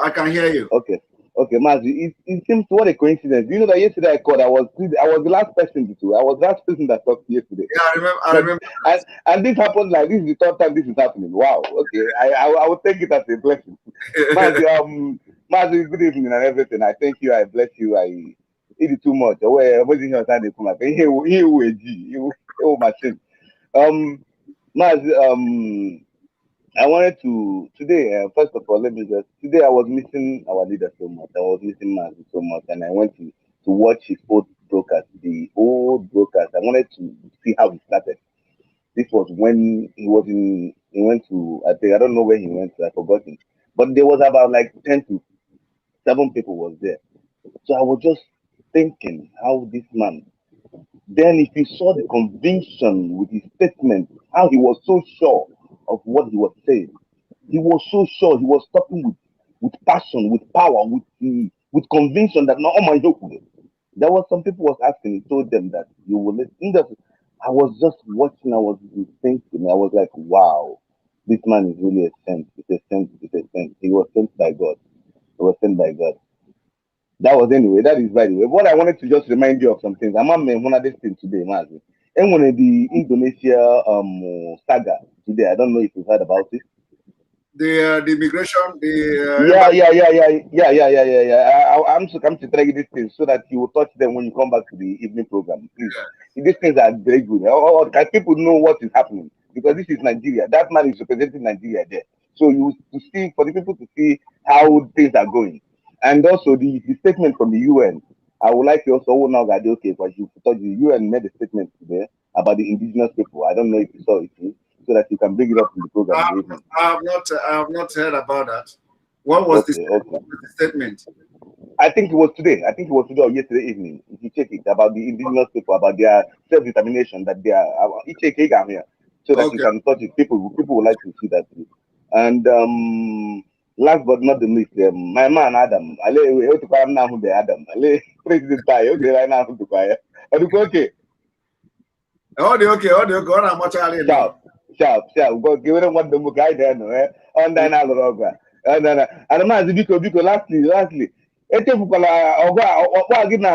Okay, Mazi, it seems what a coincidence. You know that yesterday I called, I was the last person to do. I was the last person that talked to you yesterday. Yeah, I remember. And this happened like this is the third time this is happening. Wow. Okay, I will take it as a blessing. Mazi, good evening and everything. I thank you. I bless you. I eat it too much. Mazi, I wanted to today. First of all, today I was missing our leader so much. I was missing Mazi so much, and I went to watch his old broadcast, the old broadcast. I wanted to see how he started. This was when he went to, I don't know where he went to, I've forgotten. But there was about like 10 to 7 people was there. So I was just thinking how this man, then if you saw the conviction with his statement, how he was so sure of what he was saying. He was so sure. He was talking with passion, with power, with conviction that no, oh my God. There was some people was asking. He told them that you will listen. I was just watching. I was thinking. I was like, wow, this man is really a saint. It's a saint. It's a saint. He was sent by God. He was sent by God. That was anyway. That is by the way. What I wanted to just remind you of some things. I'm on one of these things today, Mazi. And when the Indonesia saga today, I don't know if you've heard about it. The immigration, yeah. I'm to come to tell you these things so that you will touch them when you come back to the evening program. Please. Yeah. These things are very good. Can people know what is happening? Because this is Nigeria. That man is representing Nigeria there. So for the people to see how things are going. And also the statement from the UN. I would like you also now that okay, but you thought the UN made a statement today about the indigenous people. I don't know if you saw it, so that you can bring it up in the program. I have not heard about that. What was the statement? I think it was today. I think it was today or yesterday evening. If you check it about the indigenous people, about their self-determination, that they are. You check it here, so that you can touch it. People would like to see that too. And last but not the least, my man Adam. Adam. President Tayo. Okay, right now to quiet. Okay. Okay. Sharp. Go give it one the guy there, no? On that another. And Mazi because lastly. Ọgba gị na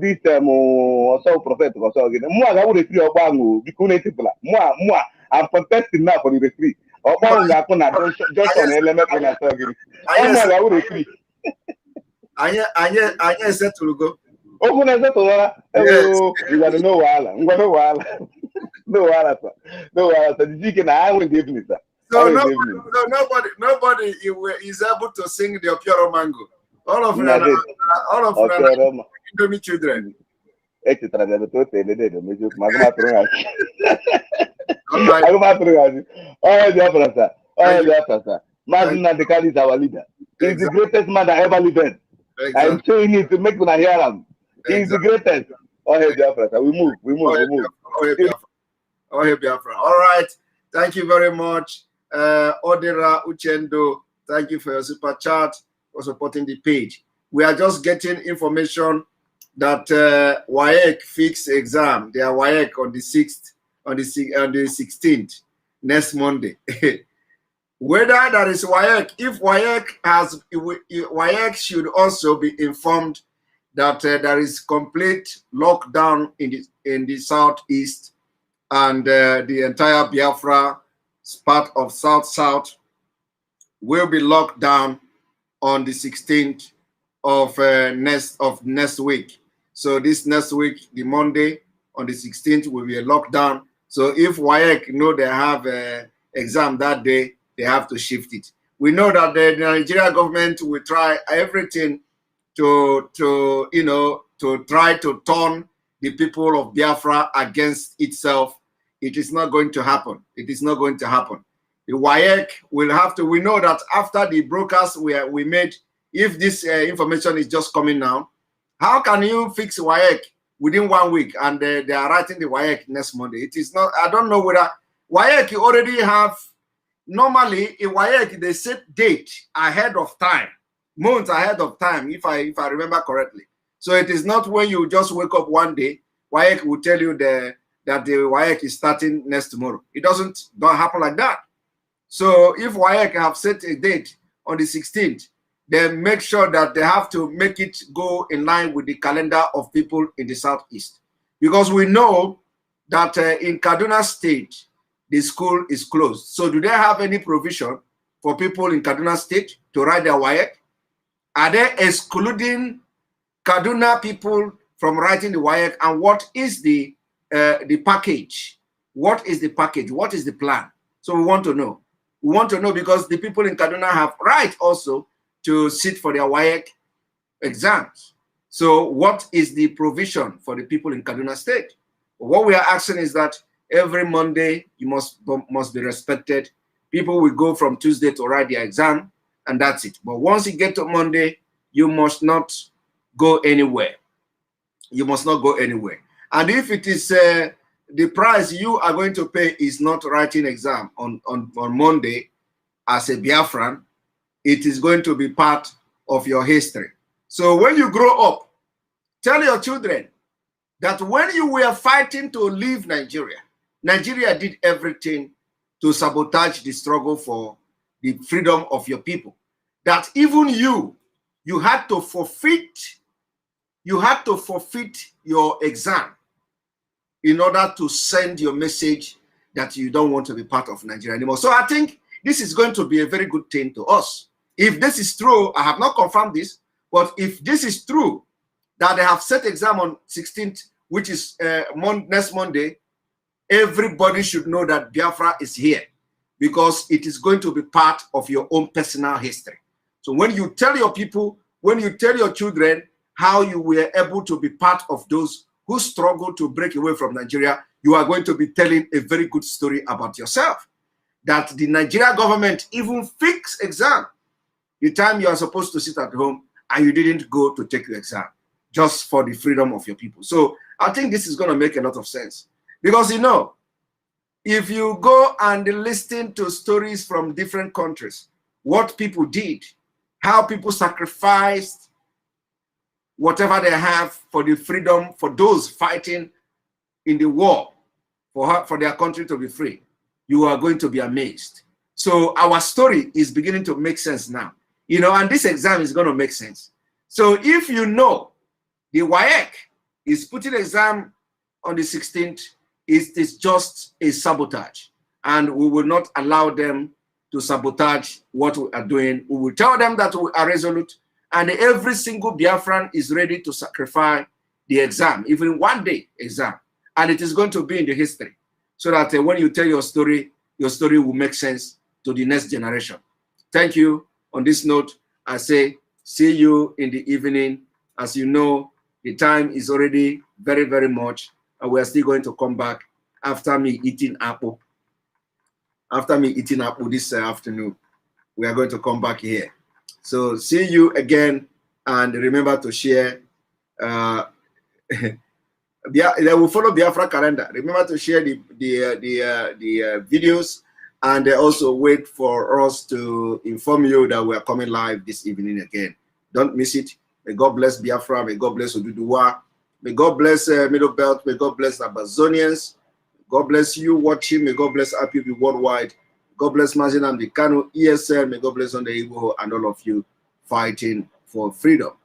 this ọsọ prophet ọsọ gị mụ a ga-awụ refri ọgba ahụ biko na-etipụla mụ a I'm contesting now for the refri ọgba ahụ ga-akụ na Johnson Elemeka na ọsọ gị ọmụ a ga-awụ refri anyị esetụlụgo okwu na-esetụlụla ngwado no wahala sir the Chike na I win the evening sir. So nobody is able to sing the Opioro Mango. All of them are Indomie children. Nnamdi is our leader. He's the greatest man that ever lived. I'm saying it to make one hear him. He's the greatest. We move. Oh, hey, Biafra. All right. Thank you very much. Odera Uchendo, thank you for your super chat, for supporting the page. We are just getting information that WAEC fixed exam. They are WAEC on the 6th, on the 16th, next Monday. Whether that is WAEC, if WAEC has, WAEC should also be informed that there is complete lockdown in the southeast, and the entire Biafra part of South will be locked down on the 16th of next week. So this next week, the Monday on the 16th, will be a lockdown. So if WAEC know they have an exam that day, they have to shift it. We know that the Nigerian government will try everything to try to turn the people of Biafra against itself. It is not going to happen. It is not going to happen. The WAEC will have to, we know that after the broadcast we made, if this information is just coming now, how can you fix WAEC within 1 week and they are writing the WAEC next Monday? It is not, I don't know whether WAEC already have, normally in WAEC they set date ahead of time, months ahead of time, if I remember correctly. So it is not when you just wake up one day, WAEC will tell you that the WAEC is starting next tomorrow. It don't happen like that. So if WAEC have set a date on the 16th, then make sure that they have to make it go in line with the calendar of people in the southeast. Because we know that in Kaduna State, the school is closed. So do they have any provision for people in Kaduna State to write their WAEC? Are they excluding Kaduna people from writing the WAEC? And what is the package? What is the package? What is the plan? So we want to know. We want to know because the people in Kaduna have right also to sit for their WAEC exams. So what is the provision for the people in Kaduna State? What we are asking is that every Monday you must be respected. People will go from Tuesday to write their exam, and that's it. But once you get to Monday, you must not go anywhere. You must not go anywhere. And if it is the price you are going to pay is not writing exam on Monday as a Biafran, it is going to be part of your history. So when you grow up, tell your children that when you were fighting to leave Nigeria, Nigeria did everything to sabotage the struggle for the freedom of your people. That even you had to forfeit your exam in order to send your message that you don't want to be part of Nigeria anymore. So I think this is going to be a very good thing to us. If this is true, I have not confirmed this, but if this is true, that they have set exam on 16th, which is next Monday, everybody should know that Biafra is here because it is going to be part of your own personal history. So when you tell your people, when you tell your children how you were able to be part of those who struggle to break away from Nigeria, you are going to be telling a very good story about yourself. That the Nigeria government even fixed exam the time you are supposed to sit at home and you didn't go to take your exam just for the freedom of your people. So I think this is going to make a lot of sense. Because, you know, if you go and listen to stories from different countries, what people did, how people sacrificed whatever they have for the freedom, for those fighting in the war, for their country to be free, you are going to be amazed. So our story is beginning to make sense now. You know, and this exam is going to make sense. So if you know the WAEC is putting exam on the 16th, it is just a sabotage. And we will not allow them to sabotage what we are doing. We will tell them that we are resolute, and every single Biafran is ready to sacrifice the exam, even 1 day exam. And it is going to be in the history, so that when you tell your story will make sense to the next generation. Thank you. On this note, I say, see you in the evening. As you know, the time is already very, very much, and we are still going to come back after me eating apple. After me eating apple this afternoon, we are going to come back here. So see you again, and remember to share They will follow Biafra calendar. Remember to share the videos, and also wait for us to inform you that we are coming live this evening again. Don't miss it. May God bless Biafra. May God bless Oduduwa. May God bless Middle Belt. May God bless Amazonians. God bless you watching. May God bless IPOB worldwide. God bless nnamdi Kanu, ESL. May God bless on the Igbo and all of you fighting for freedom.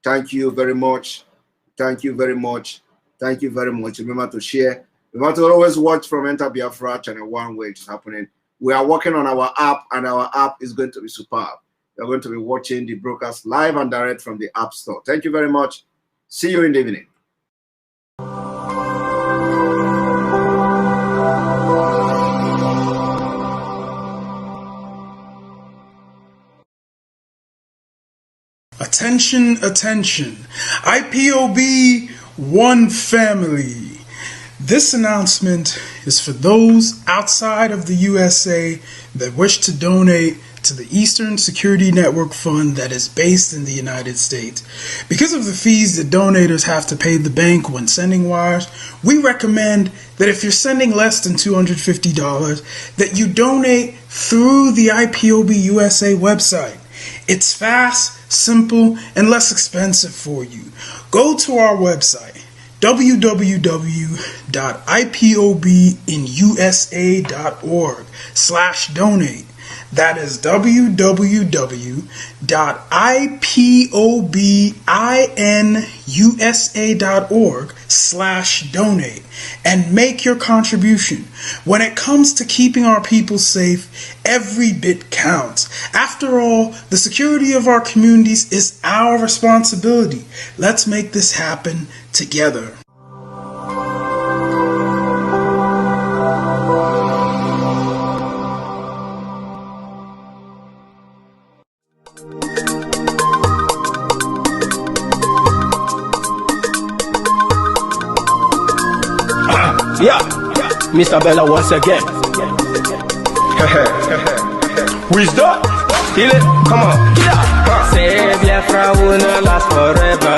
Thank you very much. Thank you very much. Thank you very much. Remember to share. Remember to always watch from Enter Biafra channel 1 where it's happening. We are working on our app, and our app is going to be superb. You're going to be watching the broadcast live and direct from the App Store. Thank you very much. See you in the evening. Attention, attention. IPOB, one family. This announcement is for those outside of the USA that wish to donate to the Eastern Security Network Fund that is based in the United States. Because of the fees that donators have to pay the bank when sending wires, we recommend that if you're sending less than $250, that you donate through the IPOB USA website. It's fast, simple, and less expensive for you. Go to our website, www.ipobinusa.org/donate. That is www.ipobinusa.org/donate and make your contribution. When it comes to keeping our people safe, every bit counts. After all, the security of our communities is our responsibility. Let's make this happen together. Yeah, Mr. Bella once again. Wisdom, feel it, come on. Yeah. Say Biafra will not last forever.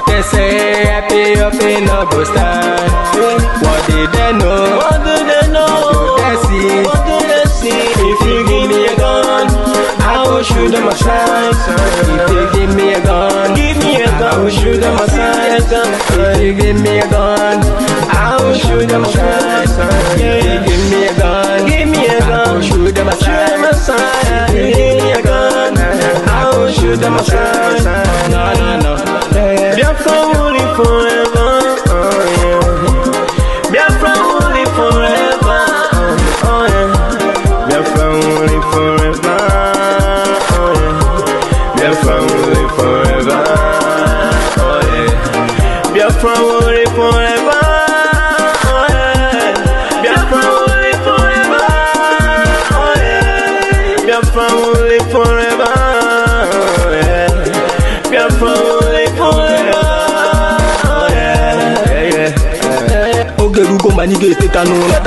They say happy up in no go stand. What did they know? What do they know? What do they see? What do they see? If you give me a gun, I will shoot them aside. If you give me a gun, give me a gun, I will shoot them aside. If you give me a gun, I will shoot them aside. If you give me a gun, give me a gun, I will shoot them aside. If you give me a gun, I will shoot them aside. No, no, no. Biafra will live forever. Oh yeah. Biafra will live forever. Oh yeah. Biafra will live forever. Oh yeah. Biafra will live forever. Oh yeah. Biafra will live forever. Forever, yeah. Biafra will live forever, yeah. Ogerugo manige tetanura.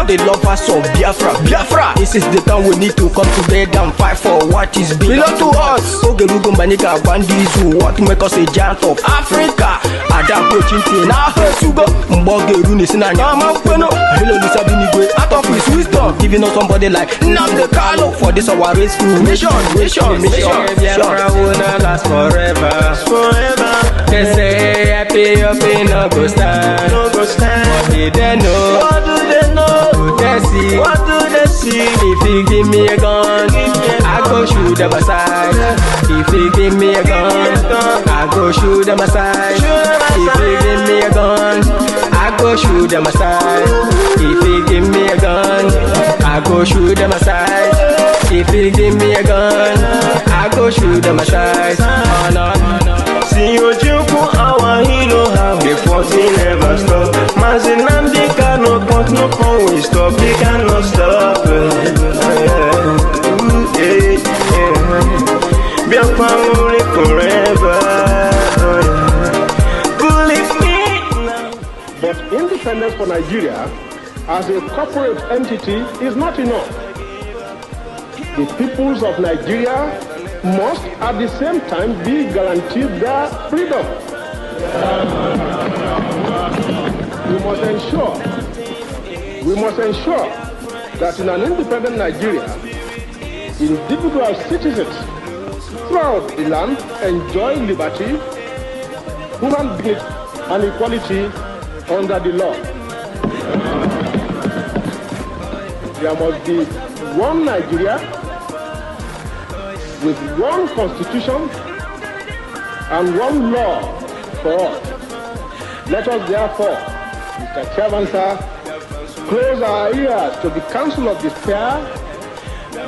The lovers of Biafra. This is the time we need to come together and fight for what is belong to us. Ogerugo maniga bandizu, what make us a giant of Africa. Adapro chinti na sugo. Mbogeru ni sina nyama kweno. Hello Lisa Binigwe, out of his wisdom, giving us somebody like nnamdi for this our race to mission. Biafra will not last forever. They say happy up in no go stand. What did they know? What do they know? What do they see? What do they see? If you give me a gun, I go shoot them aside. If you give me a gun, I go shoot them aside. If you give me a gun, I go shoot them aside. If you give me a gun, I go shoot them aside. If you give me a gun, I go shoot them aside. Oh no, see you joke, our hero have the 14 never stop. nnamdi Kanu, but no phone will stop. He cannot stop. Biafra will live forever. Believe me. But independence for Nigeria as a corporate entity is not enough. The peoples of Nigeria must at the same time be guaranteed their freedom. we must ensure that in an independent Nigeria, individual citizens throughout the land enjoy liberty, human dignity, and equality under the law. There must be one Nigeria with one constitution and one law for all. Let us therefore, Mr. Chairman, sir, close our ears to the counsel of despair,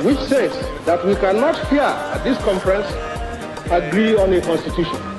which says that we cannot here at this conference agree on a constitution.